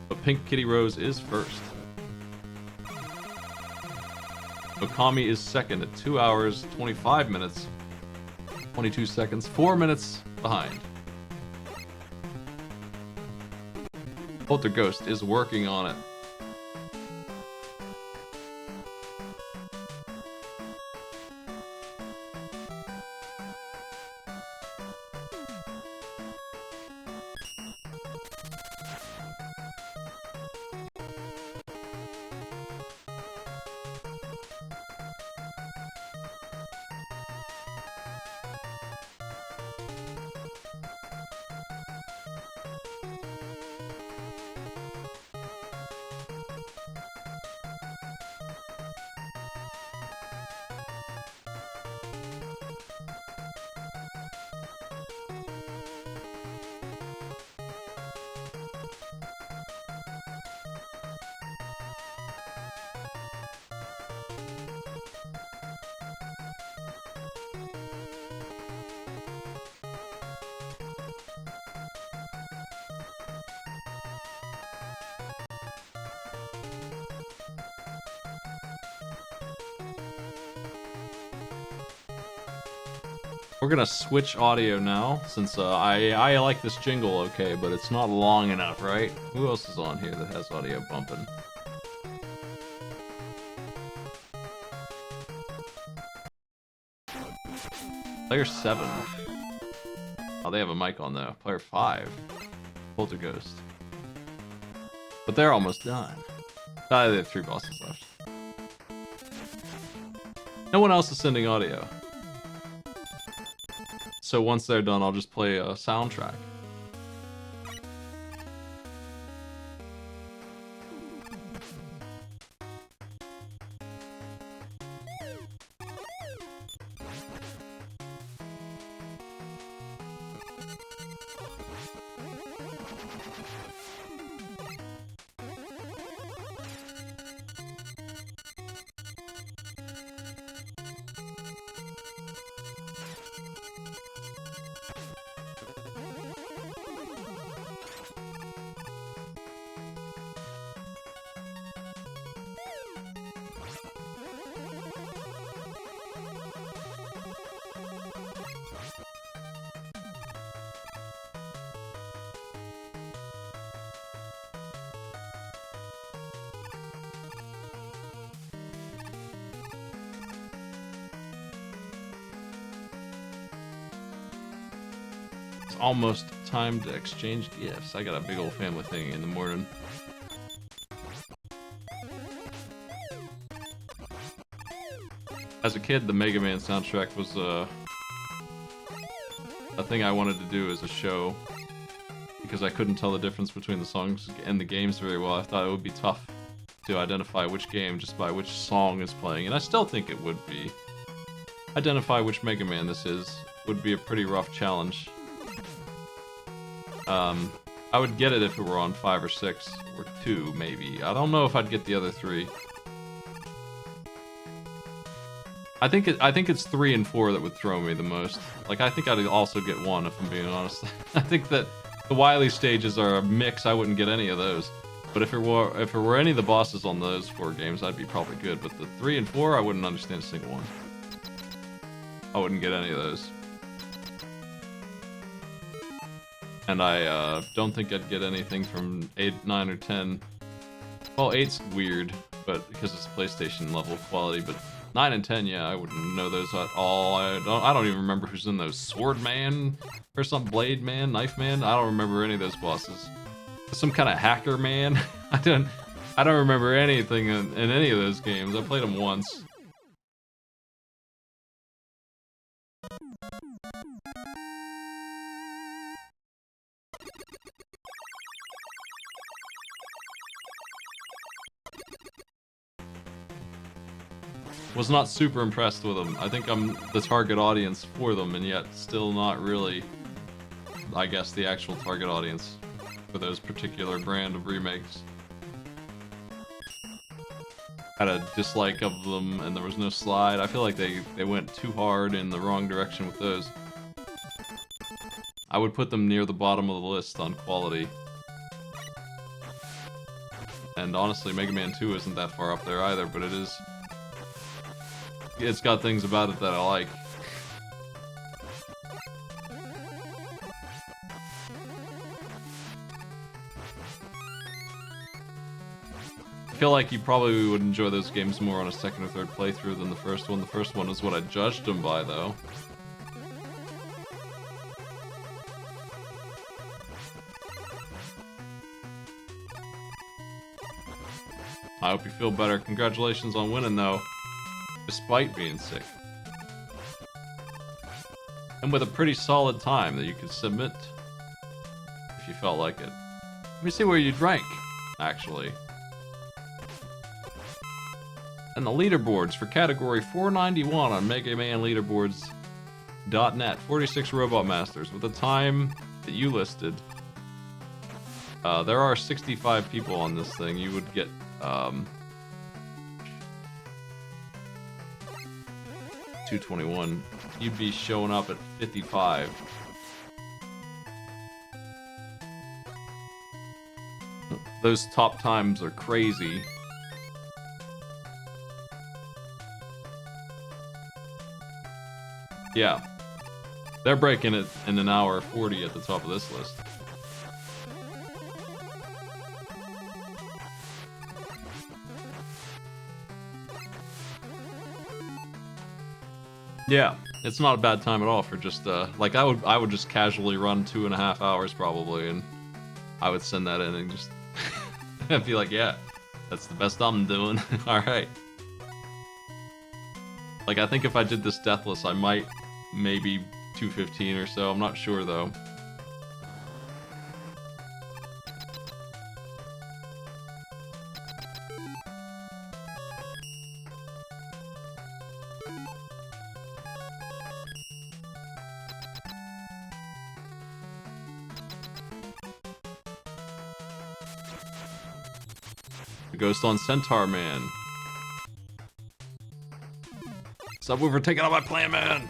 But Pink Kitty Rose is first. Okami is second at 2 hours, 25 minutes, 22 seconds, 4 minutes behind. Polterghost is working on it. We're gonna switch audio now, since I like this jingle okay, but it's not long enough, right? Who else is on here that has audio bumping? Player 7. Oh, they have a mic on though. Player 5. Polterghost. But they're almost done. They have 3 bosses left. No one else is sending audio. So once they're done, I'll just play a soundtrack. Almost time to exchange gifts. I got a big old family thing in the morning. As a kid, the Mega Man soundtrack was a thing I wanted to do as a show because I couldn't tell the difference between the songs and the games very well. I thought it would be tough to identify which game just by which song is playing, and I still think it would be. Identify which Mega Man this is would be a pretty rough challenge. I would get it if it were on 5 or 6 or 2 maybe. I don't know if I'd get the other 3. I think it's 3 and 4 that would throw me the most. Like I think I'd also get 1 if I'm being honest. I think that the Wily stages are a mix. I wouldn't get any of those. But if it were any of the bosses on those 4 games, I'd be probably good. But the 3 and 4, I wouldn't understand a single one. I wouldn't get any of those. And I don't think I'd get anything from 8, 9, or 10. Well, 8's weird, but because it's PlayStation level quality. But 9 and 10, yeah, I wouldn't know those at all. I don't even remember who's in those. Sword Man or something, Blade Man, Knife Man. I don't remember any of those bosses. Some kind of hacker man. I don't remember anything in any of those games. I played them once. Was not super impressed with them. I think I'm the target audience for them, and yet still not really, I guess, the actual target audience for those particular brand of remakes. Had a dislike of them, and there was no slide. I feel like they went too hard in the wrong direction with those. I would put them near the bottom of the list on quality. And honestly, Mega Man 2 isn't that far up there either, but it's got things about it that I like. I feel like you probably would enjoy those games more on a second or third playthrough than the first one. The first one is what I judged them by, though. I hope you feel better. Congratulations on winning, though. Despite being sick. And with a pretty solid time that you could submit if you felt like it. Let me see where you drank, actually. And the leaderboards for category 491 on Mega Man Leaderboards.net. 46 Robot Masters with the time that you listed. There are 65 people on this thing. You would get 221. You'd be showing up at 55. Those top times are crazy. Yeah. They're breaking it in an hour 40 at the top of this list. Yeah. It's not a bad time at all for just like I would just casually run 2.5 hours probably, and I would send that in and just I'd be like, yeah, that's the best I'm doing. All right. Like I think if I did this deathless, I might maybe 215 or so. I'm not sure though. The Ghost on Centaur Man. Subwoofer taking out my plan, man!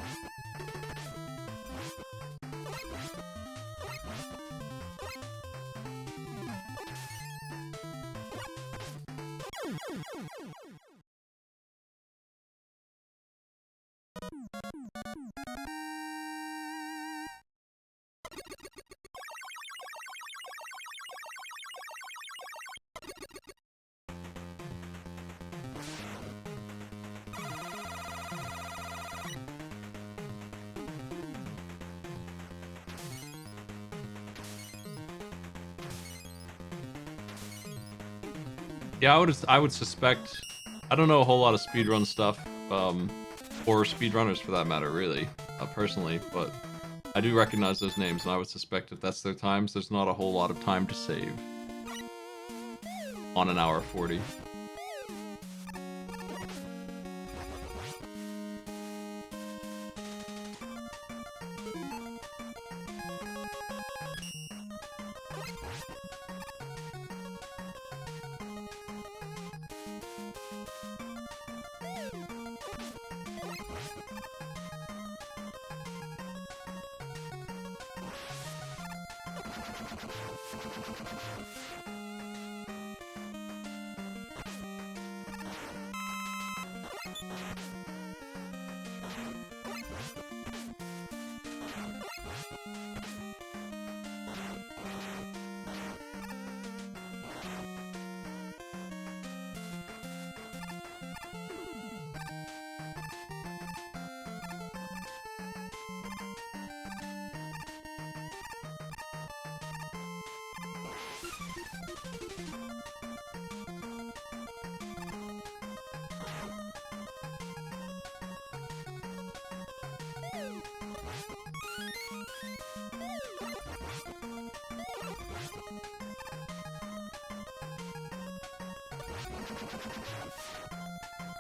Yeah, I would suspect. I don't know a whole lot of speedrun stuff, or speedrunners for that matter, really, personally. But I do recognize those names, and I would suspect if that's their times, there's not a whole lot of time to save on an hour 40.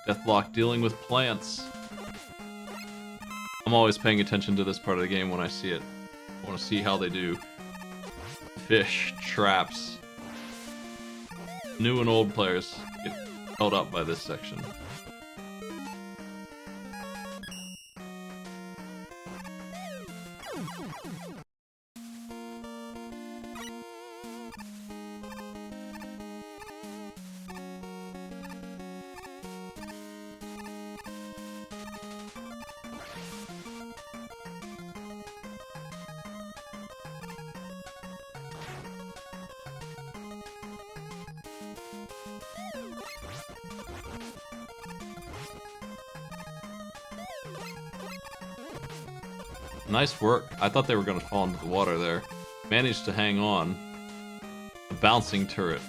Deathlock dealing with plants. I'm always paying attention to this part of the game when I see it. I want to see how they do. Fish, traps. New and old players get held up by this section. Nice work. I thought they were going to fall into the water there. Managed to hang on. A bouncing turret.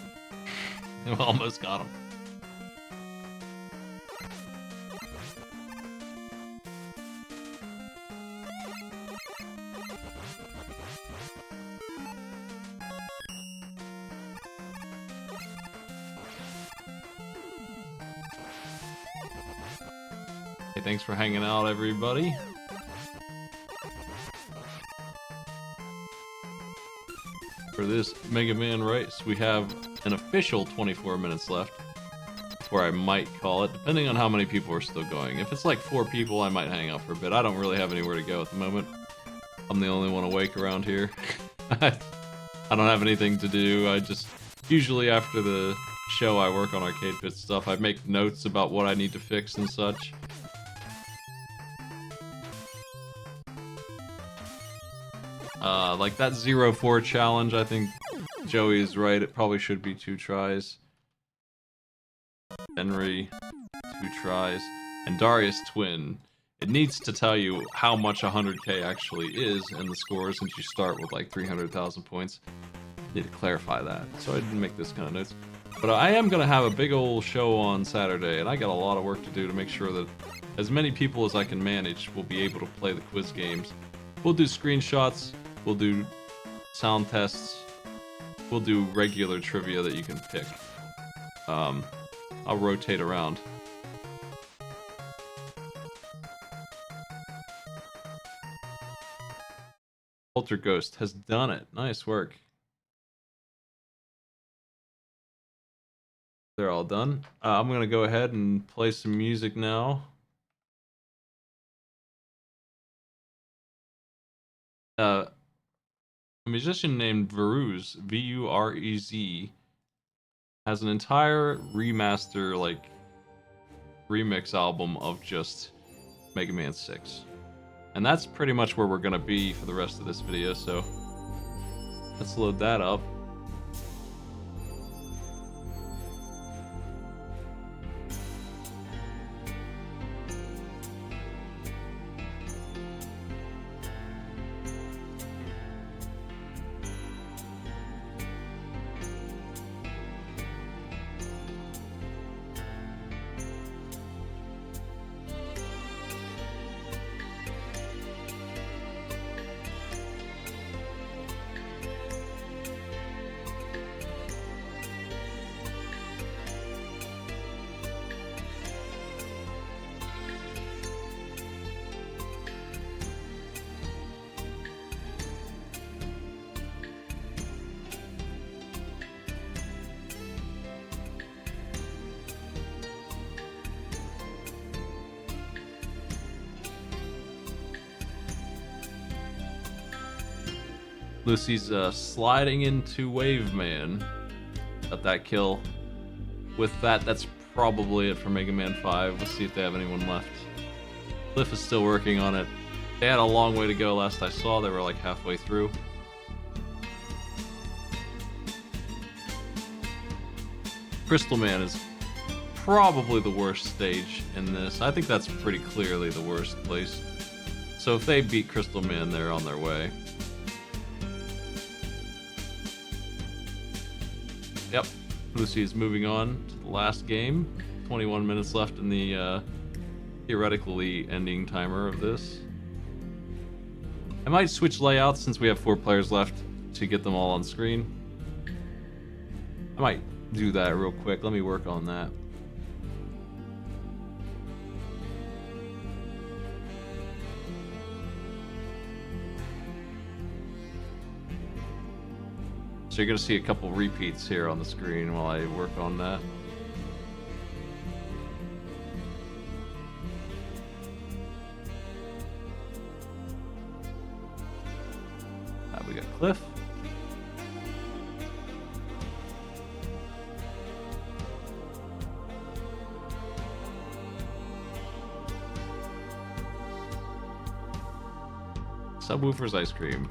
Almost got him. Hey, thanks for hanging out, everybody. For this Mega Man race, we have an official 24 minutes left, or I might call it, depending on how many people are still going. If it's like 4 people, I might hang out for a bit. I don't really have anywhere to go at the moment. I'm the only one awake around here. I don't have anything to do. I just, usually after the show, I work on Arcade Pit stuff. I make notes about what I need to fix and such. Like that 0-4 challenge, I think Joey is right. It probably should be 2 tries. Henry, 2 tries. And Darius Twin it needs to tell you how much 100k actually is in the score, since you start with like 300,000 points. Need to clarify that, so I didn't make this kind of notes. But I am going to have a big old show on Saturday, and I got a lot of work to do to make sure that as many people as I can manage will be able to play the quiz games. We'll do screenshots, we'll do sound tests, we'll do regular trivia that you can pick. I'll rotate around. Polterghost has done it. Nice work. They're all done. I'm going to go ahead and play some music now. A musician named Varuz, V-U-R-E-Z, has an entire remaster, like, remix album of just Mega Man 6. And that's pretty much where we're going to be for the rest of this video, so let's load that up. Lucy's sliding into Wave Man. Got that kill. With that, that's probably it for Mega Man 5. Let's see if they have anyone left. Cliff is still working on it. They had a long way to go last I saw. They were like halfway through. Crystal Man is probably the worst stage in this. I think that's pretty clearly the worst place. So if they beat Crystal Man, they're on their way. Yep, Lucy is moving on to the last game. 21 minutes left in the theoretically ending timer of this. I might switch layouts since we have 4 players left to get them all on screen. I might do that real quick. Let me work on that. So you're going to see a couple repeats here on the screen while I work on that. We got Cliff. Subwoofer's Ice Cream.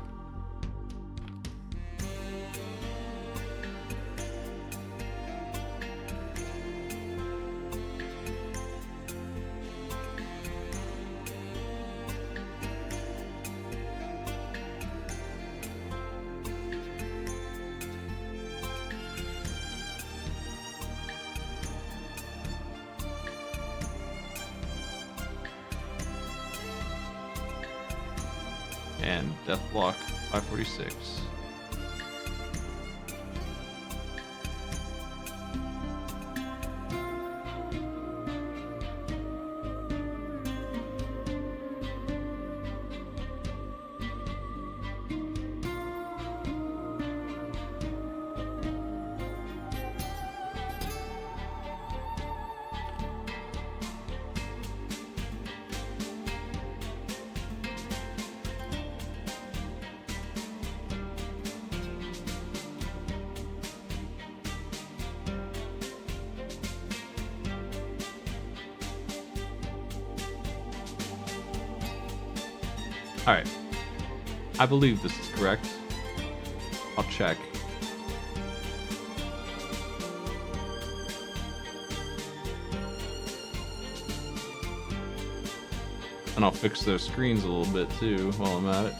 And Deathblock 546. Alright. I believe this is correct. I'll check. And I'll fix those screens a little bit too while I'm at it.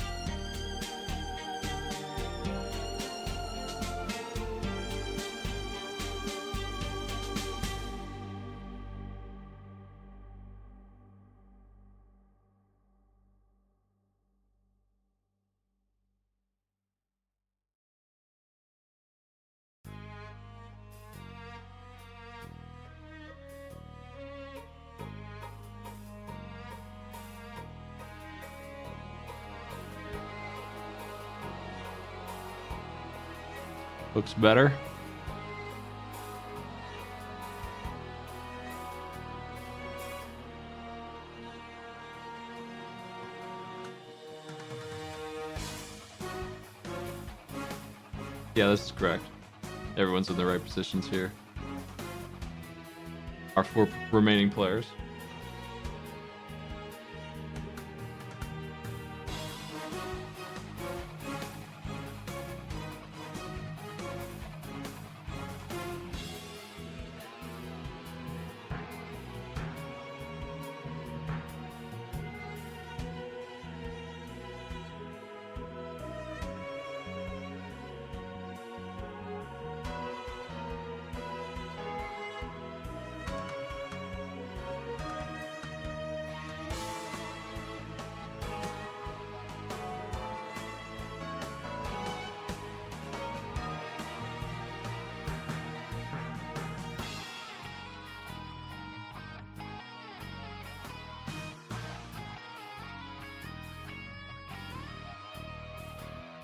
Looks better. Yeah, this is correct. Everyone's in the right positions here. Our 4 remaining players.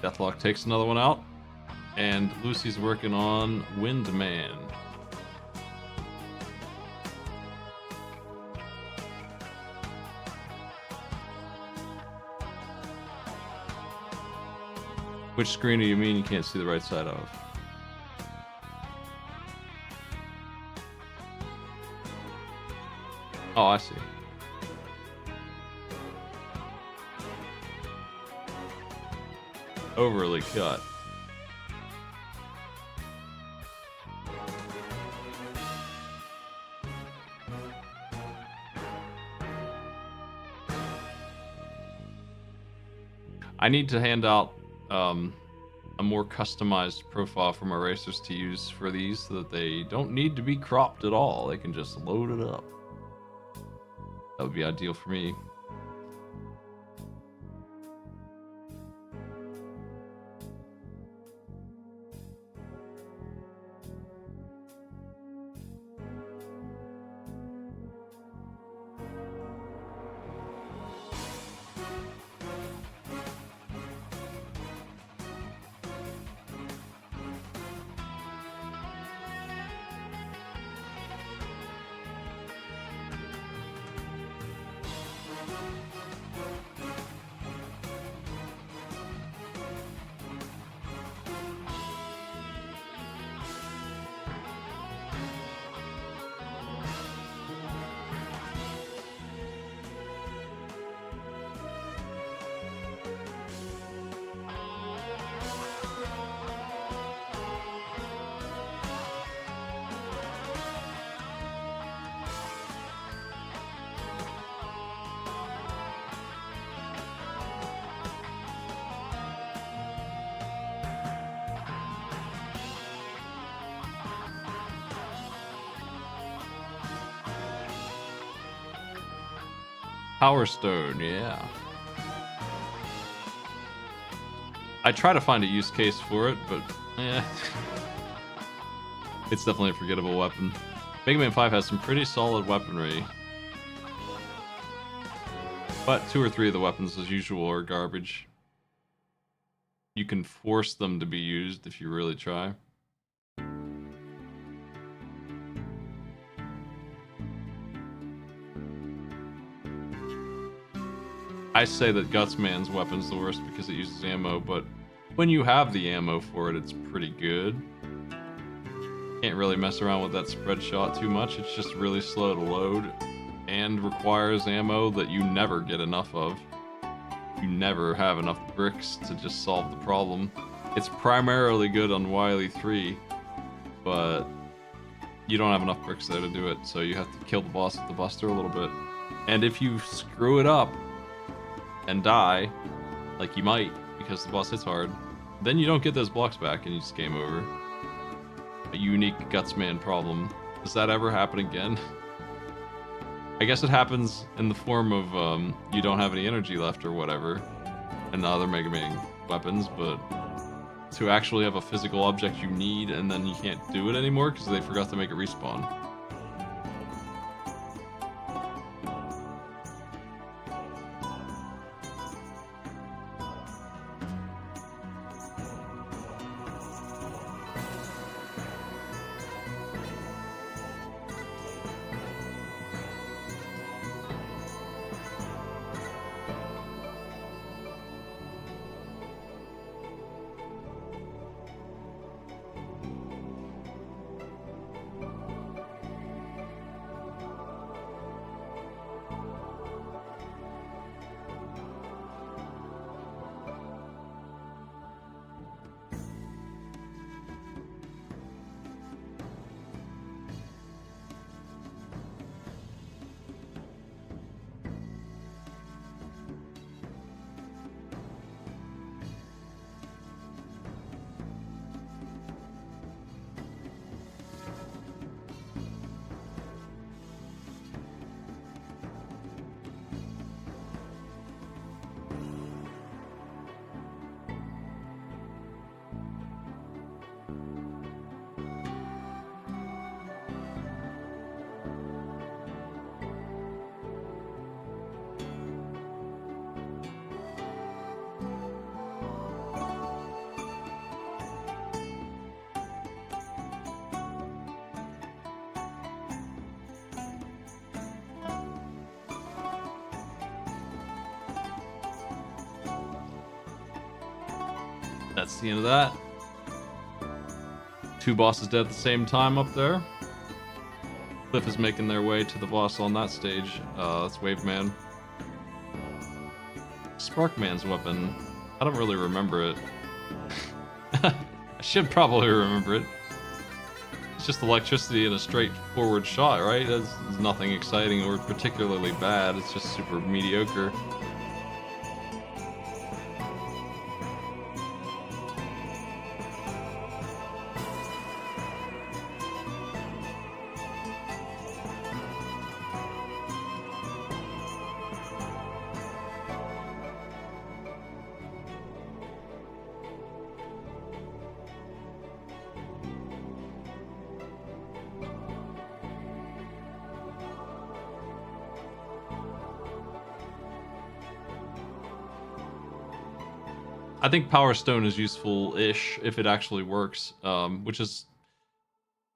Deathlock takes another one out, and Lucy's working on Windman. Which screen do you mean you can't see the right side of? Oh, I see. Overly cut. I need to hand out a more customized profile for my racers to use for these so that they don't need to be cropped at all. They can just load it up. That would be ideal for me. Power Stone, yeah. I try to find a use case for it, but yeah. It's definitely a forgettable weapon. Mega Man 5 has some pretty solid weaponry. But 2 or 3 of the weapons, as usual, are garbage. You can force them to be used if you really try. I say that Gutsman's weapon's the worst because it uses ammo, but when you have the ammo for it, it's pretty good. Can't really mess around with that spread shot too much. It's just really slow to load and requires ammo that you never get enough of. You never have enough bricks to just solve the problem. It's primarily good on Wily 3, but you don't have enough bricks there to do it, so you have to kill the boss with the Buster a little bit. And if you screw it up and die, like you might because the boss hits hard, then you don't get those blocks back and you just game over. A unique Gutsman problem. Does that ever happen again? I guess it happens in the form of you don't have any energy left or whatever in the other Mega Man weapons, but to actually have a physical object you need and then you can't do it anymore because they forgot to make it respawn. That's the end of that. Two bosses dead at the same time up there. Cliff is making their way to the boss on that stage. That's Wave Man. Sparkman's weapon. I don't really remember it. I should probably remember it. It's just electricity and a straightforward shot, right? It's nothing exciting or particularly bad. It's just super mediocre. I think Power Stone is useful-ish if it actually works, which is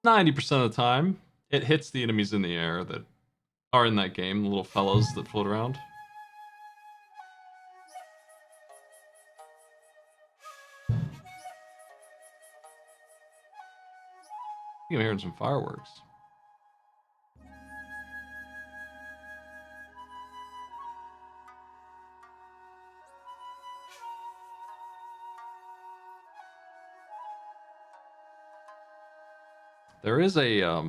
90% of the time. It hits the enemies in the air that are in that game, the little fellows that float around. I think I'm hearing some fireworks. There is a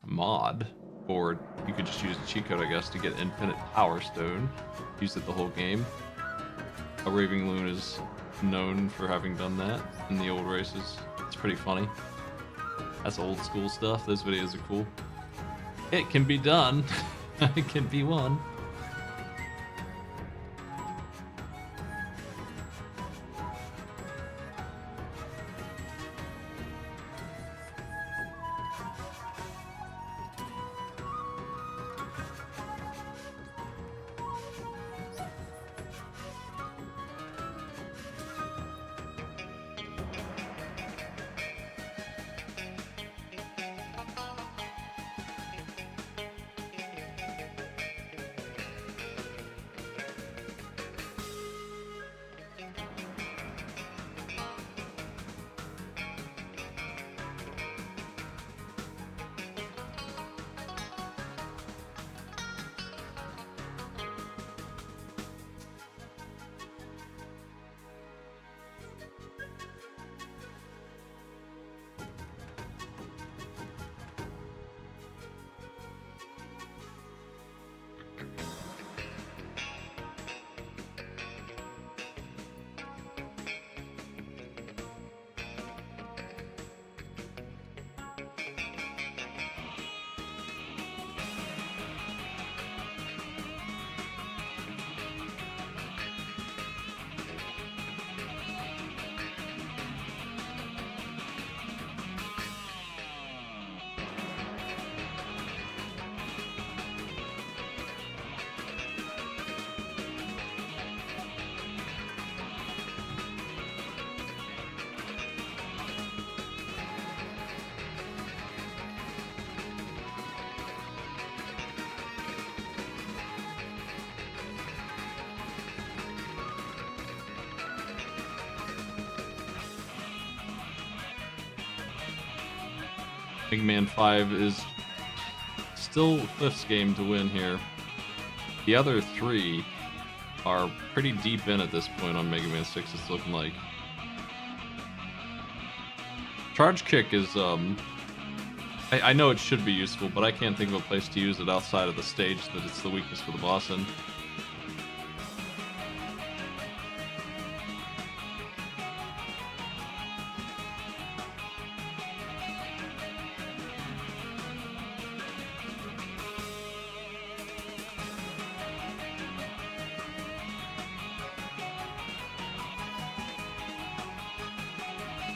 mod, or you could just use a cheat code, I guess, to get infinite Power Stone. Use it the whole game. A Raving Loon is known for having done that in the old races. It's pretty funny. That's old school stuff. Those videos are cool. It can be done. It can be won. Mega Man 5 is still Cliff's game to win here. The other 3 are pretty deep in at this point on Mega Man 6, it's looking like. Charge Kick is, I know it should be useful, but I can't think of a place to use it outside of the stage that it's the weakness for the boss in.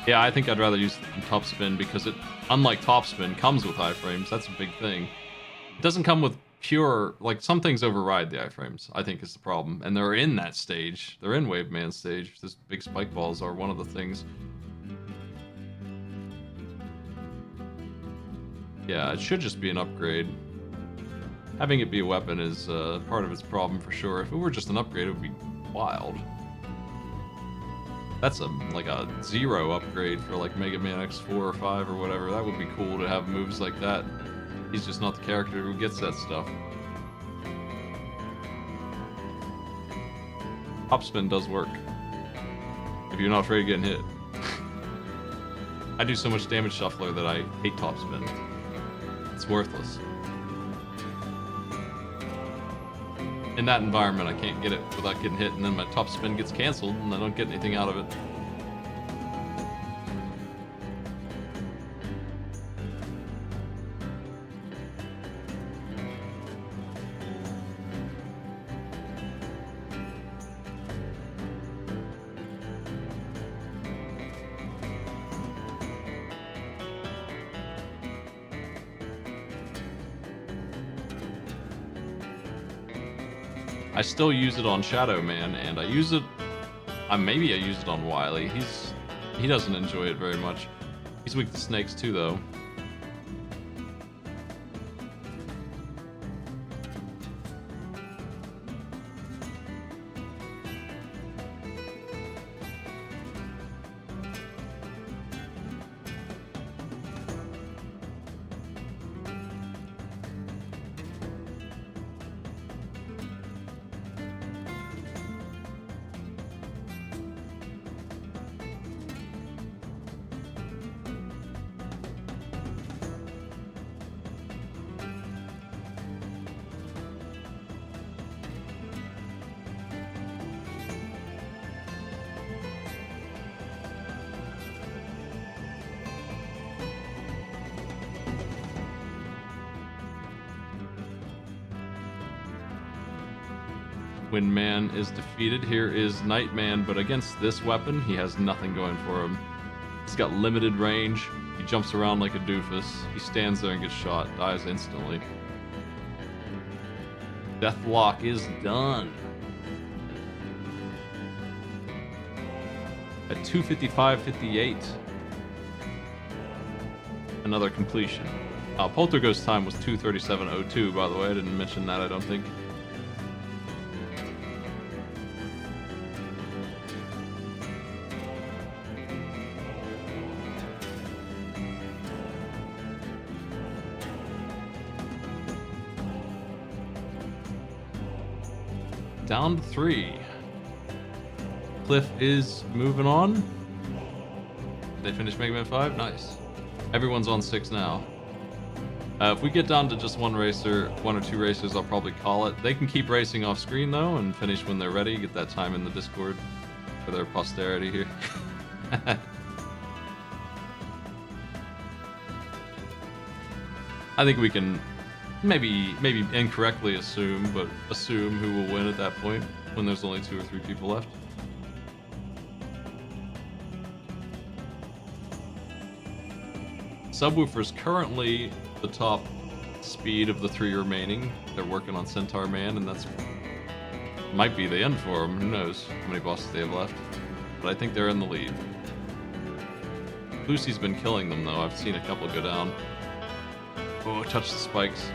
Yeah, I think I'd rather use Top Spin because it, unlike Top Spin, comes with iframes. That's a big thing. It doesn't come with pure, like, some things override the iframes, I think is the problem. And they're in that stage. They're in Wave Man stage. Those big spike balls are one of the things. Yeah, it should just be an upgrade. Having it be a weapon is part of its problem for sure. If it were just an upgrade, it would be wild. That's like a 0 upgrade for like Mega Man X4 or 5 or whatever. That would be cool to have moves like that. He's just not the character who gets that stuff. Top Spin does work. If you're not afraid of getting hit. I do so much damage shuffler that I hate Top Spin. It's worthless. In that environment, I can't get it without getting hit, and then my Top Spin gets canceled, and I don't get anything out of it. I still use it on Shadow Man, and I use it. Maybe I use it on Wily. He doesn't enjoy it very much. He's weak to snakes too, though. When Man is defeated, here is Nightman, but against this weapon, he has nothing going for him. He's got limited range, he jumps around like a doofus, he stands there and gets shot, dies instantly. Deathlock is done. At 2:55:58. Another completion. Poltergeist time was 2:37:02, by the way, I didn't mention that, I don't think. Down to 3. Cliff is moving on. Did they finish Mega Man 5? Nice. Everyone's on 6 now. If we get down to just one racer, 1 or 2 racers, I'll probably call it. They can keep racing off screen though and finish when they're ready. Get that time in the Discord for their posterity here. I think we can maybe incorrectly assume, but assume who will win at that point when there's only 2 or 3 people left. Subwoofer's currently the top speed of the 3 remaining. They're working on Centaur Man, and that's might be the end for them. Who knows how many bosses they have left? But I think they're in the lead. Lucy's been killing them though. I've seen a couple go down. Oh, touch the spikes.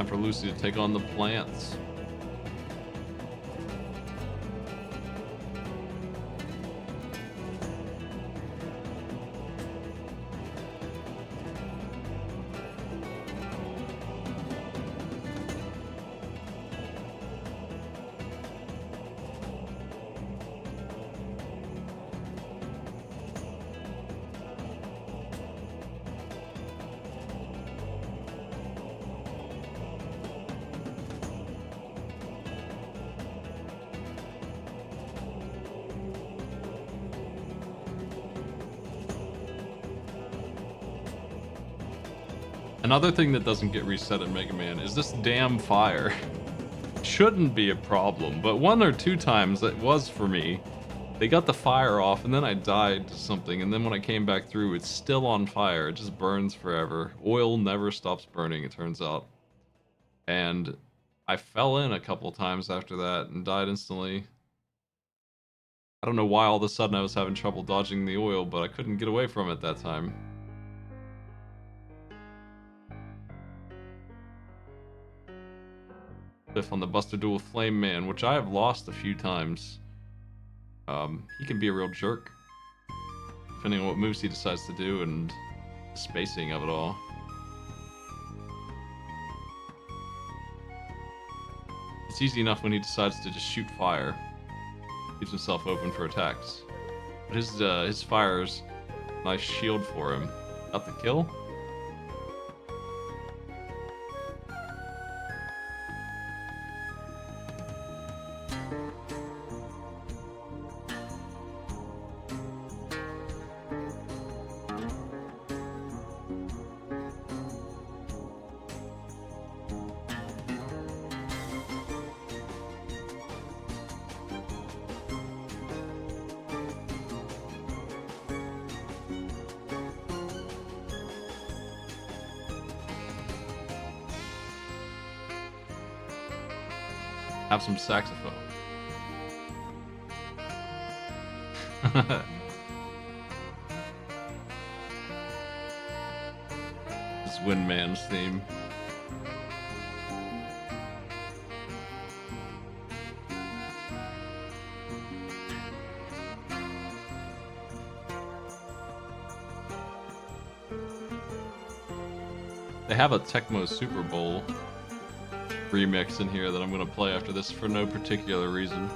for Lucy to take on the plants. Another thing that doesn't get reset in Mega Man is this damn fire. Shouldn't be a problem, but 1 or 2 times it was for me. They got the fire off and then I died to something, and then when I came back through, it's still on fire. It just burns forever. Oil never stops burning, it turns out. And I fell in a couple times after that and died instantly. I don't know why all of a sudden I was having trouble dodging the oil, but I couldn't get away from it that time. On the Buster Duel Flame Man, which I have lost a few times. He can be a real jerk, depending on what moves he decides to do and the spacing of it all. It's easy enough when he decides to just shoot fire. Keeps himself open for attacks. But his fire's a nice shield for him. Got the kill? Have some saxophone. This Windman's theme. They have a Tecmo Super Bowl remix in here that I'm going to play after this for no particular reason.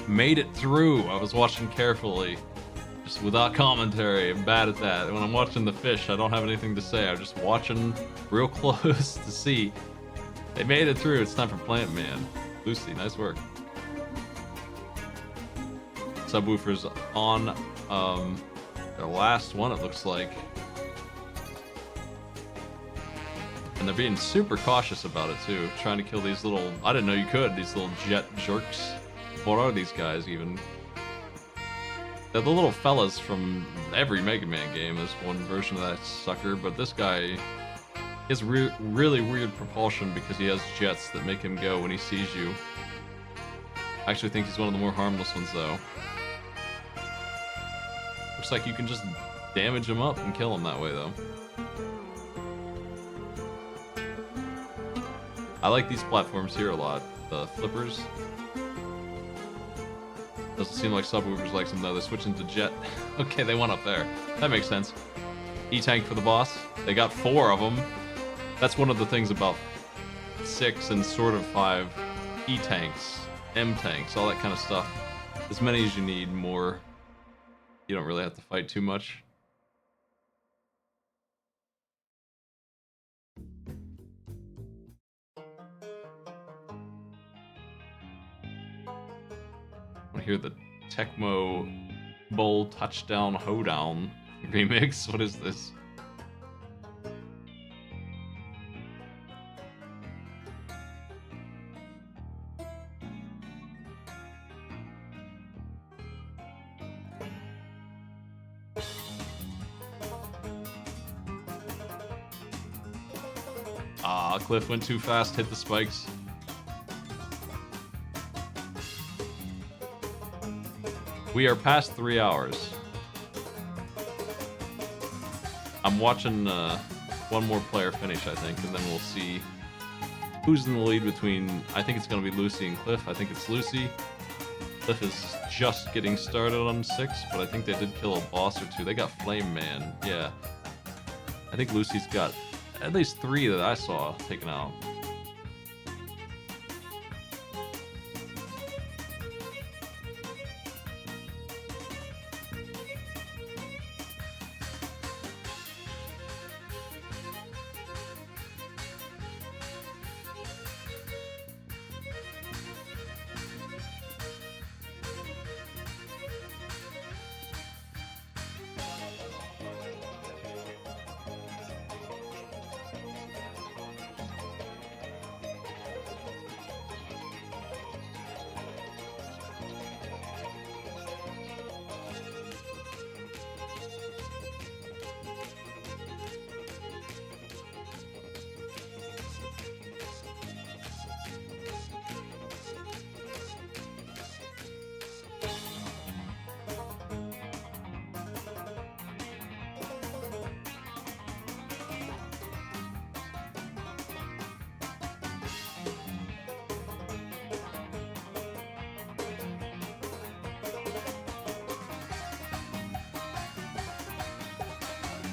Made it through. I was watching carefully, just without commentary. I'm bad at that. When I'm watching the fish, I don't have anything to say. I'm just watching real close to see. They made it through. It's time for Plant Man. Lucy, nice work. Subwoofers on their last one, it looks like. And they're being super cautious about it too. Trying to kill these little, I didn't know you could, these little jet jerks. What are these guys even? They're the little fellas from every Mega Man game. There's one version of that sucker, but this guy has really weird propulsion because he has jets that make him go when he sees you. I actually think he's one of the more harmless ones though. Looks like you can just damage him up and kill him that way though. I like these platforms here a lot. The flippers. Doesn't seem like subwoofers like them though. They're switching to jet. Okay, they went up there. That makes sense. E-tank for the boss. They got 4 of them. That's one of the things about 6 and sort of 5 E-tanks, M-tanks, all that kind of stuff. As many as you need, more. You don't really have to fight too much. I hear the Tecmo Bowl Touchdown Hoedown remix. What is this? Ah, Cliff went too fast, hit the spikes. We are past 3 hours. I'm watching one more player finish, I think, and then we'll see who's in the lead between... I think it's going to be Lucy and Cliff. I think it's Lucy. Cliff is just getting started on 6, but I think they did kill a boss or 2. They got Flame Man, yeah. I think Lucy's got at least 3 that I saw taken out.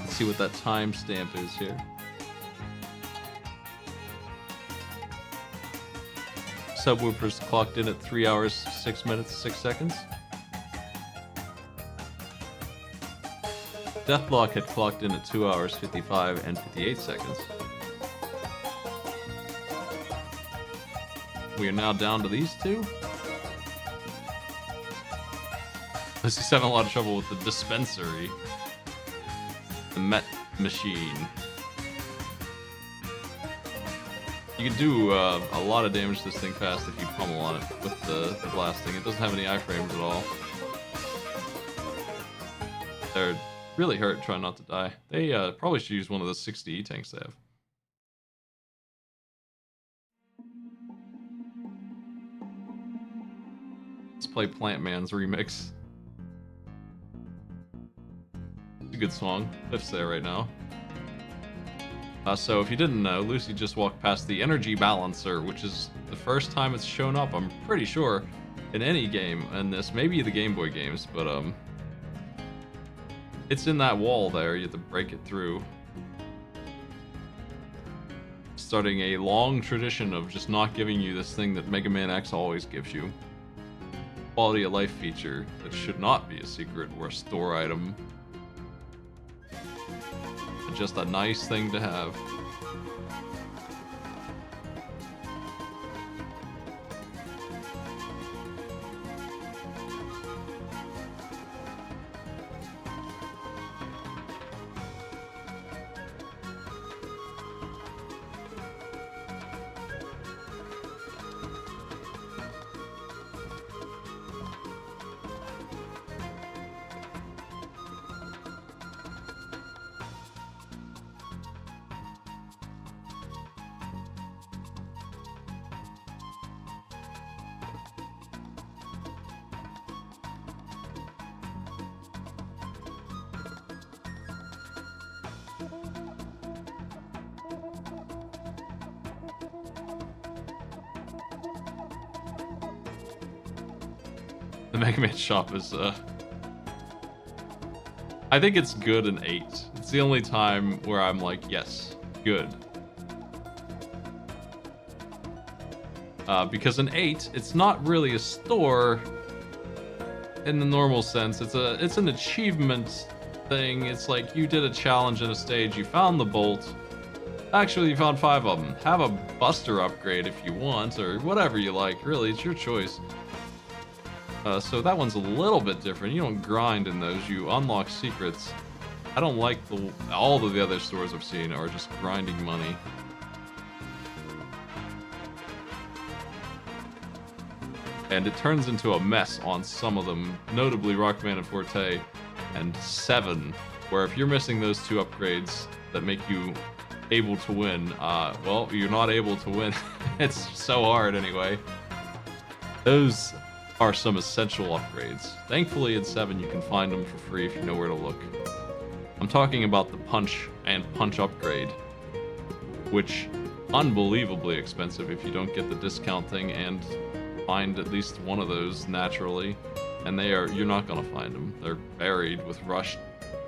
See what that timestamp is here. Subwoofers clocked in at 3 hours, 6 minutes, 6 seconds. Deathlock had clocked in at 2 hours, 55 and 58 seconds. We are now down to these 2. Lucy's having a lot of trouble with the dispensary. The Met Machine. You can do a lot of damage to this thing fast if you pummel on it with the blasting. It doesn't have any iframes at all. They're really hurt trying not to die. They probably should use one of the 60 E-tanks they have. Let's play Plant Man's remix. Good song. Cliff's there right now. So if you didn't know, Lucy just walked past the energy balancer, which is the first time it's shown up, I'm pretty sure, in any game in this. Maybe the Game Boy games, but it's in that wall there. You have to break it through. Starting a long tradition of just not giving you this thing that Mega Man X always gives you. Quality of life feature that should not be a secret or a store item. Just a nice thing to have. The Mega Man shop is, I think it's good an 8. It's the only time where I'm like, yes, good. Because an 8, it's not really a store in the normal sense. It's an achievement thing. It's like you did a challenge in a stage, you found the bolt. Actually, you found 5 of them. Have a buster upgrade if you want, or whatever you like. Really, it's your choice. So that one's a little bit different. You don't grind in those. You unlock secrets. I don't like all of the other stores I've seen are just grinding money. And it turns into a mess on some of them, notably Rockman and Forte and 7, where if you're missing those 2 upgrades that make you able to win, well, you're not able to win. It's so hard anyway. Those are some essential upgrades. Thankfully in 7 you can find them for free if you know where to look. I'm talking about the punch and punch upgrade, which unbelievably expensive if you don't get the discount thing and find at least one of those naturally, and you're not gonna find them. They're buried with rush.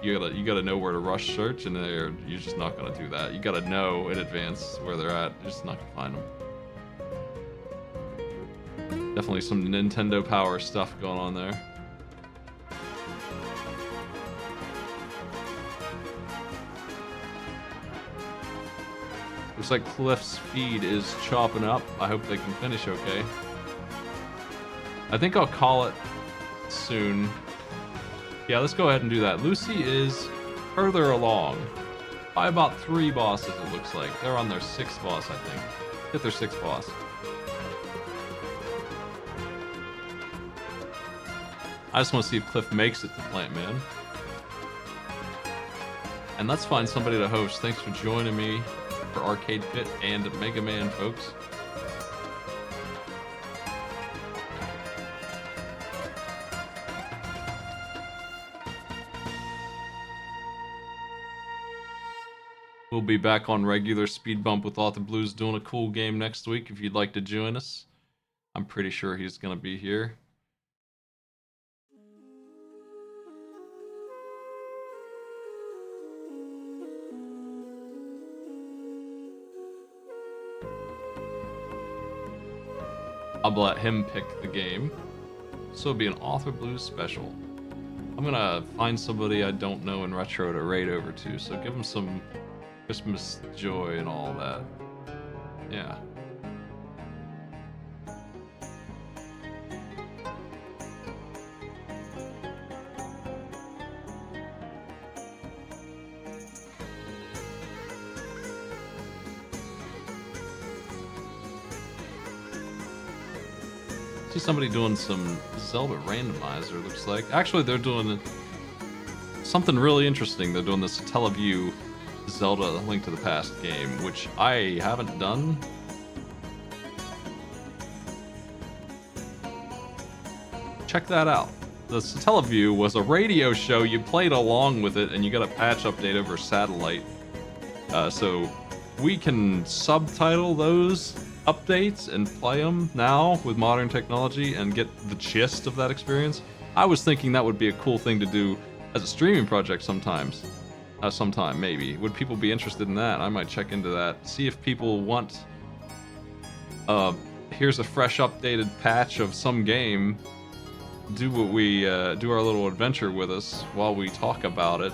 You gotta know where to rush search, and you're just not gonna do that. You gotta know in advance where they're at. You're just not gonna find them. Definitely some Nintendo Power stuff going on there. Looks like Cliff's feed is chopping up. I hope they can finish okay. I think I'll call it soon. Yeah, let's go ahead and do that. Lucy is further along by about 3 bosses, it looks like. They're on their 6th boss, I think. Hit their 6th boss. I just want to see if Cliff makes it to Plant Man. And let's find somebody to host. Thanks for joining me for Arcade Pit and Mega Man, folks. We'll be back on regular Speedbump with Author Blues doing a cool game next week if you'd like to join us. I'm pretty sure he's going to be here. I'll let him pick the game. So it'll be an Author Blues special. I'm going to find somebody I don't know in Retro to raid over to, so give him some Christmas joy and all that. Yeah. See somebody doing some Zelda randomizer, looks like. Actually, they're doing something really interesting. They're doing this Teleview Zelda Link to the Past game, which I haven't done. Check that out. The Teleview was a radio show. You played along with it, and you got a patch update over satellite. So we can subtitle those updates and play them now with modern technology and get the gist of that experience. I was thinking that would be a cool thing to do as a streaming project sometimes. Sometime, maybe. Would people be interested in that? I might check into that. See if people want... here's a fresh updated patch of some game. Do what we... do our little adventure with us while we talk about it.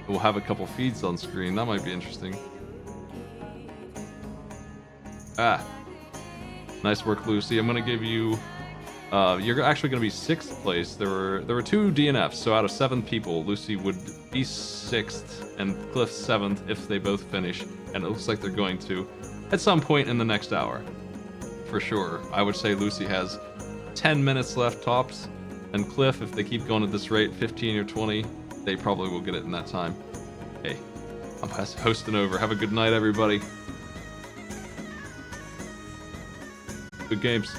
We'll have a couple feeds on screen. That might be interesting. Ah. Nice work, Lucy. I'm gonna give you... you're actually going to be 6th place. There were 2 DNFs, so out of 7 people, Lucy would be 6th and Cliff 7th if they both finish, and it looks like they're going to at some point in the next hour. For sure. I would say Lucy has 10 minutes left tops, and Cliff, if they keep going at this rate, 15 or 20, they probably will get it in that time. Hey, I'm hosting over. Have a good night, everybody. Good games.